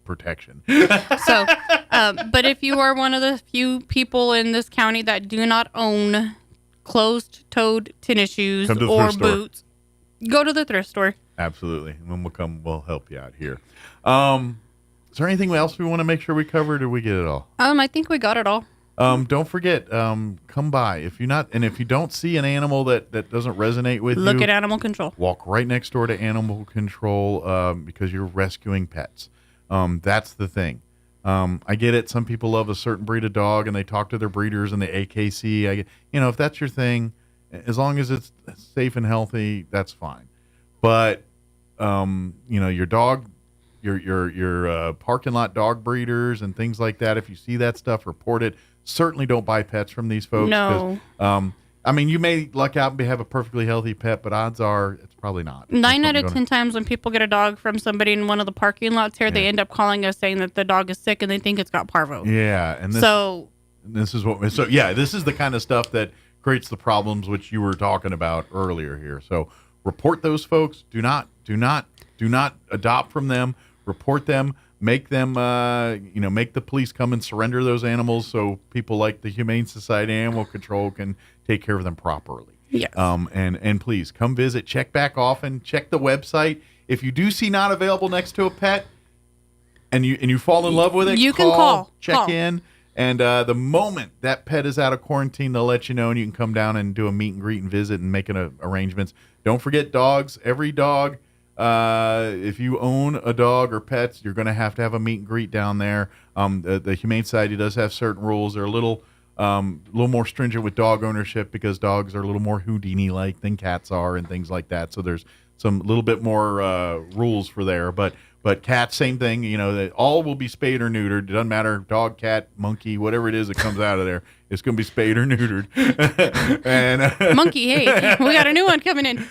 protection. So, but if you are one of the few people in this county that do not own closed-toed tennis shoes or boots, go to the thrift store. Absolutely. And when we'll help you out here. Is there anything else we want to make sure we covered, or we get it all? I think we got it all. Don't forget, come by. If you don't see an animal that doesn't resonate with you, look at animal control. Walk right next door to animal control because you're rescuing pets. That's the thing. I get it. Some people love a certain breed of dog and they talk to their breeders and the AKC. If that's your thing, as long as it's safe and healthy, that's fine. But your dog, your parking lot dog breeders and things like that, if you see that stuff, report it. Certainly don't buy pets from these folks. No. You may luck out and have a perfectly healthy pet, but odds are it's probably not. 9 out of 10 times when people get a dog from somebody in one of the parking lots here, they end up calling us saying that the dog is sick and they think it's got parvo. Yeah, and this is the kind of stuff that creates the problems which you were talking about earlier here. So report those folks. Do not adopt from them. Report them. Make them, make the police come and surrender those animals so people like the Humane Society Animal Control can take care of them properly. Yes. And please come visit. Check back often. Check the website. If you do see not available next to a pet, and you fall in love with it, you can call. Check in. And the moment that pet is out of quarantine, they'll let you know, and you can come down and do a meet and greet and visit and make arrangements. Don't forget dogs. Every dog. If you own a dog or pets, you're going to have a meet and greet down there. The Humane Society does have certain rules. They're a little more stringent with dog ownership because dogs are a little more Houdini-like than cats are and things like that. So there's some little bit more rules for there. But cats, same thing. They all will be spayed or neutered. It doesn't matter, dog, cat, monkey, whatever it is that comes out of there. It's going to be spayed or neutered. And monkey, hey, we got a new one coming in.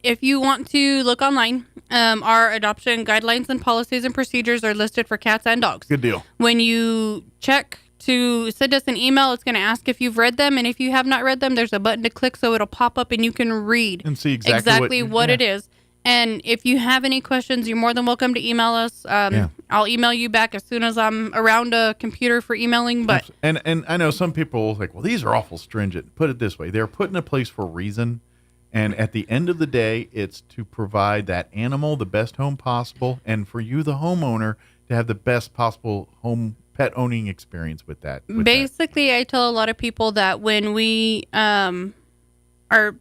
If you want to look online, our adoption guidelines and policies and procedures are listed for cats and dogs. Good deal. When you check to send us an email, it's going to ask if you've read them. And if you have not read them, there's a button to click so it'll pop up and you can read and see exactly what it is. And if you have any questions, you're more than welcome to email us. I'll email you back as soon as I'm around a computer for emailing. But and I know some people think, well, these are awful stringent. Put it this way. They're put in a place for a reason. And at the end of the day, it's to provide that animal the best home possible. And for you, the homeowner, to have the best possible home pet owning experience with that. Basically, I tell a lot of people that when we are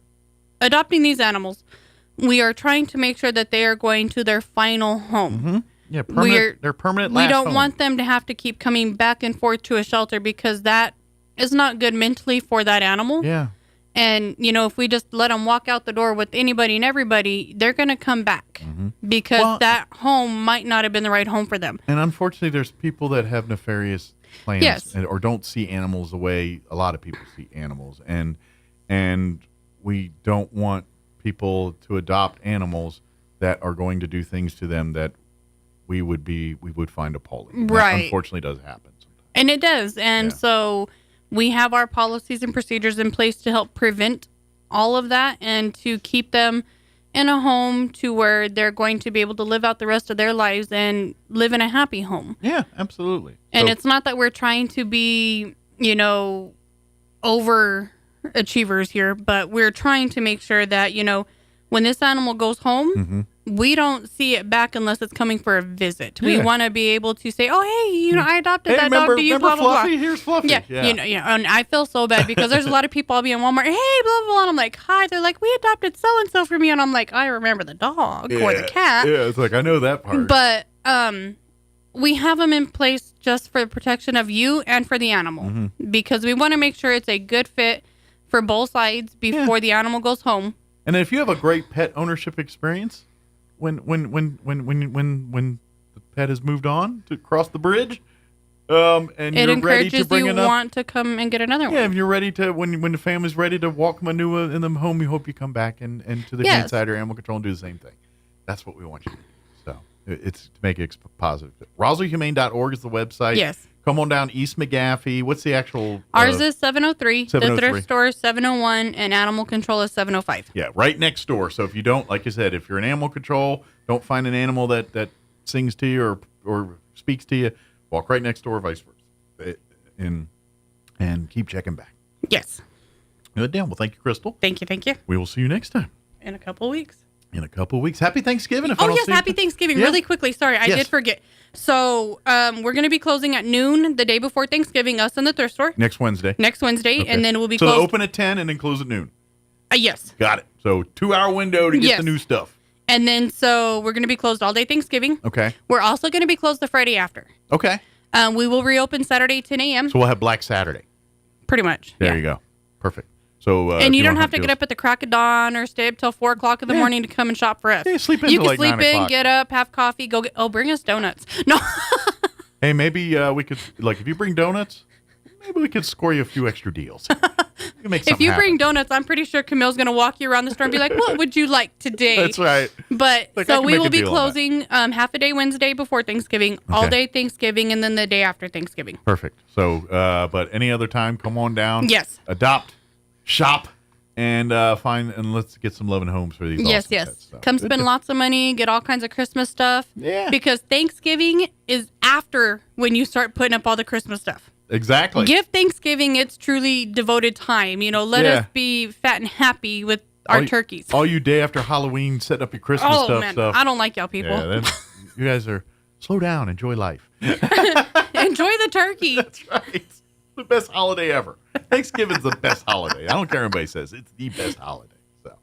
adopting these animals, we are trying to make sure that they are going to their final home. Mm-hmm. Yeah, they're permanent. We don't home. want them to have to keep coming back and forth to a shelter because that is not good mentally for that animal. Yeah. And, if we just let them walk out the door with anybody and everybody, they're going to come back because that home might not have been the right home for them. And unfortunately, there's people that have nefarious plans or don't see animals the way a lot of people see animals. And we don't want people to adopt animals that are going to do things to them that we would find appalling. Right. That unfortunately does happen sometimes. And it does. And so we have our policies and procedures in place to help prevent all of that and to keep them in a home to where they're going to be able to live out the rest of their lives and live in a happy home. Yeah, absolutely. And it's not that we're trying to be, overachievers here, but we're trying to make sure that, when this animal goes home, we don't see it back unless it's coming for a visit. We want to be able to say, "Oh, hey, I adopted that dog to you." Blah blah Fluffy? blah. Here's Fluffy. Yeah, and I feel so bad because there's a lot of people. I'll be in Walmart, hey, blah blah blah, and I'm like, "Hi." They're like, "We adopted so and so for me," and I'm like, "I remember the dog or the cat." Yeah, it's like I know that part. But we have them in place just for the protection of you and for the animal because we want to make sure it's a good fit for both sides before the animal goes home. And if you have a great pet ownership experience, when the pet has moved on to cross the bridge, and it you're ready to bring encourages you want to come and get another one. Yeah, if you're ready to, when the family's ready to walk Manua in the home, we hope you come back and to the Inside or Animal Control and do the same thing. That's what we want you to do. So it's to make it positive. RoswellHumane.org is the website. Yes. Come on down East McGaffey. What's the actual? Ours is 703. 703. The thrift store is 701, and Animal Control is 705. Yeah, right next door. So if you don't, like I said, if you're an animal control, don't find an animal that sings to you or speaks to you, walk right next door, vice versa, and keep checking back. Yes. Good deal. Well, thank you, Crystal. Thank you. We will see you next time. In a couple of weeks. Happy Thanksgiving. Happy Thanksgiving. Yeah. Really quickly. Sorry, I did forget. So we're going to be closing at noon the day before Thanksgiving, us in the thrift store. Next Wednesday. Okay. And then we'll be so closed. So open at 10 and then close at noon. Yes. Got it. So 2-hour window to get the new stuff. And then so we're going to be closed all day Thanksgiving. Okay. We're also going to be closed the Friday after. Okay. We will reopen Saturday 10 a.m. So we'll have Black Saturday. Pretty much. There you go. Perfect. So, and you don't have to get up at the crack of dawn or stay up till 4 o'clock in the morning to come and shop for us. Yeah, sleep in you till can like sleep 9 in, o'clock. get up, have coffee, go get. Oh, bring us donuts. No. Hey, maybe we could if you bring donuts, maybe we could score you a few extra deals. If you bring donuts, I'm pretty sure Camille's going to walk you around the store and be like, "What would you like today?" That's right. But Like, so we will be closing half a day Wednesday before Thanksgiving, all day Thanksgiving, and then the day after Thanksgiving. Perfect. So, but any other time, come on down. Yes. Adopt, shop, and let's get some loving homes for these. Yes. Pets, so. Come spend lots of money, get all kinds of Christmas stuff. Yeah. Because Thanksgiving is after when you start putting up all the Christmas stuff. Exactly. Give Thanksgiving its truly devoted time. Let us be fat and happy with our turkeys. All you day after Halloween setting up your Christmas stuff. I don't like y'all people. Yeah, you guys are slow down, enjoy life. Enjoy the turkey. That's right. The best holiday ever. Thanksgiving's the best holiday. I don't care what anybody says. It's the best holiday. So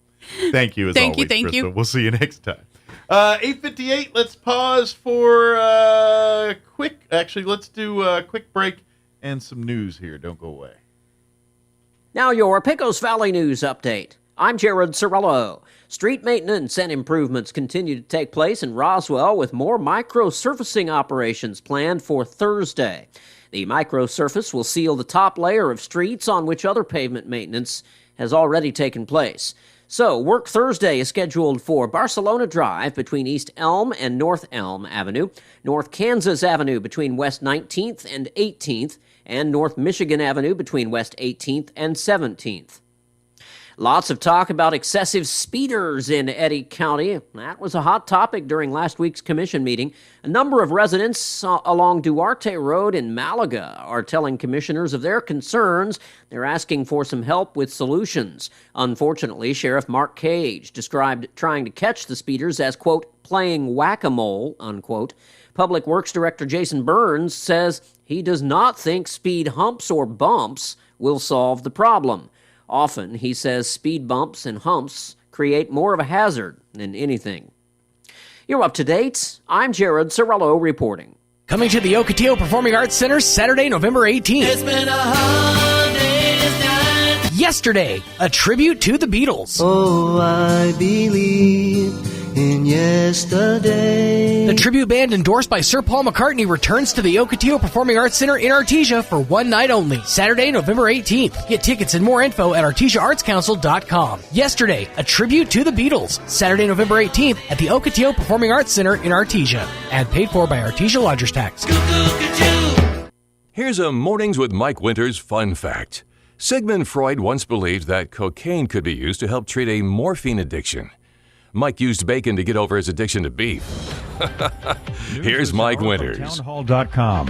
thank you as always, Thank you. We'll see you next time. 8:58. Let's pause for let's do a quick break and some news here. Don't go away. Now your Pecos Valley News Update. I'm Jared Cirillo. Street maintenance and improvements continue to take place in Roswell with more micro-surfacing operations planned for Thursday. The micro-surface will seal the top layer of streets on which other pavement maintenance has already taken place. So, work Thursday is scheduled for Barcelona Drive between East Elm and North Elm Avenue, North Kansas Avenue between West 19th and 18th, and North Michigan Avenue between West 18th and 17th. Lots of talk about excessive speeders in Eddy County. That was a hot topic during last week's commission meeting. A number of residents along Duarte Road in Malaga are telling commissioners of their concerns. They're asking for some help with solutions. Unfortunately, Sheriff Mark Cage described trying to catch the speeders as, quote, playing whack-a-mole, unquote. Public Works Director Jason Burns says he does not think speed humps or bumps will solve the problem. Often, he says speed bumps and humps create more of a hazard than anything. You're up to date. I'm Jared Cirillo reporting. Coming to the Ocotillo Performing Arts Center Saturday, November 18th. It's been 100 days night. Yesterday, a tribute to the Beatles. Oh, I believe in yesterday. The tribute band endorsed by Sir Paul McCartney returns to the Ocotillo Performing Arts Center in Artesia for one night only, Saturday, November 18th. Get tickets and more info at artesiaartscouncil.com. Yesterday, a tribute to the Beatles, Saturday, November 18th at the Ocotillo Performing Arts Center in Artesia. Ad paid for by Artesia Lodgers Tax. Here's a Mornings with Mike Winters fun fact. Sigmund Freud once believed that cocaine could be used to help treat a morphine addiction. Mike used bacon to get over his addiction to beef. Here's Mike Winters. Townhall.com.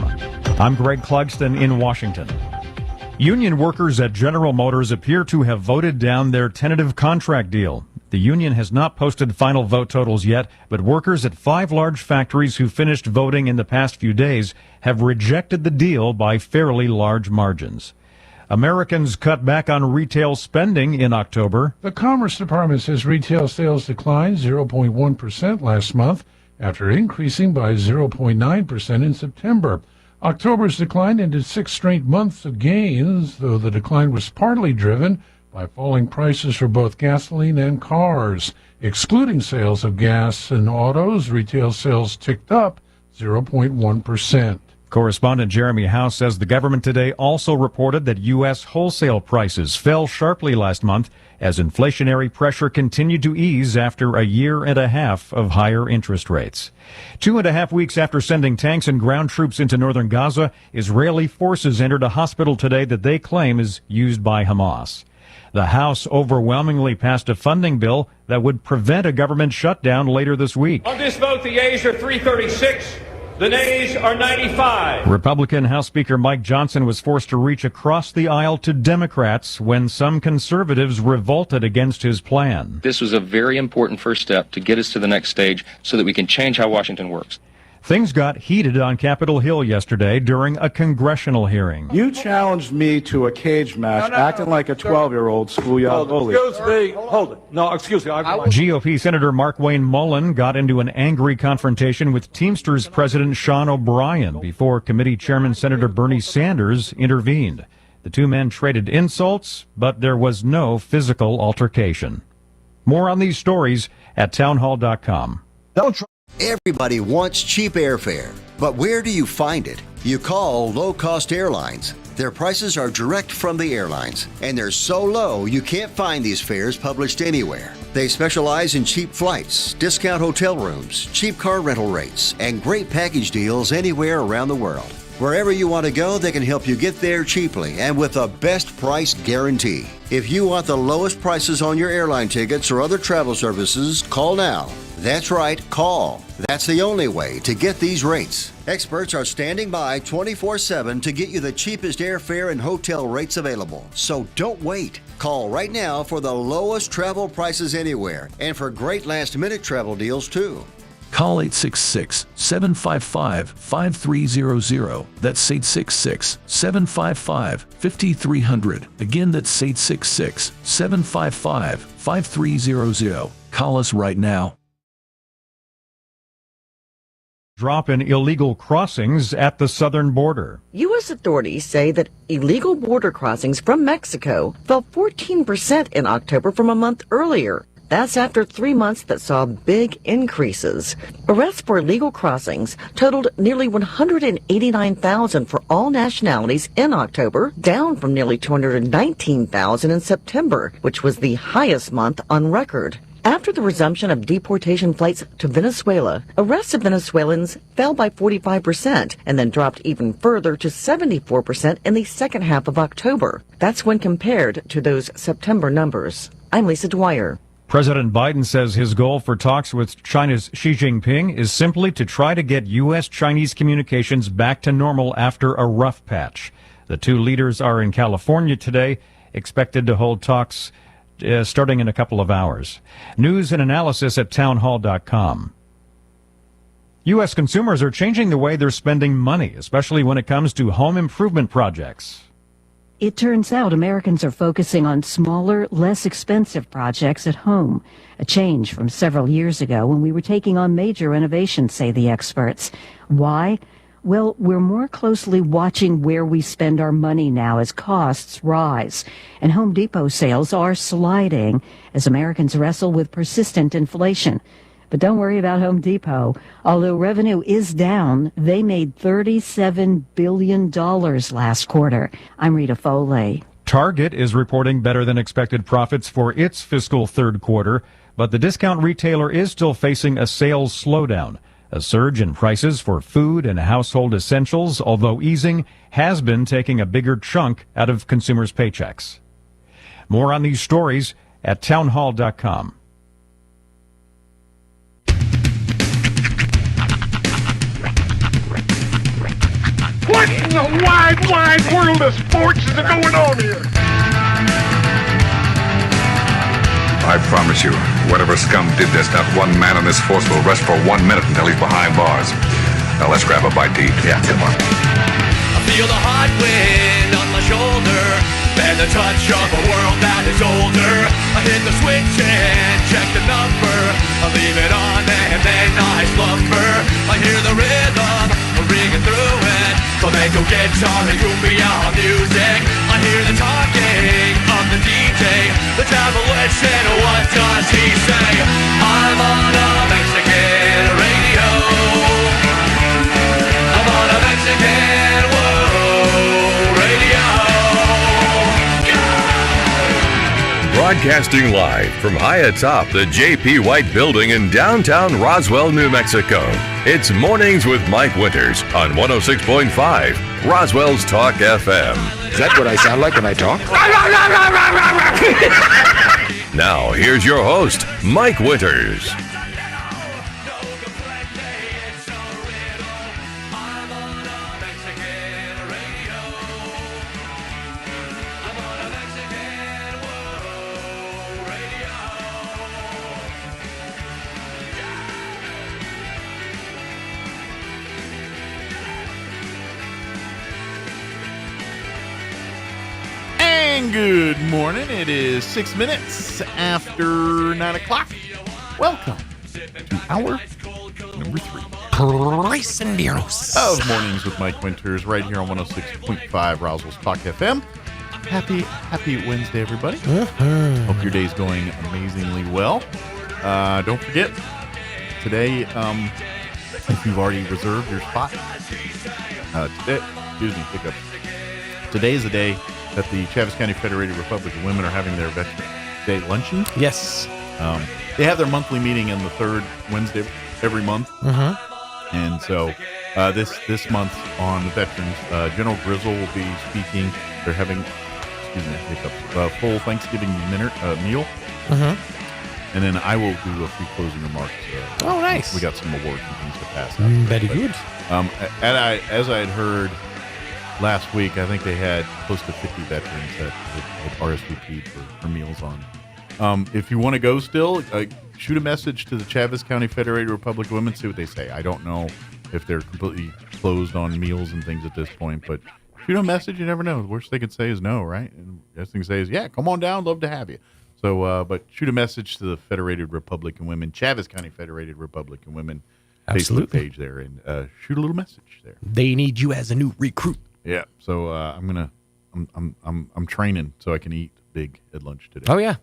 I'm Greg Clugston in Washington. Union workers at General Motors appear to have voted down their tentative contract deal. The union has not posted final vote totals yet, but workers at 5 large factories who finished voting in the past few days have rejected the deal by fairly large margins. Americans cut back on retail spending in October. The Commerce Department says retail sales declined 0.1% last month after increasing by 0.9% in September. October's decline ended 6 straight months of gains, though the decline was partly driven by falling prices for both gasoline and cars. Excluding sales of gas and autos, retail sales ticked up 0.1%. Correspondent Jeremy House says the government today also reported that U.S. wholesale prices fell sharply last month as inflationary pressure continued to ease after a year and a half of higher interest rates. 2.5 weeks after sending tanks and ground troops into northern Gaza, Israeli forces entered a hospital today that they claim is used by Hamas. The House overwhelmingly passed a funding bill that would prevent a government shutdown later this week. On this vote, the yeas are 336. The nays are 95. Republican House Speaker Mike Johnson was forced to reach across the aisle to Democrats when some conservatives revolted against his plan. This was a very important first step to get us to the next stage so that we can change how Washington works. Things got heated on Capitol Hill yesterday during a congressional hearing. You challenged me to a cage match, acting like a 12-year-old schoolyard bully. Excuse me. Hold it. No, excuse me. GOP Senator Markwayne Mullin got into an angry confrontation with Teamsters President Sean O'Brien before committee chairman Senator Bernie Sanders intervened. The two men traded insults, but there was no physical altercation. More on these stories at townhall.com. Everybody wants cheap airfare, but where do you find it? You call Low Cost Airlines. Their prices are direct from the airlines, and they're so low you can't find these fares published anywhere. They specialize in cheap flights, discount hotel rooms, cheap car rental rates, and great package deals anywhere around the world. Wherever you want to go, they can help you get there cheaply and with a best price guarantee. If you want the lowest prices on your airline tickets or other travel services, call now. That's right, call. That's the only way to get these rates. Experts are standing by 24/7 to get you the cheapest airfare and hotel rates available. So don't wait. Call right now for the lowest travel prices anywhere and for great last-minute travel deals too. Call 866-755-5300. That's 866-755-5300. Again, that's 866-755-5300. Call us right now. Drop in illegal crossings at the southern border. U.S. authorities say that illegal border crossings from Mexico fell 14% in October from a month earlier. That's after 3 months that saw big increases. Arrests for illegal crossings totaled nearly 189,000 for all nationalities in October, down from nearly 219,000 in September, which was the highest month on record. After the resumption of deportation flights to Venezuela, arrests of Venezuelans fell by 45% and then dropped even further to 74% in the second half of October. That's when compared to those September numbers. I'm Lisa Dwyer. President Biden says his goal for talks with China's Xi Jinping is simply to try to get U.S.-Chinese communications back to normal after a rough patch. The two leaders are in California today, expected to hold talks starting in a couple of hours. News and analysis at townhall.com. U.S. consumers are changing the way they're spending money, especially when it comes to home improvement projects. It turns out Americans are focusing on smaller, less expensive projects at home, a change from several years ago when we were taking on major renovations, say the experts. Why? Well, we're more closely watching where we spend our money now as costs rise, and Home Depot sales are sliding as Americans wrestle with persistent inflation. But don't worry about Home Depot. Although revenue is down, they made $37 billion last quarter. I'm Rita Foley. Target is reporting better than expected profits for its fiscal third quarter, but the discount retailer is still facing a sales slowdown. A surge in prices for food and household essentials, although easing, has been taking a bigger chunk out of consumers' paychecks. More on these stories at townhall.com. What in the wide world of sports is going on here? I promise you, whatever scum did this, not one man on this force will rest for 1 minute until he's behind bars. Now let's grab a bite to eat. Yeah, come on. I feel the hot wind on my shoulder and the touch of a world that is older. I hit the switch and check the number. I leave it on and then I slumber. I hear the rhythm ringing through it. Flamenco guitar and cumbia music. I hear the talking of the DJ. The devil listen, what does he say? I'm on a Mexican radio. I'm on a Mexican radio. Broadcasting live from high atop the J.P. White Building in downtown Roswell, New Mexico. It's Mornings with Mike Winters on 106.5 Roswell's Talk FM. Is that what I sound like when I talk? Now, here's your host, Mike Winters. Good morning. It is 6 minutes after 9 o'clock. Welcome to hour number 3 of Mornings with Mike Winters right here on 106.5 Roswell's Talk FM. Happy Wednesday, everybody. Hope your day's going amazingly well. Don't forget, today, if you've already reserved your spot, today is the day that the Chaves County Federated Republic of Women are having their Veterans Day luncheon. Yes. They have their monthly meeting in the third Wednesday every month. And so this month on the Veterans, General Grizzle will be speaking. They're having, full Thanksgiving meal. And then I will do a few closing remarks. Oh, nice. We got some awards and things to pass out. Very good. As I had heard last week, I think they had close to 50 veterans that had RSVP'd for meals on. If you want to go still, shoot a message to the Chaves County Federated Republic of Women, see what they say. I don't know if they're completely closed on meals and things at this point, but shoot a message. You never know. The worst they could say is no, right? And the best thing to say is, yeah, come on down. Love to have you. So, but shoot a message to the Federated Republican Women, Chaves County Federated Republican Women Facebook page there, and shoot a little message there. They need you as a new recruit. Yeah, so I'm training so I can eat big at lunch today. Oh yeah,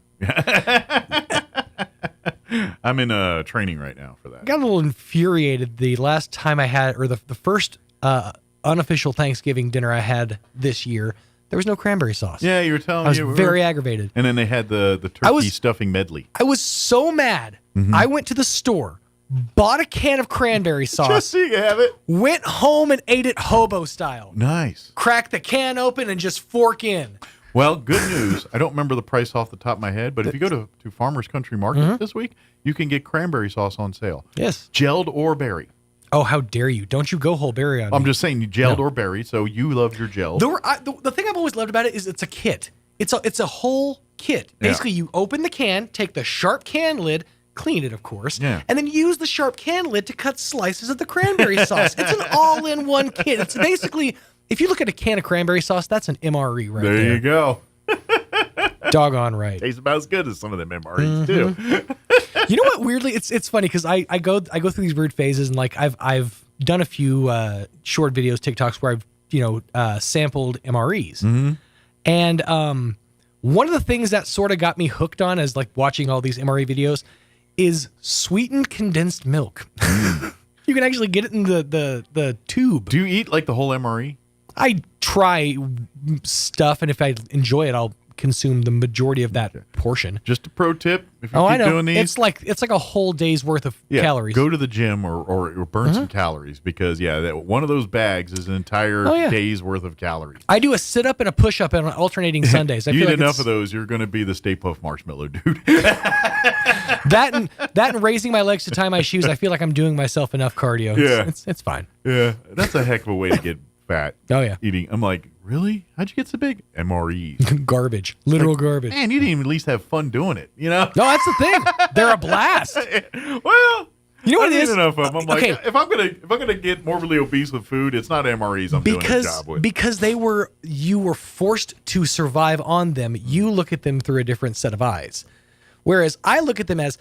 I'm in training right now for that. I got a little infuriated the last time I had, or the first unofficial Thanksgiving dinner I had this year. There was no cranberry sauce. Yeah, you were telling me. I was very aggravated. And then they had the turkey stuffing medley. I was so mad. I went to the store, bought a can of cranberry sauce. Just so you can have it. Went home and ate it hobo style. Nice. Cracked the can open and just fork in. Well, good news. I don't remember the price off the top of my head, but if you go to Farmers Country Market this week, you can get cranberry sauce on sale. Yes. Gelled or berry. Oh, how dare you. Don't you go whole berry on me. I'm just saying gelled or berry, so you love your gel. The thing I've always loved about it is it's a kit. It's a whole kit. Basically, you open the can, take the sharp can lid, clean it, of course, and then use the sharp can lid to cut slices of the cranberry sauce. It's an all-in-one kit. It's basically, if you look at a can of cranberry sauce, that's an MRE right there. There you go. Doggone right. Tastes about as good as some of them MREs too. You know what? Weirdly, it's funny because I go through these weird phases, and like I've done a few short videos, TikToks where I've sampled MREs, and one of the things that sort of got me hooked on as like watching all these MRE videos is sweetened condensed milk. You can actually get it in the tube. Do you eat like the whole MRE? I try stuff, and if I enjoy it, I'll consume the majority of that portion. Just a pro tip: if you I keep know. doing these, It's like a whole day's worth of calories. Go to the gym or burn some calories because one of those bags is an entire day's worth of calories. I do a sit up and a push up on alternating Sundays. I You feel eat like enough of those, you're going to be the Stay Puft Marshmallow dude. that and raising my legs to tie my shoes. I feel like I'm doing myself enough cardio. Yeah. It's fine. Yeah, that's a heck of a way to get fat. Oh yeah, eating. I'm like, really? How'd you get so big? MREs. Garbage, literal garbage. Man, you didn't even at least have fun doing it. You know? No, that's the thing. They're a blast. Well, you know what it is? Enough of them. I'm like, okay. if I'm gonna get morbidly obese with food, it's not MREs I'm doing a job with. Because you were forced to survive on them. You look at them through a different set of eyes, whereas I look at them as.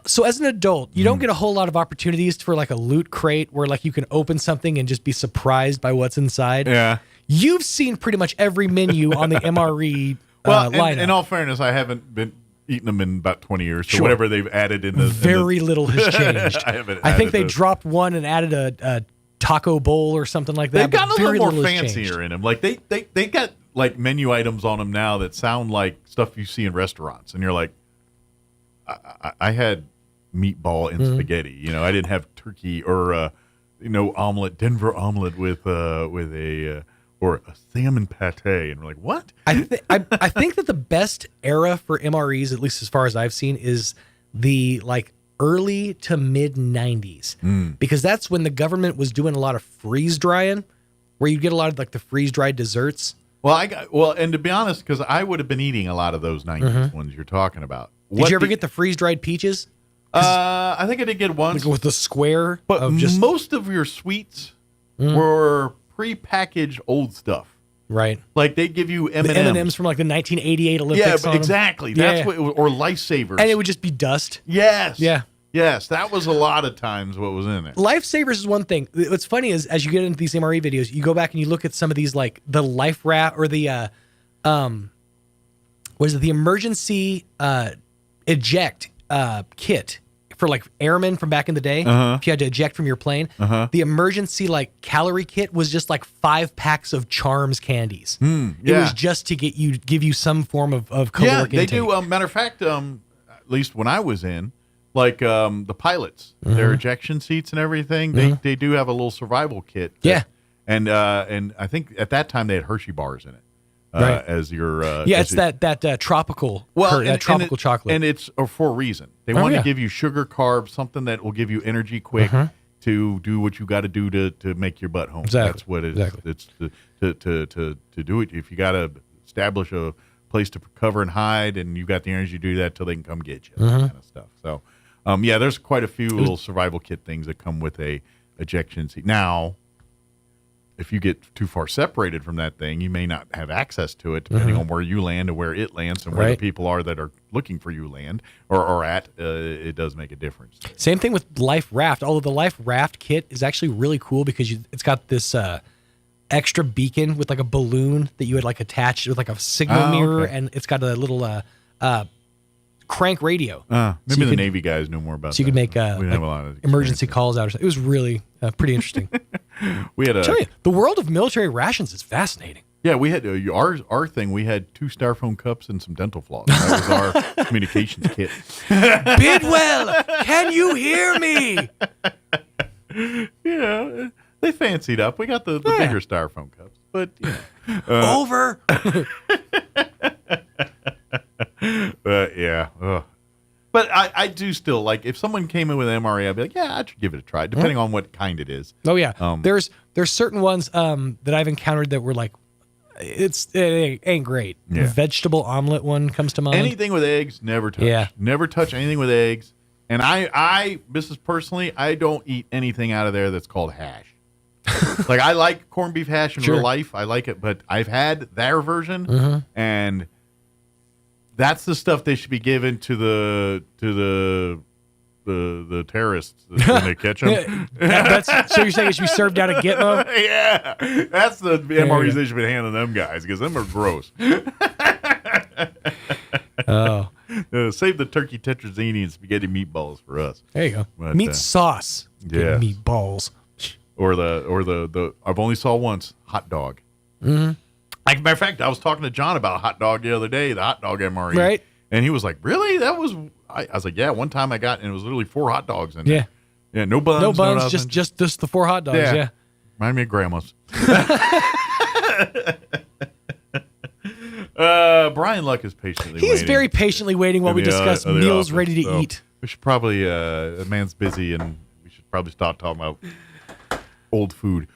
So as an adult, you don't get a whole lot of opportunities for like a loot crate where like you can open something and just be surprised by what's inside. Yeah. You've seen pretty much every menu on the MRE lineup. In all fairness, I haven't been eating them in about 20 years. So whatever they've added in the... Very little has changed. I think they dropped one and added a taco bowl or something like that. They've got a little more fancier fancier in them. Like they got like menu items on them now that sound like stuff you see in restaurants. And you're like, I had meatball and spaghetti. You know, I didn't have turkey or omelet, Denver omelet with a or a salmon pate. And we're like, what? I think that the best era for MREs, at least as far as I've seen, is the like early to mid 90s, because that's when the government was doing a lot of freeze drying, where you get a lot of like the freeze dried desserts. And to be honest, because I would have been eating a lot of those 90s ones you're talking about. Did you ever get the freeze-dried peaches? I think I did get once. Like with the square? But most of your sweets were pre-packaged old stuff. Right. Like they give you M&Ms. The M&Ms from like the 1988 Olympics. Yeah, but exactly. That's what, or Lifesavers. And it would just be dust. Yes. Yeah. Yes, that was a lot of times what was in there. Lifesavers is one thing. What's funny is as you get into these MRE videos, you go back and you look at some of these like the life raft or the the emergency eject kit for like airmen from back in the day. If you had to eject from your plane, the emergency like calorie kit was just like 5 packs of Charms candies. It was just to give you some form of caloric they intake. do. Matter of fact, at least when I was in, like the pilots, their ejection seats and everything, they do have a little survival kit. And I think at that time they had Hershey bars in it. As your it's that tropical tropical chocolate, and it's for a reason. They want to give you sugar, carbs, something that will give you energy quick to do what you got to do to make your butt home. Exactly. That's what it is. It's to do it. If you got to establish a place to cover and hide, and you got the energy to do that till they can come get you, that kind of stuff. So, there's quite a few little survival kit things that come with a ejection seat. Now, if you get too far separated from that thing, you may not have access to it, depending on where you land and where it lands and where the people are that are looking for you land or at. It does make a difference. Same thing with Life Raft, although the Life Raft kit is actually really cool because it's got this extra beacon with like a balloon that you would like attach with like a signal mirror, and it's got a little crank radio. Maybe the Navy guys know more about that. So you could make we didn't have a lot of emergency calls out. It was really pretty interesting. We had tell you, the world of military rations is fascinating. Yeah, we had our thing. We had 2 styrofoam cups and some dental floss. That was our communications kit. Bidwell, can you hear me? Yeah, they fancied up. We got the bigger styrofoam cups, but over. But I do still like if someone came in with MRE, I'd be like, yeah, I should give it a try, depending on what kind it is. Oh yeah, there's certain ones that I've encountered that were like, it ain't great. Yeah. The vegetable omelet one comes to mind. Anything with eggs, never touch. Yeah. Never touch anything with eggs. And this is personally, I don't eat anything out of there that's called hash. Like I like corned beef hash in real life. I like it, but I've had their version, and that's the stuff they should be given to the terrorists when they catch them. So you're saying it should be served out of Gitmo? Yeah, that's the MREs they should be handing them guys because them are gross. Oh, Save the turkey tetrazzini and spaghetti meatballs for us. There you go. But, Meat sauce. Yeah. Meatballs. Or the I've only saw once hot dog. Mm-hmm. Like, matter of fact, I was talking to John about a hot dog the other day, the hot dog MRE. Right. And he was like, really? That was, I was like, yeah, one time I got, and it was literally 4 hot dogs in there. Yeah. Yeah, no buns. No buns, nothing. just the 4 hot dogs, yeah. Remind me of grandma's. Brian Luck is patiently waiting. He's very patiently waiting while we discuss meals ready to eat. We should probably, a man's busy, and we should probably start talking about old food.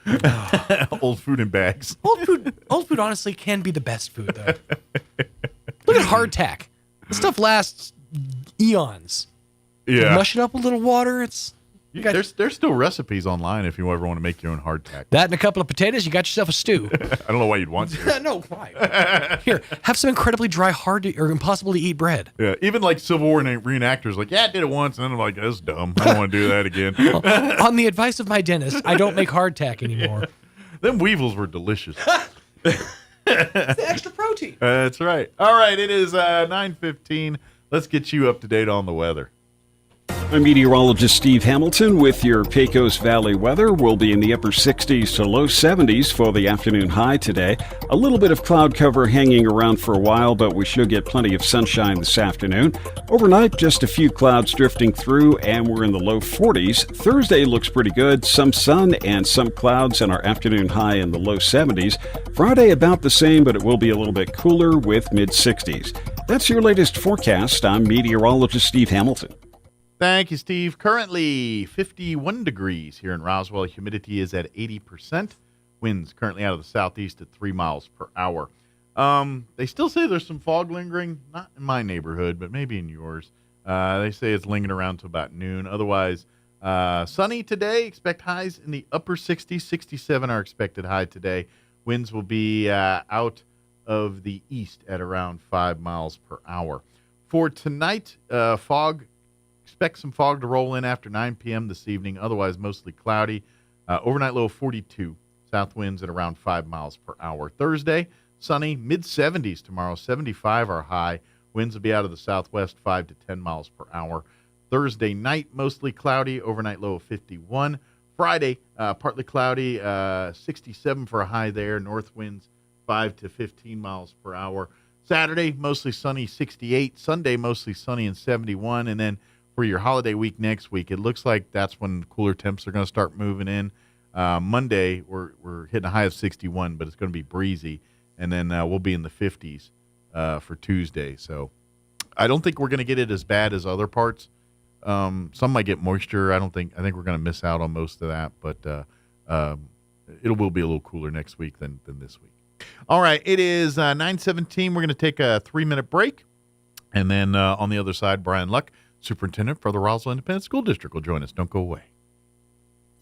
Old food in bags. Old food honestly can be the best food, though. Look at hardtack. This stuff lasts eons. Yeah. Mush it up with a little water. There's still recipes online if you ever want to make your own hardtack. That and a couple of potatoes, you got yourself a stew. I don't know why you'd want to. No, why? Here, have some incredibly dry, hard to, or impossible to eat bread. Yeah, even like Civil War reenactors, like, yeah, I did it once, and then I'm like, that's dumb. I don't want to do that again. On the advice of my dentist, I don't make hardtack anymore. Them weevils were delicious. It's the extra protein. That's right. All right, it is 9:15. Let's get you up to date on the weather. I'm meteorologist Steve Hamilton with your Pecos Valley weather. We'll be in the upper 60s to low 70s for the afternoon high today. A little bit of cloud cover hanging around for a while, but we should get plenty of sunshine this afternoon. Overnight, just a few clouds drifting through, and we're in the low 40s. Thursday looks pretty good. Some sun and some clouds, and our afternoon high in the low 70s. Friday about the same, but it will be a little bit cooler with mid-60s. That's your latest forecast. I'm meteorologist Steve Hamilton. Thank you, Steve. Currently 51 degrees here in Roswell. Humidity is at 80%. Winds currently out of the southeast at 3 miles per hour. They still say there's some fog lingering. Not in my neighborhood, but maybe in yours. They say it's lingering around to about noon. Otherwise, sunny today. Expect highs in the upper 60s. 67 are expected high today. Winds will be out of the east at around 5 miles per hour. For tonight, fog. Expect some fog to roll in after 9 p.m. this evening. Otherwise, mostly cloudy. Overnight low 42. South winds at around 5 miles per hour. Thursday, sunny, mid-70s tomorrow. 75 are high. Winds will be out of the southwest, 5 to 10 miles per hour. Thursday night, mostly cloudy. Overnight low of 51. Friday, partly cloudy. 67 for a high there. North winds 5 to 15 miles per hour. Saturday, mostly sunny, 68. Sunday, mostly sunny and 71. And then for your holiday week next week, it looks like that's when cooler temps are going to start moving in. Monday, we're hitting a high of 61, but it's going to be breezy. And then we'll be in the 50s for Tuesday. So I don't think we're going to get it as bad as other parts. Some might get moisture. I think we're going to miss out on most of that. But it will be a little cooler next week than this week. All right, it is 9:17. We're going to take a 3-minute break. And then on the other side, Brian Luck, Superintendent for the Roswell Independent School District, will join us. Don't go away.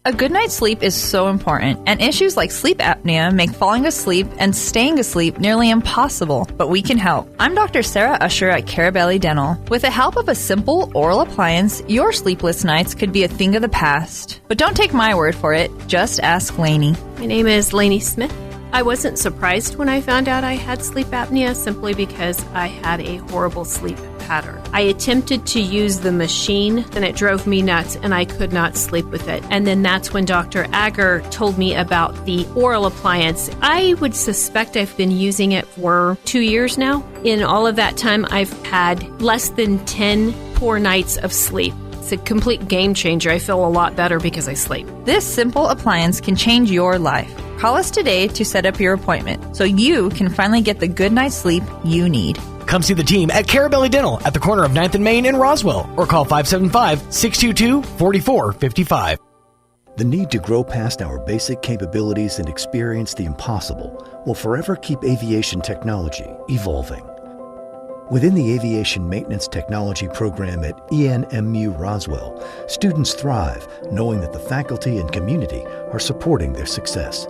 A good night's sleep is so important, and issues like sleep apnea make falling asleep and staying asleep nearly impossible, but we can help. I'm Dr. Sarah Usher at Carabelli Dental. With the help of a simple oral appliance, your sleepless nights could be a thing of the past. But don't take my word for it, just ask Lainey. My name is Lainey Smith. I wasn't surprised when I found out I had sleep apnea simply because I had a horrible sleep pattern. I attempted to use the machine and it drove me nuts and I could not sleep with it. And then that's when Dr. Agger told me about the oral appliance. I would suspect I've been using it for 2 years now. In all of that time, I've had less than 10 poor nights of sleep. It's a complete game changer. I feel a lot better because I sleep. This simple appliance can change your life. Call us today to set up your appointment so you can finally get the good night's sleep you need. Come see the team at Carabelli Dental at the corner of 9th and Main in Roswell or call 575-622-4455. The need to grow past our basic capabilities and experience the impossible will forever keep aviation technology evolving. Within the Aviation Maintenance Technology program at ENMU Roswell, students thrive knowing that the faculty and community are supporting their success.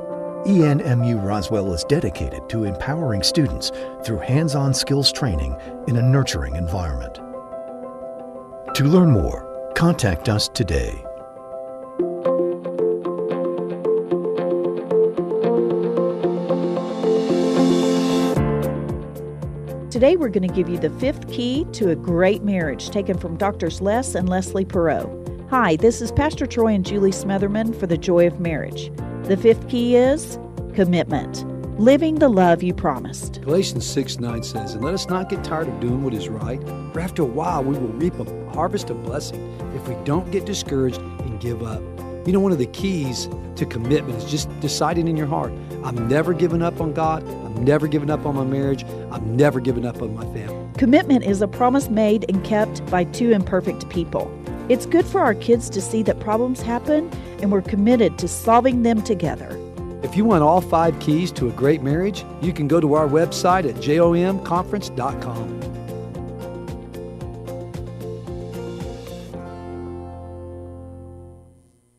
ENMU Roswell is dedicated to empowering students through hands-on skills training in a nurturing environment. To learn more, contact us today. Today we're going to give you the 5th key to a great marriage, taken from Drs. Les and Leslie Perot. Hi, this is Pastor Troy and Julie Smotherman for The Joy of Marriage. The 5th key is commitment, living the love you promised. Galatians 6:9 says, "And let us not get tired of doing what is right, for after a while we will reap a harvest of blessing if we don't get discouraged and give up." You know, one of the keys to commitment is just deciding in your heart, I'm never giving up on God, I'm never giving up on my marriage, I'm never giving up on my family. Commitment is a promise made and kept by two imperfect people. It's good for our kids to see that problems happen and we're committed to solving them together. If you want all 5 keys to a great marriage, you can go to our website at jomconference.com.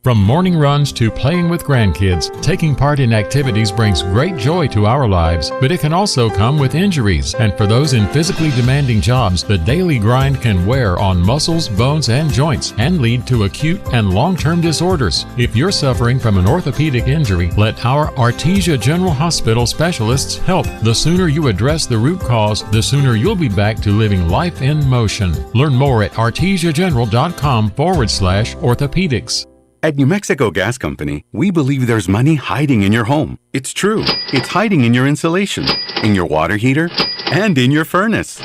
From morning runs to playing with grandkids, taking part in activities brings great joy to our lives, but it can also come with injuries. And for those in physically demanding jobs, the daily grind can wear on muscles, bones, and joints and lead to acute and long-term disorders. If you're suffering from an orthopedic injury, let our Artesia General Hospital specialists help. The sooner you address the root cause, the sooner you'll be back to living life in motion. Learn more at artesiageneral.com/orthopedics. At New Mexico Gas Company, we believe there's money hiding in your home. It's true. It's hiding in your insulation, in your water heater, and in your furnace.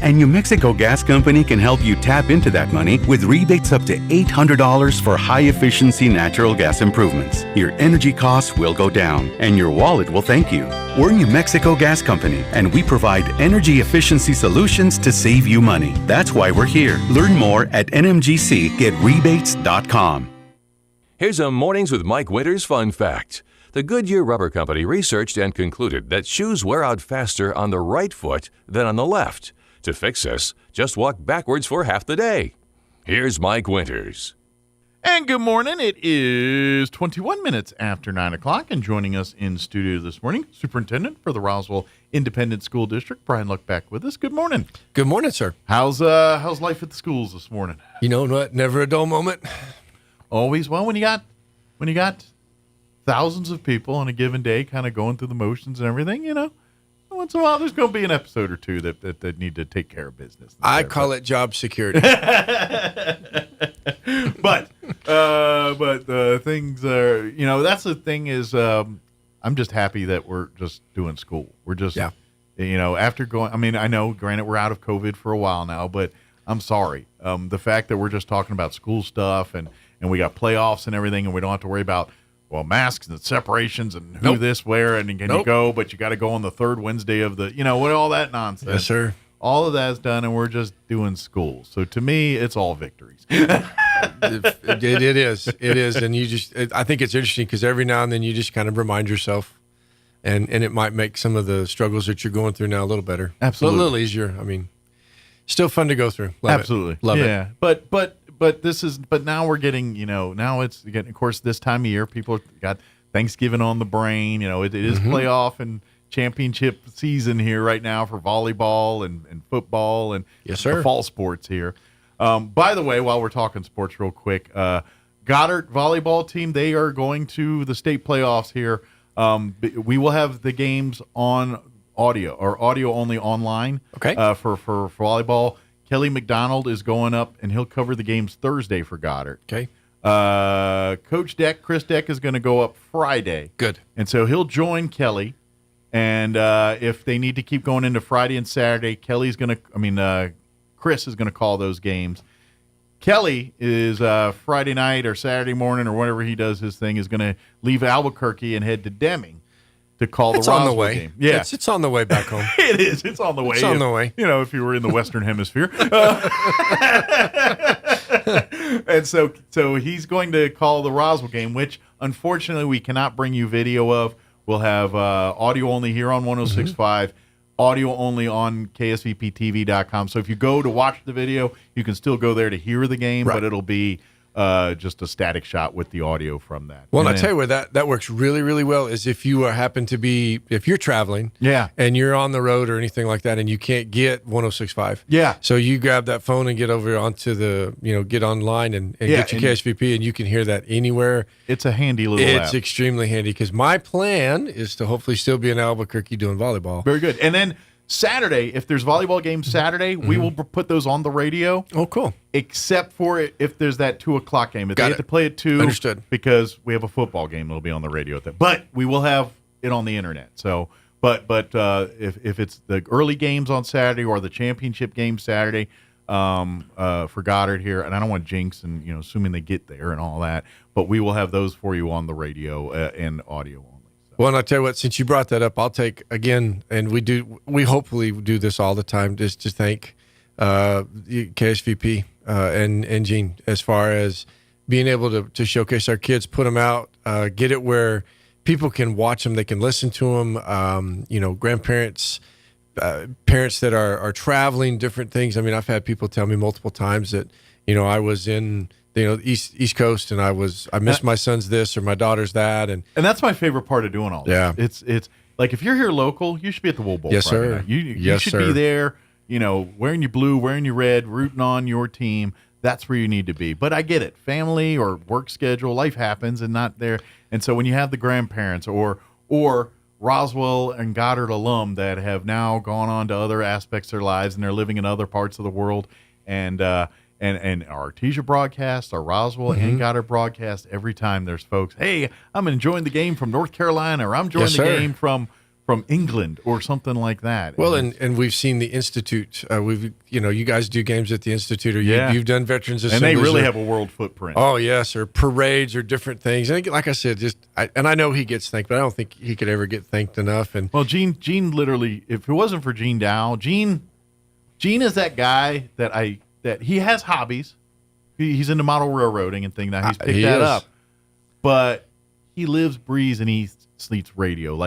And New Mexico Gas Company can help you tap into that money with rebates up to $800 for high-efficiency natural gas improvements. Your energy costs will go down, and your wallet will thank you. We're New Mexico Gas Company, and we provide energy efficiency solutions to save you money. That's why we're here. Learn more at nmgcgetrebates.com. Here's a Mornings with Mike Winters fun fact. The Goodyear Rubber Company researched and concluded that shoes wear out faster on the right foot than on the left. To fix this, just walk backwards for half the day. Here's Mike Winters. And good morning. It is 21 minutes after 9 o'clock, and joining us in studio this morning, Superintendent for the Roswell Independent School District, Brian Luck, back with us. Good morning. Good morning, sir. How's life at the schools this morning? You know what? Never a dull moment. Always. Well, when you got thousands of people on a given day kind of going through the motions and everything, you know, once in a while there's going to be an episode or two that need to take care of business. I call it job security. But things are, you know, that's the thing is I'm just happy that we're just doing school. We're just, you know, after going, I mean, I know, granted, we're out of COVID for a while now, but I'm sorry. The fact that we're just talking about school stuff and we got playoffs and everything, and we don't have to worry about, well, masks and separations and who this, where, and can you go, but you got to go on the third Wednesday of the, you know, what all that nonsense. Yes, sir. All of that's done, and we're just doing school. So to me, it's all victories. It is. It is. And I think it's interesting because every now and then you just kind of remind yourself, and it might make some of the struggles that you're going through now a little better. Absolutely. A little easier. I mean, still fun to go through. Absolutely. Love it. Yeah. But now we're getting, you know, now it's getting, of course, this time of year, people got Thanksgiving on the brain. You know, it is playoff and championship season here right now for volleyball and football and the fall sports here. By the way, while we're talking sports real quick, Goddard volleyball team, they are going to the state playoffs here. We will have the games on audio or audio only online. Okay. For volleyball. Kelly McDonald is going up, and he'll cover the games Thursday for Goddard. Okay. Coach Deck, Chris Deck, is going to go up Friday. Good. And so he'll join Kelly. And if they need to keep going into Friday and Saturday, Chris is going to call those games. Kelly is Friday night or Saturday morning or whenever he does his thing is going to leave Albuquerque and head to Deming to call the Roswell game. Yeah, it's on the way back home. It is. It's on the way. It's on the way. You know, if you were in the Western Hemisphere. And so he's going to call the Roswell game, which unfortunately we cannot bring you video of. We'll have audio only here on 106.5, audio only on KSVPTV.com. So if you go to watch the video, you can still go there to hear the game, but it'll be just a static shot with the audio from that. Well, and I tell you where that works really, really well is if you happen to be, if you're traveling and you're on the road or anything like that and you can't get 106.5. Yeah. So you grab that phone and get over onto the, get online and get your KSVP and you can hear that anywhere. It's a handy little app. It's extremely handy because my plan is to hopefully still be in Albuquerque doing volleyball. Very good. And then Saturday, if there's volleyball games Saturday, we will put those on the radio. Oh, cool. Except for if there's that 2:00 game. If they have to play at 2, Understood. because we have a football game that'll be on the radio at that. But we will have it on the internet. So, but if it's the early games on Saturday or the championship game Saturday for Goddard here, and I don't want to jinx and assuming they get there and all that, but we will have those for you on the radio and audio only. Well, and I'll tell you what, since you brought that up, I'll take again, and we hopefully do this all the time, just to thank KSVP and Gene, as far as being able to showcase our kids, put them out, get it where people can watch them, they can listen to them, grandparents, parents that are traveling, different things. I mean, I've had people tell me multiple times that, I was in East Coast, and I missed my son's this or my daughter's that, and that's my favorite part of doing all this. Yeah, it's like if you're here local, you should be at the Wool Bowl. Yes, Friday sir. night. You should be there. Wearing your blue, wearing your red, rooting on your team. That's where you need to be. But I get it, family or work schedule, life happens, and not there. And so when you have the grandparents or Roswell and Goddard alum that have now gone on to other aspects of their lives and they're living in other parts of the world, and our Artesia broadcast, our Roswell and Goddard broadcast, every time there's folks, hey, I'm enjoying the game from North Carolina, or I'm enjoying the game from England or something like that. Well, and we've seen the Institute. You guys do games at the Institute, or you've done Veterans Assemblies. And they really have a world footprint. Oh, yes, or parades or different things. And like I said, I know he gets thanked, but I don't think he could ever get thanked enough. And well, Gene literally, if it wasn't for Gene Dow, Gene is that guy that he has hobbies. He's into model railroading and things now. He's picked that up. But he lives, breathes, and eats, sleeps radio.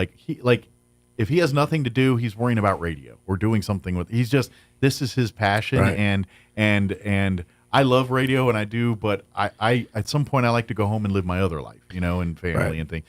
If he has nothing to do, he's worrying about radio or doing something with. This is his passion, right. and I love radio, and I do. But I at some point I like to go home and live my other life, and family and things.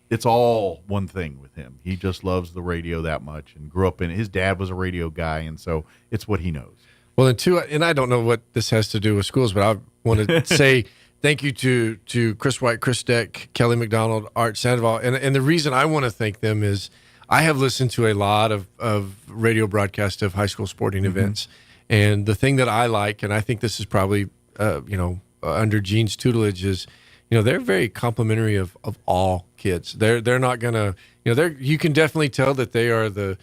It's all one thing with him. He just loves the radio that much, and grew up in. His dad was a radio guy, and so it's what he knows. Well, and I don't know what this has to do with schools, but I want to say thank you to Chris White, Chris Deck, Kelly McDonald, Art Sandoval. And the reason I want to thank them is I have listened to a lot of radio broadcasts of high school sporting events. And the thing that I like, and I think this is probably, under Gene's tutelage, is, they're very complimentary of all kids. They're not going to, you can definitely tell that they are the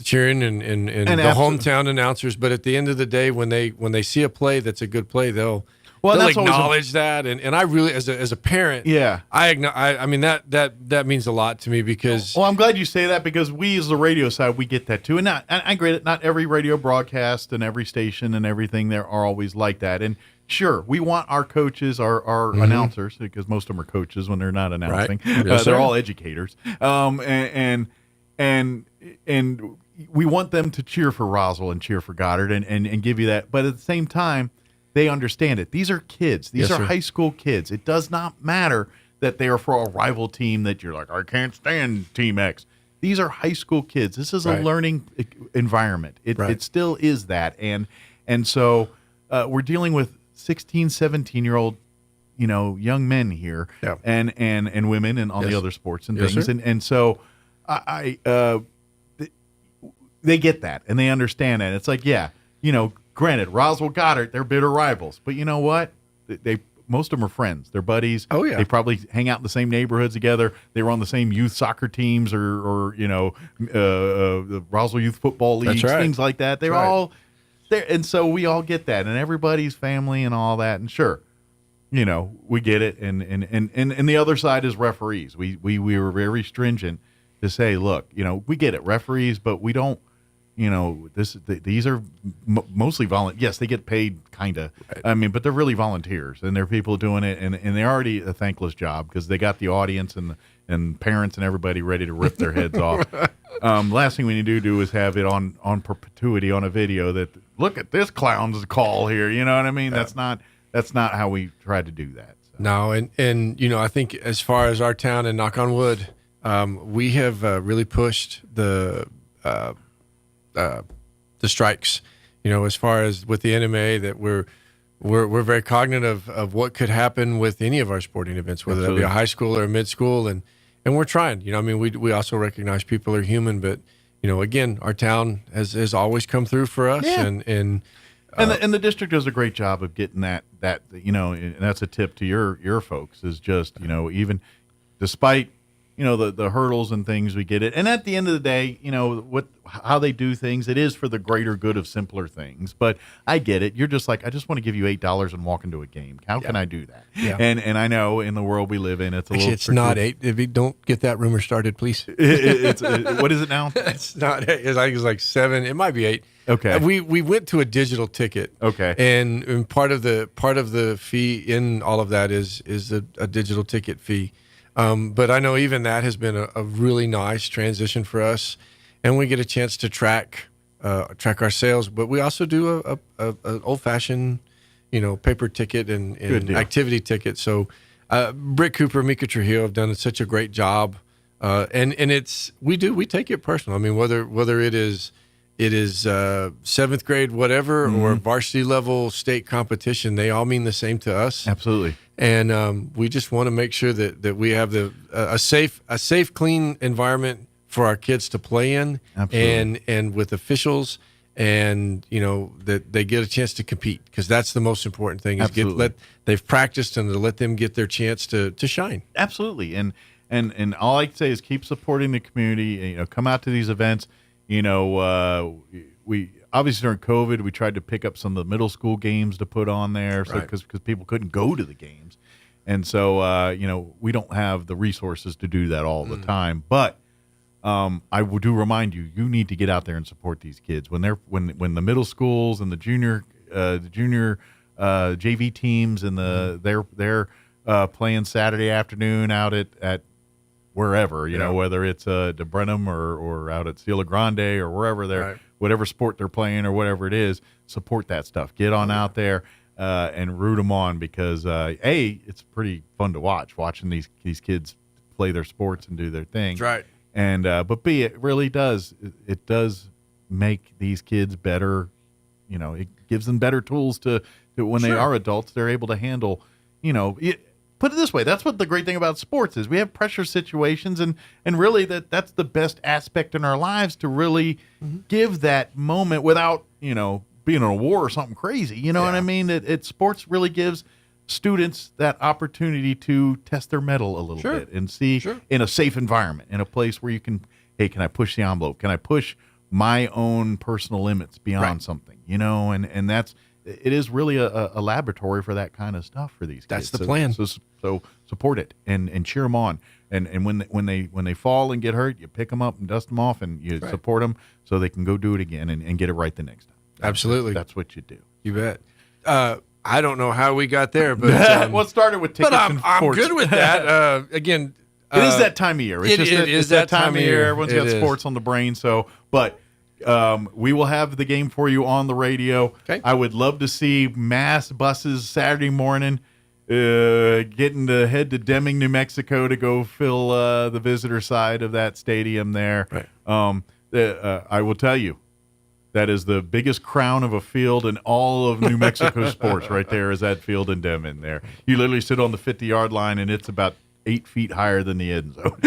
cheering and the hometown announcers. But at the end of the day, when they see a play that's a good play, they'll acknowledge that, and I really, as a parent, I mean that means a lot to me, because. Well, I'm glad you say that, because we, as the radio side, we get that too, and I agree that not every radio broadcast and every station and everything there are always like that, and sure, we want our coaches, our announcers, because most of them are coaches when they're not announcing, right. Yes, they're all educators, and we want them to cheer for Roswell and cheer for Goddard and give you that, but at the same time, they understand it. These are kids. These are high school kids. It does not matter that they are for a rival team that you're like, I can't stand Team X. These are high school kids. This is a learning environment. It still is that. And so we're dealing with 16, 17-year-old, young men here and women and all the other sports and things. And so they get that and they understand that. It's like, granted, Roswell, Goddard, they're bitter rivals, but you know what? Most of them are friends. They're buddies. Oh yeah. They probably hang out in the same neighborhoods together. They were on the same youth soccer teams or the Roswell Youth Football Leagues, things like that. They're all there, and so we all get that, and everybody's family and all that. And sure, we get it. And the other side is referees. We were very stringent to say, look, we get it, referees, but we don't. These are mostly volunteers. Yes, they get paid, kind of. Right. I mean, but they're really volunteers, and they're people doing it, and they're already a thankless job because they got the audience and parents and everybody ready to rip their heads off. Last thing we need to do is have it on perpetuity on a video that, look at this clown's call here. You know what I mean? Yeah. That's not how we try to do that. So. No, and I think as far as our town, and knock on wood, we have really pushed the strikes, as far as with the NMA, that we're very cognizant of what could happen with any of our sporting events, whether that be a high school or a mid school, and we're trying. We also recognize people are human, but again, our town has always come through for us, and the district does a great job of getting that and that's a tip to your folks is just even despite the hurdles and things, we get it. And at the end of the day, how they do things, it is for the greater good of simpler things. But I get it. You're just like, I just want to give you $8 and walk into a game. How can I do that? Yeah. And I know in the world we live in, it's Actually, it's not $8. If you don't get that rumor started, please. What is it now? It's not $8. It's like $7. It might be $8. Okay. We went to a digital ticket. Okay. And part of the fee in all of that is a digital ticket fee. But I know even that has been a really nice transition for us, and we get a chance to track our sales. But we also do a old fashioned, paper ticket and activity ticket. So Britt Cooper, Mika Trujillo have done such a great job, and we take it personal. I mean, whether it is seventh grade whatever or varsity level state competition, they all mean the same to us. Absolutely. And we just want to make sure that we have a safe, clean environment for our kids to play in. Absolutely. and with officials, and that they get a chance to compete, because that's the most important thing. Is they've practiced, and to let them get their chance to shine. Absolutely. And all I can say is keep supporting the community. Come out to these events. We obviously during COVID, we tried to pick up some of the middle school games to put on there, because people couldn't go to the games, and so we don't have the resources to do that all the time. But I do remind you, you need to get out there and support these kids when the middle schools and the junior JV teams and they're playing Saturday afternoon out at wherever, whether it's DeBrenham or out at Cielo Grande or wherever whatever sport they're playing or whatever it is, support that stuff. Get on out there and root them on, because it's pretty fun to watching these kids play their sports and do their thing. That's right. And but B, it really does. It does make these kids better. It gives them better tools to when they are adults, they're able to handle. Put it this way, that's what the great thing about sports is. We have pressure situations, and really that's the best aspect in our lives, to really give that moment without, being in a war or something crazy. You know what I mean? Sports really gives students that opportunity to test their mettle a little bit and see in a safe environment, in a place where you can I push the envelope? Can I push my own personal limits beyond something? And that's, it is really a laboratory for that kind of stuff for these kids. That's the plan. So support it and cheer them on. And when they fall and get hurt, you pick them up and dust them off, and you support them so they can go do it again and get it right the next time. Absolutely. That's what you do. You bet. I don't know how we got there, but what started with tickets and I'm sports. good with that. Again, it is that time of year. It's that time of year. Everyone's got sports on the brain. So, but we will have the game for you on the radio. Okay. I would love to see mass buses Saturday morning getting to head to Deming, New Mexico to go fill the visitor side of that stadium there. Right. I will tell you, that is the biggest crown of a field in all of New Mexico sports right there, is that field in Deming there. You literally sit on the 50-yard line, and it's about 8 feet higher than the end zone.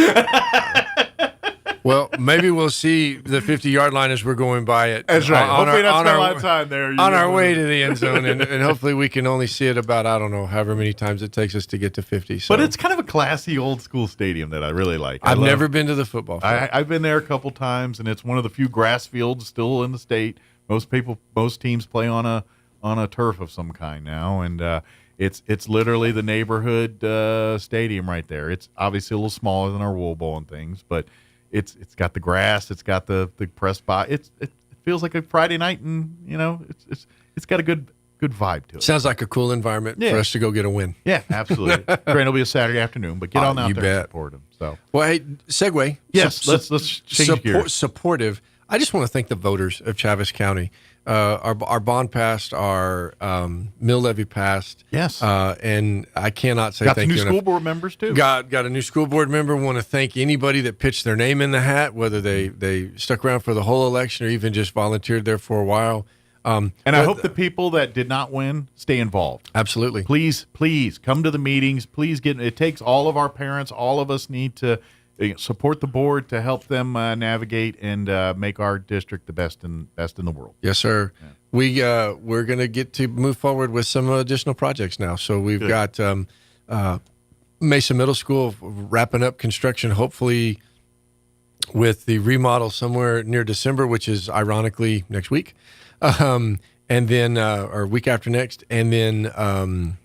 Well, maybe we'll see the 50-yard line as we're going by it. That's right. Hopefully not spend a lot of time there. On our way to the end zone, and hopefully we can only see it about, I don't know, however many times it takes us to get to 50. So. But it's kind of a classy old school stadium that I really like. I've never been to the football field. I've been there a couple times, and it's one of the few grass fields still in the state. Most teams play on a turf of some kind now, and it's literally the neighborhood stadium right there. It's obviously a little smaller than our Wool Bowl and things, but it's got the grass, it's got the press box. It feels like a Friday night, and it's got a good vibe to it. Sounds like a cool environment for us to go get a win. Yeah, absolutely. Granted, it'll be a Saturday afternoon, but get on out there and support them. So, well, hey, segue. Yes, let's change gears. Supportive. I just want to thank the voters of Chaves County. Our bond passed, our mill levy passed. Yes. And I cannot say thank you. Got the new school board members, too. Got a new school board member. Want to thank anybody that pitched their name in the hat, whether they stuck around for the whole election or even just volunteered there for a while. And I hope the people that did not win stay involved. Absolutely. Please come to the meetings. Please it takes all of our parents. All of us need to support the board to help them navigate and make our district the best in the world. Yes, sir. Yeah. We're going to get to move forward with some additional projects now. So we've got Mesa Middle School wrapping up construction, hopefully with the remodel somewhere near December, which is ironically next week, and then or week after next, and then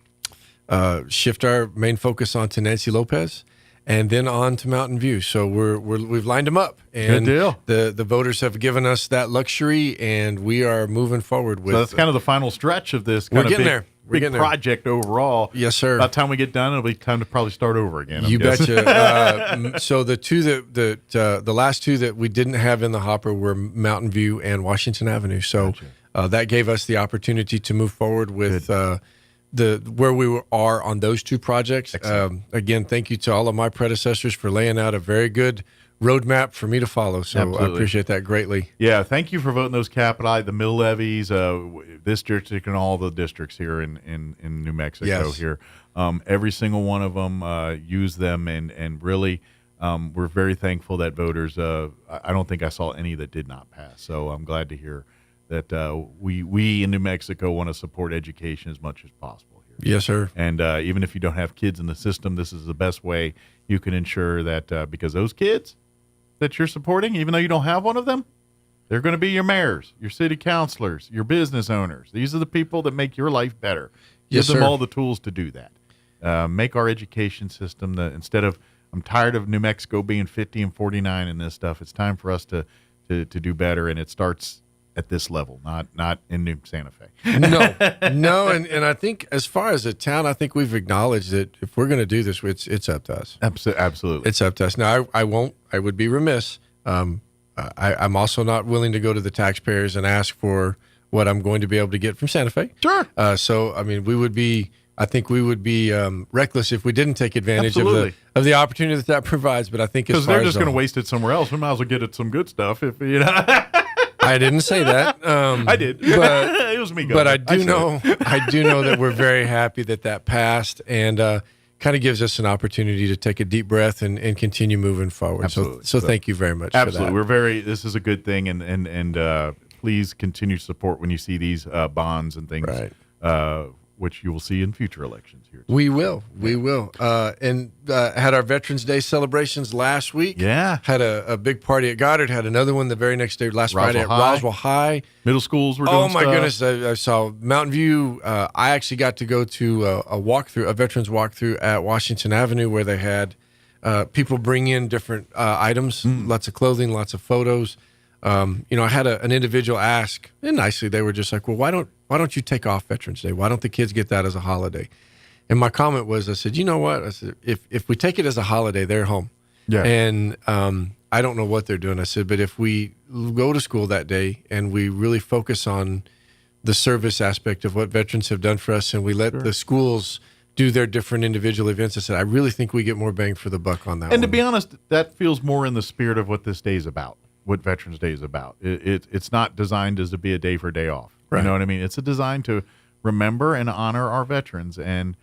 shift our main focus onto Nancy Lopez, and then on to Mountain View. So we've lined them up, and good deal. The voters have given us that luxury, and we are moving forward with. So that's kind of the final stretch of this. We're getting there. We're Big getting project overall. Yes, sir. By the time we get done, it'll be time to probably start over again. You betcha. So the two the last two that we didn't have in the hopper were Mountain View and Washington Avenue. So that gave us the opportunity to move forward with where we are on those two projects. Again, thank you to all of my predecessors for laying out a very good roadmap for me to follow. So Absolutely. I appreciate that greatly. Yeah, thank you for voting those capitali, the mill levies, this district and all the districts here in New Mexico here. Every single one of them use them, and really we're very thankful that voters, I don't think I saw any that did not pass. So I'm glad to hear that we in New Mexico want to support education as much as possible here. Yes, sir. And even if you don't have kids in the system, this is the best way you can ensure that because those kids that you're supporting, even though you don't have one of them, they're going to be your mayors, your city councilors, your business owners. These are the people that make your life better. Yes, Give them sir. all the tools to do that. Make our education system, instead of, I'm tired of New Mexico being 50 and 49 in this stuff. It's time for us to do better, and it starts at this level, not in New Santa Fe. No, and I think as far as a town, I think we've acknowledged that if we're going to do this, it's up to us. Absolutely, it's up to us. Now, I won't. I would be remiss. I'm also not willing to go to the taxpayers and ask for what I'm going to be able to get from Santa Fe. Sure. So, I mean, I think we would be reckless if we didn't take advantage of the opportunity that provides. But I think because they're just going to waste it somewhere else. We might as well get it some good stuff. If you know. I didn't say that. I did, but it was me. But I do know that we're very happy that passed, and kind of gives us an opportunity to take a deep breath and continue moving forward. Absolutely. So thank you very much. Absolutely, for that. This is a good thing, and please continue support when you see these bonds and things, which you will see in future elections here. We will. And had our Veterans Day celebrations last week. Yeah. Had a big party at Goddard. Had another one the very next day, Friday at Roswell High. Middle schools were doing Oh, my stuff. goodness. I saw Mountain View. I actually got to go to a veterans walkthrough at Washington Avenue where they had people bring in different items, lots of clothing, lots of photos. I had an individual ask, and nicely they were just like, well, why don't you take off Veterans Day? Why don't the kids get that as a holiday? And my comment was, I said, you know what? I said, if we take it as a holiday, they're home. Yeah. And I don't know what they're doing. I said, but if we go to school that day and we really focus on the service aspect of what veterans have done for us, and we let the schools do their different individual events, I said, I really think we get more bang for the buck on that one. And to be honest, that feels more in the spirit of what this day is about. What Veterans Day is about. It's not designed as to be a day for a day off. Right. You know what I mean? It's designed to remember and honor our veterans, and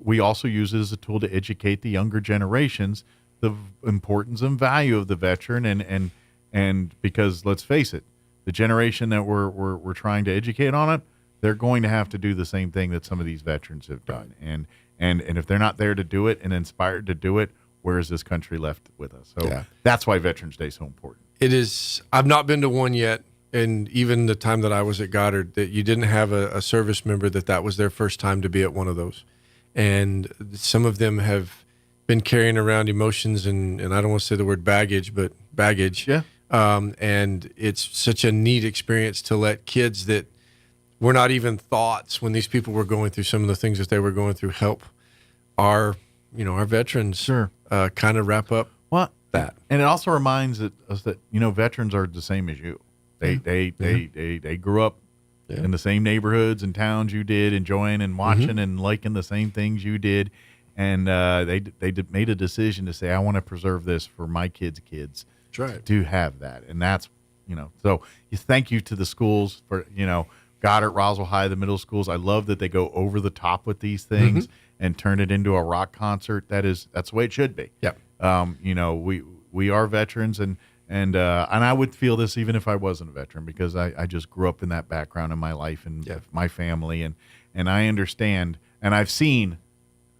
we also use it as a tool to educate the younger generations the importance and value of the veteran, and because let's face it, the generation that we're trying to educate on it, they're going to have to do the same thing that some of these veterans have done, and if they're not there to do it and inspired to do it, where is this country left with us? So that's why Veterans Day is so important. It is. I've not been to one yet, and even the time that I was at Goddard, that you didn't have a service member that was their first time to be at one of those. And some of them have been carrying around emotions and I don't want to say the word baggage, but baggage. Yeah. And it's such a neat experience to let kids that were not even thoughts when these people were going through some of the things that they were going through help our veterans kind of wrap up that. And it also reminds us that veterans are the same as you. They grew up in the same neighborhoods and towns you did, enjoying and watching and liking the same things you did, and they made a decision to say, I want to preserve this for my kids' kids. That's right. To have that, and that's so thank you to the schools for Goddard, Roswell High, the middle schools. I love that they go over the top with these things and turn it into a rock concert. That's the way it should be. Yep. We are veterans, and I would feel this even if I wasn't a veteran, because I just grew up in that background in my life and my family, and I understand, and I've seen,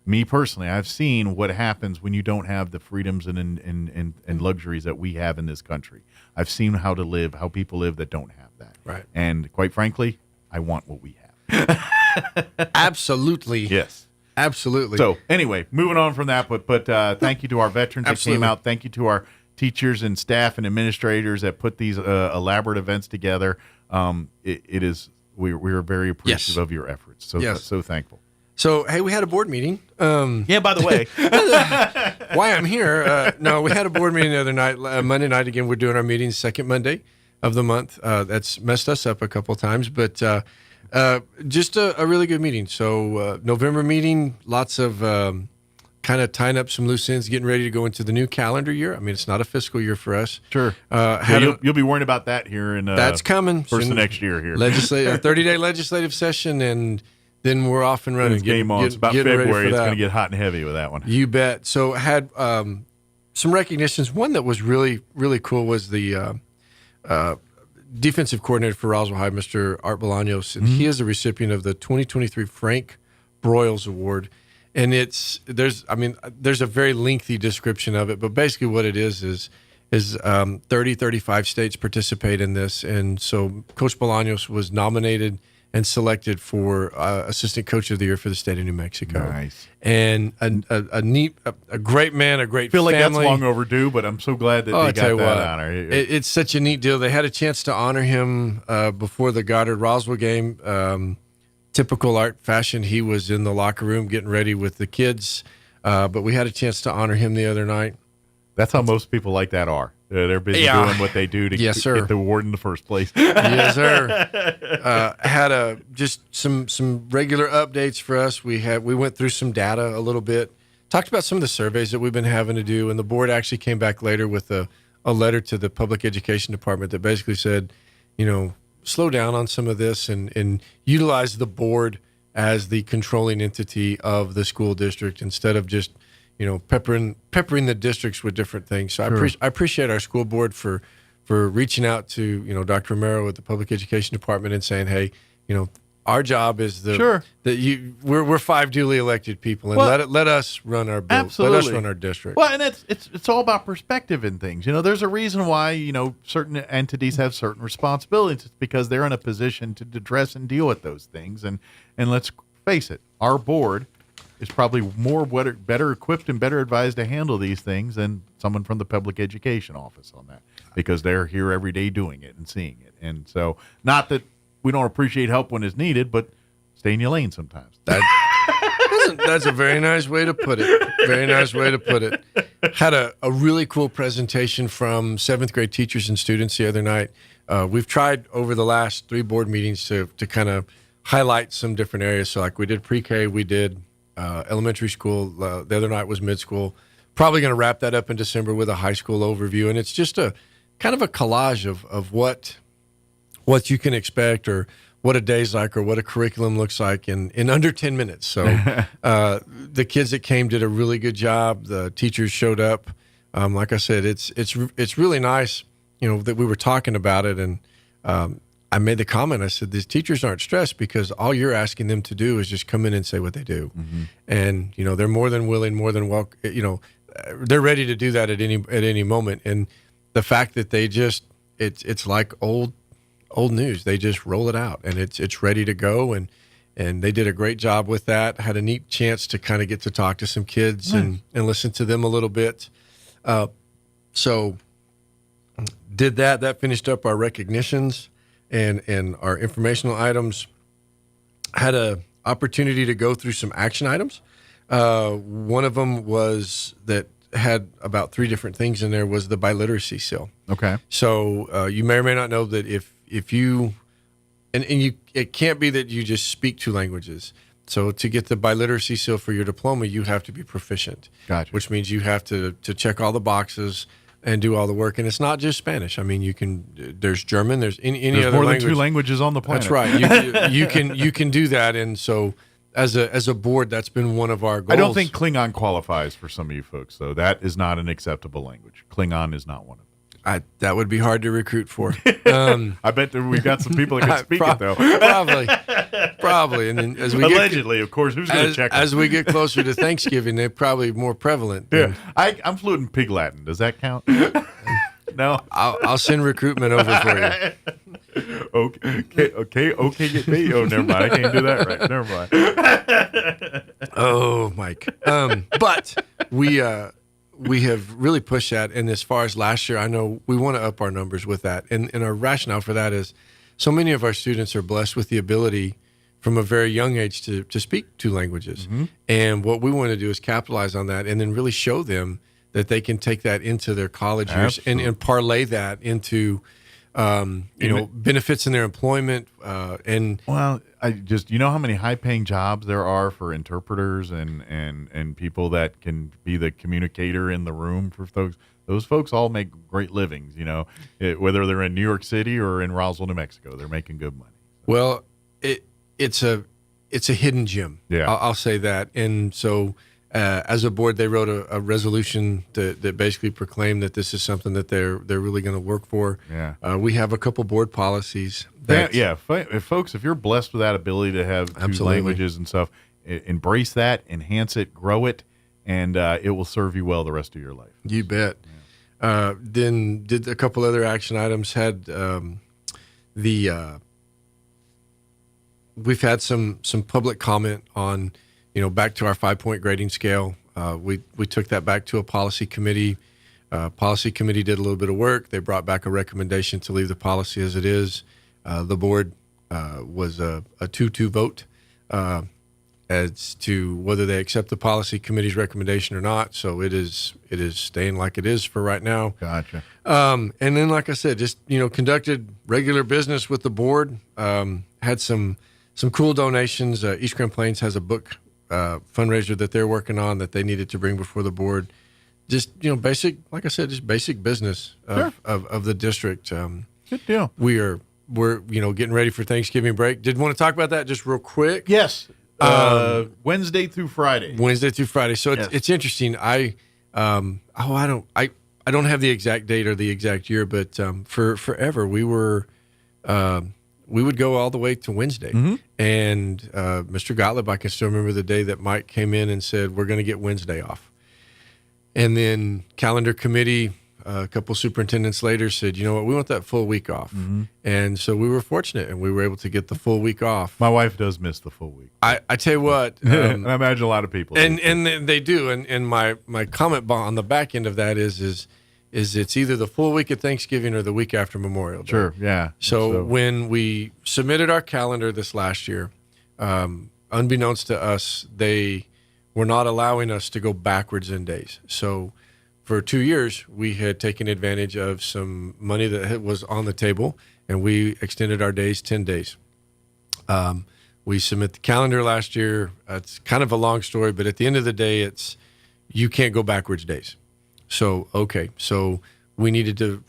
me personally, I've seen what happens when you don't have the freedoms and luxuries that we have in this country. I've seen how people live that don't have that. Right. And quite frankly, I want what we have. Absolutely. Yes. Absolutely. So anyway, moving on from that, but thank you to our veterans that came out. Thank you to our teachers and staff and administrators that put these elaborate events together. We are very appreciative of your efforts. So thankful. So, hey, we had a board meeting. Yeah, by the way. Why I'm here. No, we had a board meeting the other night, Monday night. Again, we're doing our meetings second Monday of the month. That's messed us up a couple times, but just a really good meeting. So, November meeting, lots of kind of tying up some loose ends, getting ready to go into the new calendar year. I mean, it's not a fiscal year for us. Sure. You'll be worrying about that here in that's coming first of next year here. A 30-day legislative session, and then we're off and running. It's game on. It's about February. It's going to get hot and heavy with that one. You bet. So had some recognitions. One that was really, really cool was the defensive coordinator for Roswell High, Mr. Art Bolaños, and he is a recipient of the 2023 Frank Broyles Award. And there's a very lengthy description of it, but basically what it is 35 states participate in this, and so Coach Bolaños was nominated and selected for Assistant Coach of the Year for the state of New Mexico. Nice. And a great man, a great family. I feel like that's long overdue, but I'm so glad that they got that honor. It's such a neat deal. They had a chance to honor him before the Goddard-Roswell game. Typical Art fashion, he was in the locker room getting ready with the kids, but we had a chance to honor him the other night. That's how most people like that are. They're busy doing what they do to get the award in the first place. Yes, sir. Had just some regular updates for us. We went through some data a little bit, talked about some of the surveys that we've been having to do, and the board actually came back later with a letter to the public education department that basically said, slow down on some of this and utilize the board as the controlling entity of the school district instead of just peppering the districts with different things. So Sure. I appreciate our school board for reaching out to Dr. Romero at the public education department and saying, hey, our job is we're 5 duly elected people, and let us run our bill. Absolutely. Let us run our district. Well, and it's all about perspective in things. There's a reason why certain entities have certain responsibilities. It's because they're in a position to address and deal with those things. And let's face it, our board is probably better equipped and better advised to handle these things than someone from the public education office on that, because they're here every day doing it and seeing it. And so, not that we don't appreciate help when it's needed, but stay in your lane sometimes. That's a very nice way to put it. Very nice way to put it. Had a really cool presentation from 7th grade teachers and students the other night. We've tried over the last 3 board meetings to kind of highlight some different areas. So like we did pre-K, we did elementary school. The other night was mid-school. Probably going to wrap that up in December with a high school overview. And it's just a kind of a collage of what you can expect, or what a day's like, or what a curriculum looks like in under 10 minutes. So the kids that came did a really good job. The teachers showed up. Like I said, it's really nice, that we were talking about it. And I made the comment, I said, these teachers aren't stressed because all you're asking them to do is just come in and say what they do. Mm-hmm. And, they're more than willing, more than welcome, they're ready to do that at any moment. And the fact that they just, it's like old news. They just roll it out and it's ready to go. And they did a great job with that. Had a neat chance to kind of get to talk to some kids and listen to them a little bit. So did that. That finished up our recognitions and our informational items. Had a opportunity to go through some action items. One of them was that had about 3 different things in there was the biliteracy seal. Okay. So you may or may not know that if you it can't be that you just speak 2 languages. So to get the biliteracy seal for your diploma, you have to be proficient. Gotcha. Which means you have to check all the boxes and do all the work. And it's not just Spanish. I mean, there's German, there's any other language. There's more than 2 languages on the planet. That's right. You can do that. And so as a board, that's been one of our goals. I don't think Klingon qualifies for some of you folks, though. That is not an acceptable language. Klingon is not one of them. That would be hard to recruit for. I bet we've got some people that can speak it, though. Probably. And then as we allegedly, of course, who's going to check? As we get closer to Thanksgiving, they're probably more prevalent. Yeah, I'm fluent in Pig Latin. Does that count? No, I'll send recruitment over for you. Okay. Oh, never mind. I can't do that right. Never mind. Oh, Mike. But we have really pushed that. And as far as last year, I know we want to up our numbers with that. And our rationale for that is so many of our students are blessed with the ability from a very young age to speak 2 languages. Mm-hmm. And what we want to do is capitalize on that and then really show them that they can take that into their college years and parlay that into benefits in their employment. Well, you know how many high-paying jobs there are for interpreters and people that can be the communicator in the room for folks. Those folks all make great livings, whether they're in New York City or in Roswell, New Mexico. They're making good money. Well, it's a hidden gem. Yeah, I'll say that. And so as a board, they wrote a resolution that basically proclaimed that this is something that they're really going to work for. Yeah, we have a couple board policies. Folks, if you're blessed with that ability to have 2 languages and stuff, embrace that, enhance it, grow it, and it will serve you well the rest of your life. You bet. Yeah. Then did a couple other action items. Had we've had some public comment on. Back to our 5-point grading scale. We took that back to a policy committee. Policy committee did a little bit of work. They brought back a recommendation to leave the policy as it is. The board was a 2-2 vote as to whether they accept the policy committee's recommendation or not. So it is staying like it is for right now. Gotcha. And then, like I said, just conducted regular business with the board. Had some cool donations. East Grand Plains has a book fundraiser that they're working on that they needed to bring before the board. Just basic, like I said, just basic business of the district. Good deal. We're getting ready for Thanksgiving break. Did want to talk about that just real quick? Yes. Wednesday through Friday. So it's interesting. I don't have the exact date or the exact year, but for forever we would go all the way to Wednesday. Mm-hmm. And Mr. Gottlieb, I can still remember the day that Mike came in and said, we're going to get Wednesday off. And then calendar committee, a couple superintendents later said, you know what, we want that full week off. Mm-hmm. And so we were fortunate and we were able to get the full week off. My wife does miss the full week. I tell you what. And I imagine a lot of people. And they do. And my comment on the back end of that is it's either the full week of Thanksgiving or the week after Memorial Day. Sure, yeah. So when we submitted our calendar this last year, unbeknownst to us, they were not allowing us to go backwards in days. So for 2 years, we had taken advantage of some money that was on the table, and we extended our days 10 days. We submit the calendar last year. It's kind of a long story, but at the end of the day, you can't go backwards days. So we needed to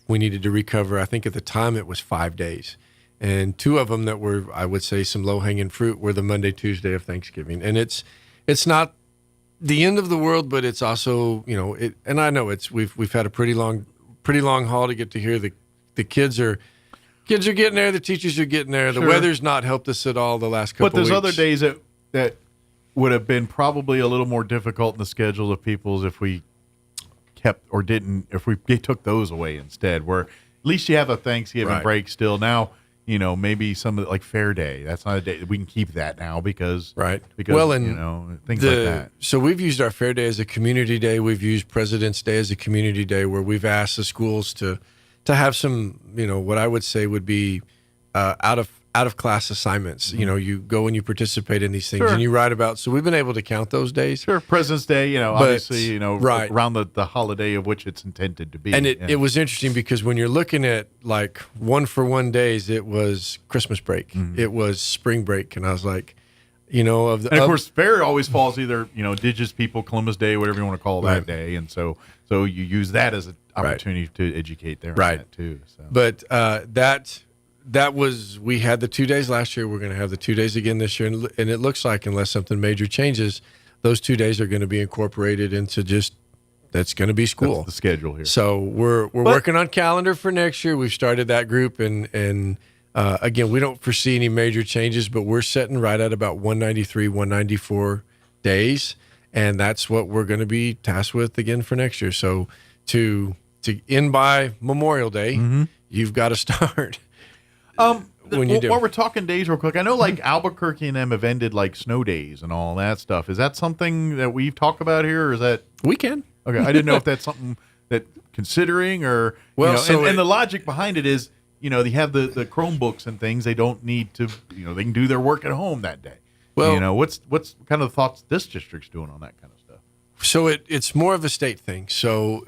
recover. I think at the time it was 5 days, and 2 of them that were, I would say, some low hanging fruit were the Monday, Tuesday of Thanksgiving, and it's not the end of the world, but it's also and I know we've had a pretty long haul to get to here. The kids are getting there, the teachers are getting there. The weather's not helped us at all the last couple. But there's weeks. Other days that would have been probably a little more difficult in the schedule of people's if we took those away instead, where at least you have a Thanksgiving break still. Now, maybe some of like Fair Day, that's not a day we can keep that now because things like that. So we've used our Fair Day as a community day. We've used President's Day as a community day where we've asked the schools to have some, what I would say would be out of class assignments. Mm-hmm. You go and you participate in these things and you write about. So we've been able to count those days. Sure, President's Day, obviously, around the holiday of which it's intended to be. And it was interesting because when you're looking at like 1-for-1 days, it was Christmas break, it was spring break, and I was like, of course, Fair always falls either Indigenous People, Columbus Day, whatever you want to call that day, and so you use that as an opportunity to educate there on that too. So. But we had the 2 days last year. We're going to have the 2 days again this year. And it looks like, unless something major changes, those 2 days are going to be incorporated into that's going to be school. That's the schedule here. So we're working on calendar for next year. We've started that group. And again, we don't foresee any major changes, but we're sitting right at about 193, 194 days. And that's what we're going to be tasked with again for next year. So to end by Memorial Day, you've got to start. When you do. While we're talking days real quick, I know like Albuquerque and them have ended like snow days and all that stuff. Is that something that we've talked about here, or is that we can? Okay, I didn't know if that's something that considering or and the logic behind it is, you have the Chromebooks and things. They don't need to, they can do their work at home that day. Well, what's kind of the thoughts this district's doing on that kind of stuff? So it's more of a state thing. So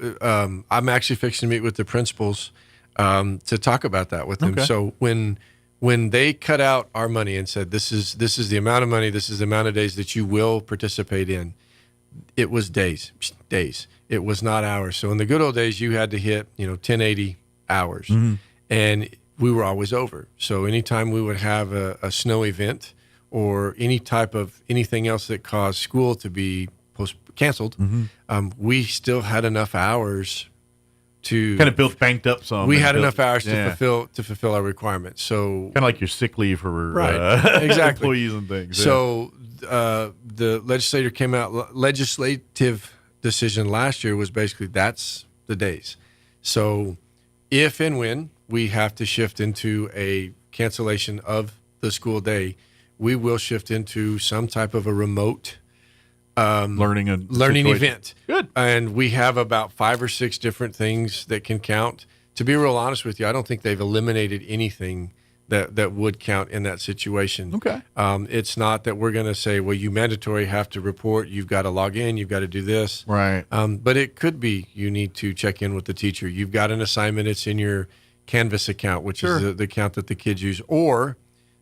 I'm actually fixing to meet with the principals to talk about that with them. Okay. So when they cut out our money and said this is the amount of money, this is the amount of days that you will participate in, it was days. It was not hours. So in the good old days, you had to hit 1080 hours, and we were always over. So anytime we would have a snow event or any type of anything else that caused school to be canceled, we still had enough hours to kind of banked up some. We had enough hours to fulfill our requirements. So kind of like your sick leave for exactly. employees and things. So the legislative decision last year was basically that's the days. So if and when we have to shift into a cancellation of the school day, we will shift into some type of a remote learning event. Good. And we have about 5 or 6 different things that can count. To be real honest with you, I don't think they've eliminated anything that would count in that situation. Okay. It's not that we're going to say, well, you mandatory have to report, you've got to log in, you've got to do this. Right. But it could be you need to check in with the teacher. You've got an assignment, it's in your Canvas account, which is the account that the kids use. Or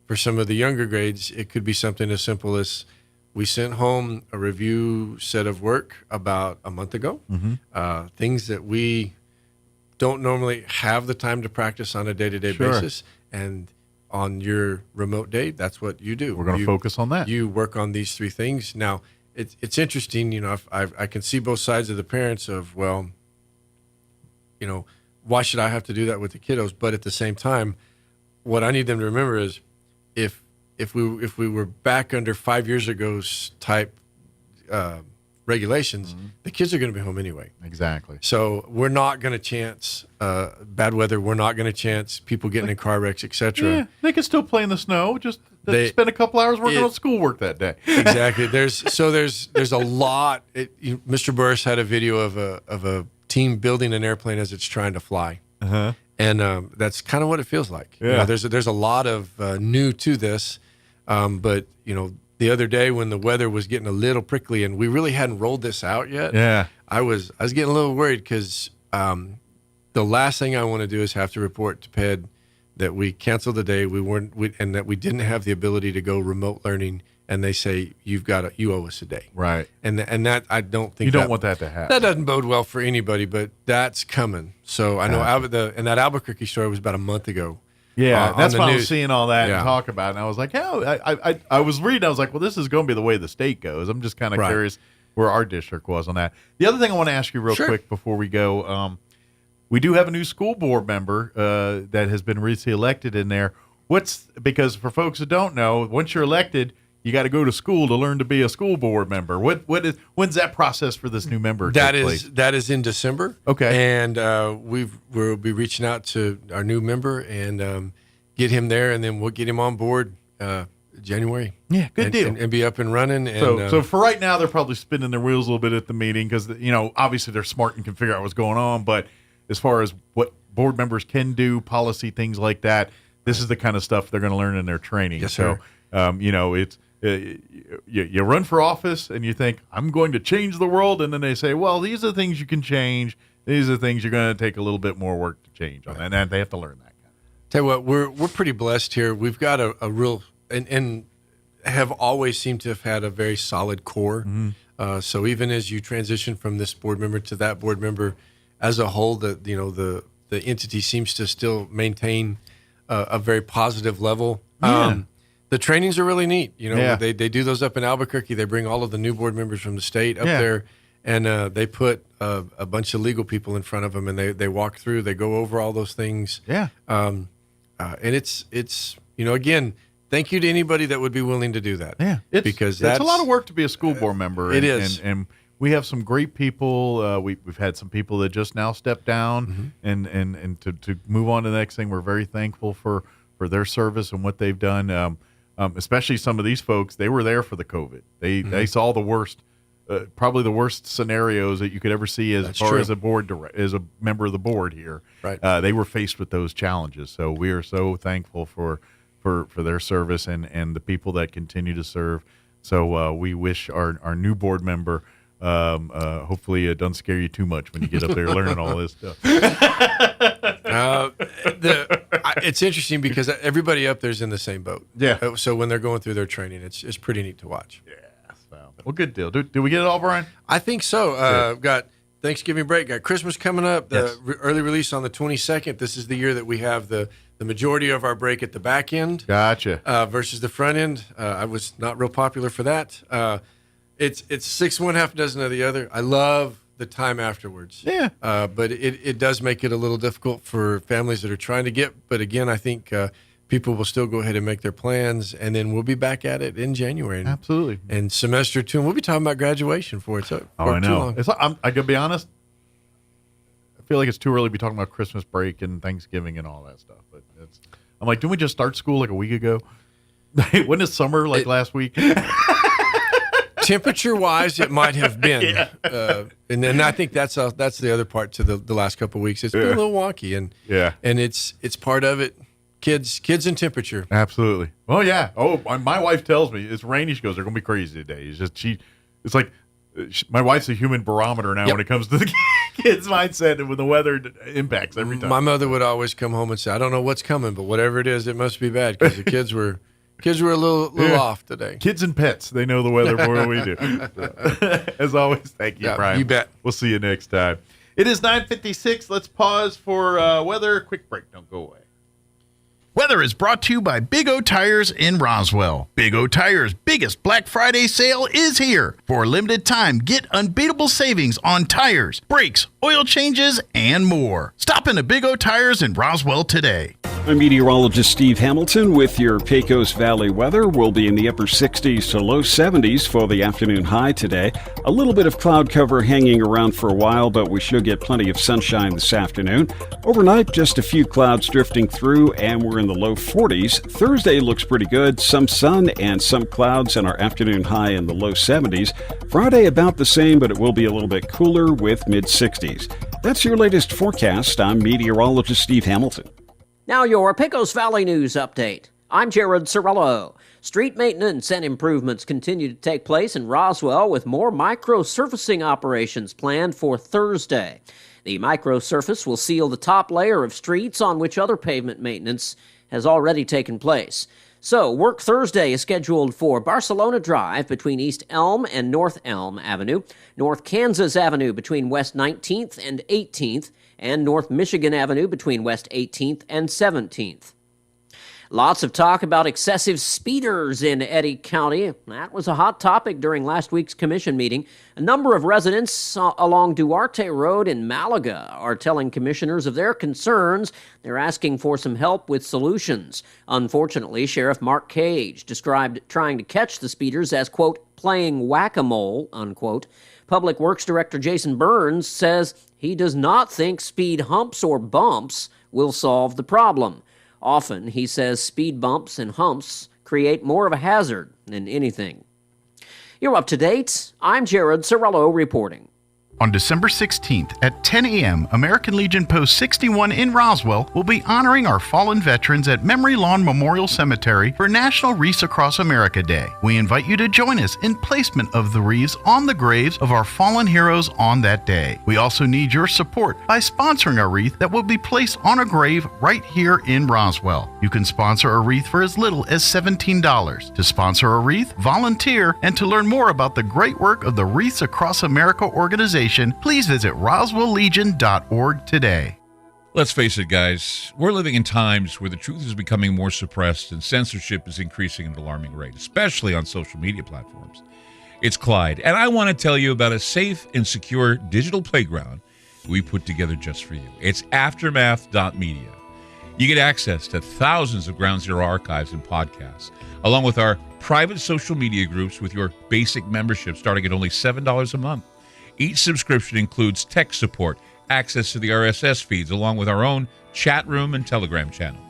for some of the younger grades, it could be something as simple as we sent home a review set of work about a month ago, things that we don't normally have the time to practice on a day-to-day basis. And on your remote day, that's what you do. We're going to focus on that. You work on these 3 things. Now, it's interesting, I can see both sides of the parents of, well, why should I have to do that with the kiddos? But at the same time, what I need them to remember is if we were back under 5 years ago's type regulations, the kids are going to be home anyway. Exactly. So we're not going to chance bad weather. We're not going to chance people getting in car wrecks, etc. Yeah, they can still play in the snow. Just spend a couple hours working on schoolwork that day. Exactly. There's a lot. Mr. Burris had a video of a team building an airplane as it's trying to fly. And that's kind of what it feels like. Yeah. There's a lot of new to this, but the other day when the weather was getting a little prickly and we really hadn't rolled this out yet, I was getting a little worried because the last thing I want to do is have to report to PED that we canceled the day and that we didn't have the ability to go remote learning, and they say you owe us a day. Right. And that I don't think you don't want that to happen. That doesn't bode well for anybody, but that's coming. So I know and that Albuquerque story was about a month ago. Yeah, that's why I was news. seeing all that and talk about it. And I was like, I was reading. I was like, well, this is going to be the way the state goes. I'm just kind of curious where our district was on that. The other thing I want to ask you real quick before we go, we do have a new school board member that has been recently elected in there. Because for folks that don't know, once you're elected, you got to go to school to learn to be a school board member. When's that process for this new member? That is in December. Okay, and we'll be reaching out to our new member and get him there, and then we'll get him on board January. Yeah, good deal, and be up and running. And, so for right now, they're probably spinning their wheels a little bit at the meeting because obviously they're smart and can figure out what's going on. But as far as what board members can do, policy things like that, this is the kind of stuff they're going to learn in their training. Yes, sir. It's. You run for office and you think, I'm going to change the world. And then they say, well, these are the things you can change. These are the things you're going to take a little bit more work to change on. And they have to learn that. Tell you what, we're pretty blessed here. We've got a real, and have always seemed to have had a very solid core. So even as you transition from this board member to that board member, as a whole, the entity seems to still maintain a very positive level. Yeah. The trainings are really neat. You know, Yeah. they do those up in Albuquerque. They bring all of the new board members from the state up there, and they put a bunch of legal people in front of them, and they walk through. They go over all those things. Yeah. And it's again, thank you to anybody that would be willing to do that. Yeah, because it's a lot of work to be a school board member. It is. And we have some great people. We've had some people that just now stepped down, and to move on to the next thing. We're very thankful for their service and what they've done. Especially some of these folks, they were there for the COVID. They saw the worst, probably the worst scenarios that you could ever see as far as a board as a member of the board here. Right. They were faced with those challenges. So we are so thankful for their service and the people that continue to serve. So we wish our new board member, hopefully it doesn't scare you too much when you get up there learning all this stuff. It's interesting because everybody up there's in the same boat. Yeah. So when they're going through their training, it's pretty neat to watch. Yeah. Well, good deal. Do we get it all, Brian? I think so. Got Thanksgiving break, got Christmas coming up, the early release on the 22nd. This is the year that we have the majority of our break at the back end. Gotcha. Versus the front end. I was not real popular for that. It's 6 one, half dozen of the other. I love the time afterwards. Yeah. But it does make it a little difficult for families that are trying to get. But again, I think people will still go ahead and make their plans, and then we'll be back at it in January. Absolutely. And semester 2, and we'll be talking about graduation for it. So I know. I gotta be honest. I feel like it's too early to be talking about Christmas break and Thanksgiving and all that stuff. But I'm like, didn't we just start school like a week ago? Wasn't it summer last week? Temperature-wise, it might have been, and then I think that's the other part to the last couple of weeks. It's been a little wonky, and it's part of it. Kids and temperature. Absolutely. Well, yeah. Oh, my wife tells me it's rainy. She goes, "They're gonna be crazy today." It's like my wife's a human barometer now when it comes to the kids' mindset and when the weather impacts every time. My mother would always come home and say, "I don't know what's coming, but whatever it is, it must be bad," because the kids were a little off today. Kids and pets, they know the weather more than we do. So, as always, thank you, Brian. You bet. We'll see you next time. It is 9:56. Let's pause for weather. Quick break. Don't go away. Weather is brought to you by Big O Tires in Roswell. Big O Tires' biggest Black Friday sale is here. For a limited time, get unbeatable savings on tires, brakes, oil changes, and more. Stop into Big O Tires in Roswell today. I'm meteorologist Steve Hamilton with your Pecos Valley weather. We'll be in the upper 60s to low 70s for the afternoon high today. A little bit of cloud cover hanging around for a while, but we should get plenty of sunshine this afternoon. Overnight, just a few clouds drifting through, and we're in the low 40s. Thursday looks pretty good. Some sun and some clouds, and our afternoon high in the low 70s. Friday about the same, but it will be a little bit cooler with mid-60s. That's your latest forecast. I'm meteorologist Steve Hamilton. Now your Pecos Valley News Update. I'm Jared Cirillo. Street maintenance and improvements continue to take place in Roswell with more micro-surfacing operations planned for Thursday. The micro-surface will seal the top layer of streets on which other pavement maintenance has already taken place. So, work Thursday is scheduled for Barcelona Drive between East Elm and North Elm Avenue, North Kansas Avenue between West 19th and 18th, and North Michigan Avenue between West 18th and 17th. Lots of talk about excessive speeders in Eddy County. That was a hot topic during last week's commission meeting. A number of residents along Duarte Road in Malaga are telling commissioners of their concerns. They're asking for some help with solutions. Unfortunately, Sheriff Mark Cage described trying to catch the speeders as, quote, playing whack-a-mole, unquote. Public Works Director Jason Burns says he does not think speed humps or bumps will solve the problem. Often, he says speed bumps and humps create more of a hazard than anything. You're up to date. I'm Jared Cirillo reporting. On December 16th at 10 a.m., American Legion Post 61 in Roswell will be honoring our fallen veterans at Memory Lawn Memorial Cemetery for National Wreaths Across America Day. We invite you to join us in placement of the wreaths on the graves of our fallen heroes on that day. We also need your support by sponsoring a wreath that will be placed on a grave right here in Roswell. You can sponsor a wreath for as little as $17. To sponsor a wreath, volunteer, and to learn more about the great work of the Wreaths Across America organization, please visit roswelllegion.org today. Let's face it, guys, we're living in times where the truth is becoming more suppressed and censorship is increasing at an alarming rate, especially on social media platforms. It's Clyde, and I want to tell you about a safe and secure digital playground we put together just for you. It's aftermath.media. You get access to thousands of Ground Zero archives and podcasts, along with our private social media groups with your basic membership starting at only $7 a month. Each subscription includes tech support, access to the RSS feeds, along with our own chat room and Telegram channel.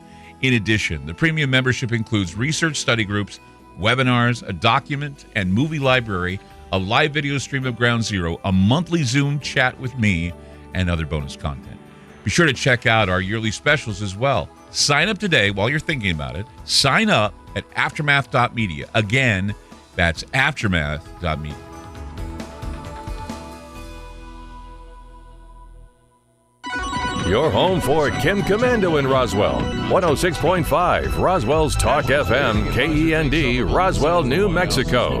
In addition, the premium membership includes research study groups, webinars, a document and movie library, a live video stream of Ground Zero, a monthly Zoom chat with me, and other bonus content. Be sure to check out our yearly specials as well. Sign up today while you're thinking about it. Sign up at aftermath.media. Again, that's aftermath.media. Your home for Kim Commando in Roswell. 106.5 Roswell's Talk FM, KEND, Roswell, New Mexico.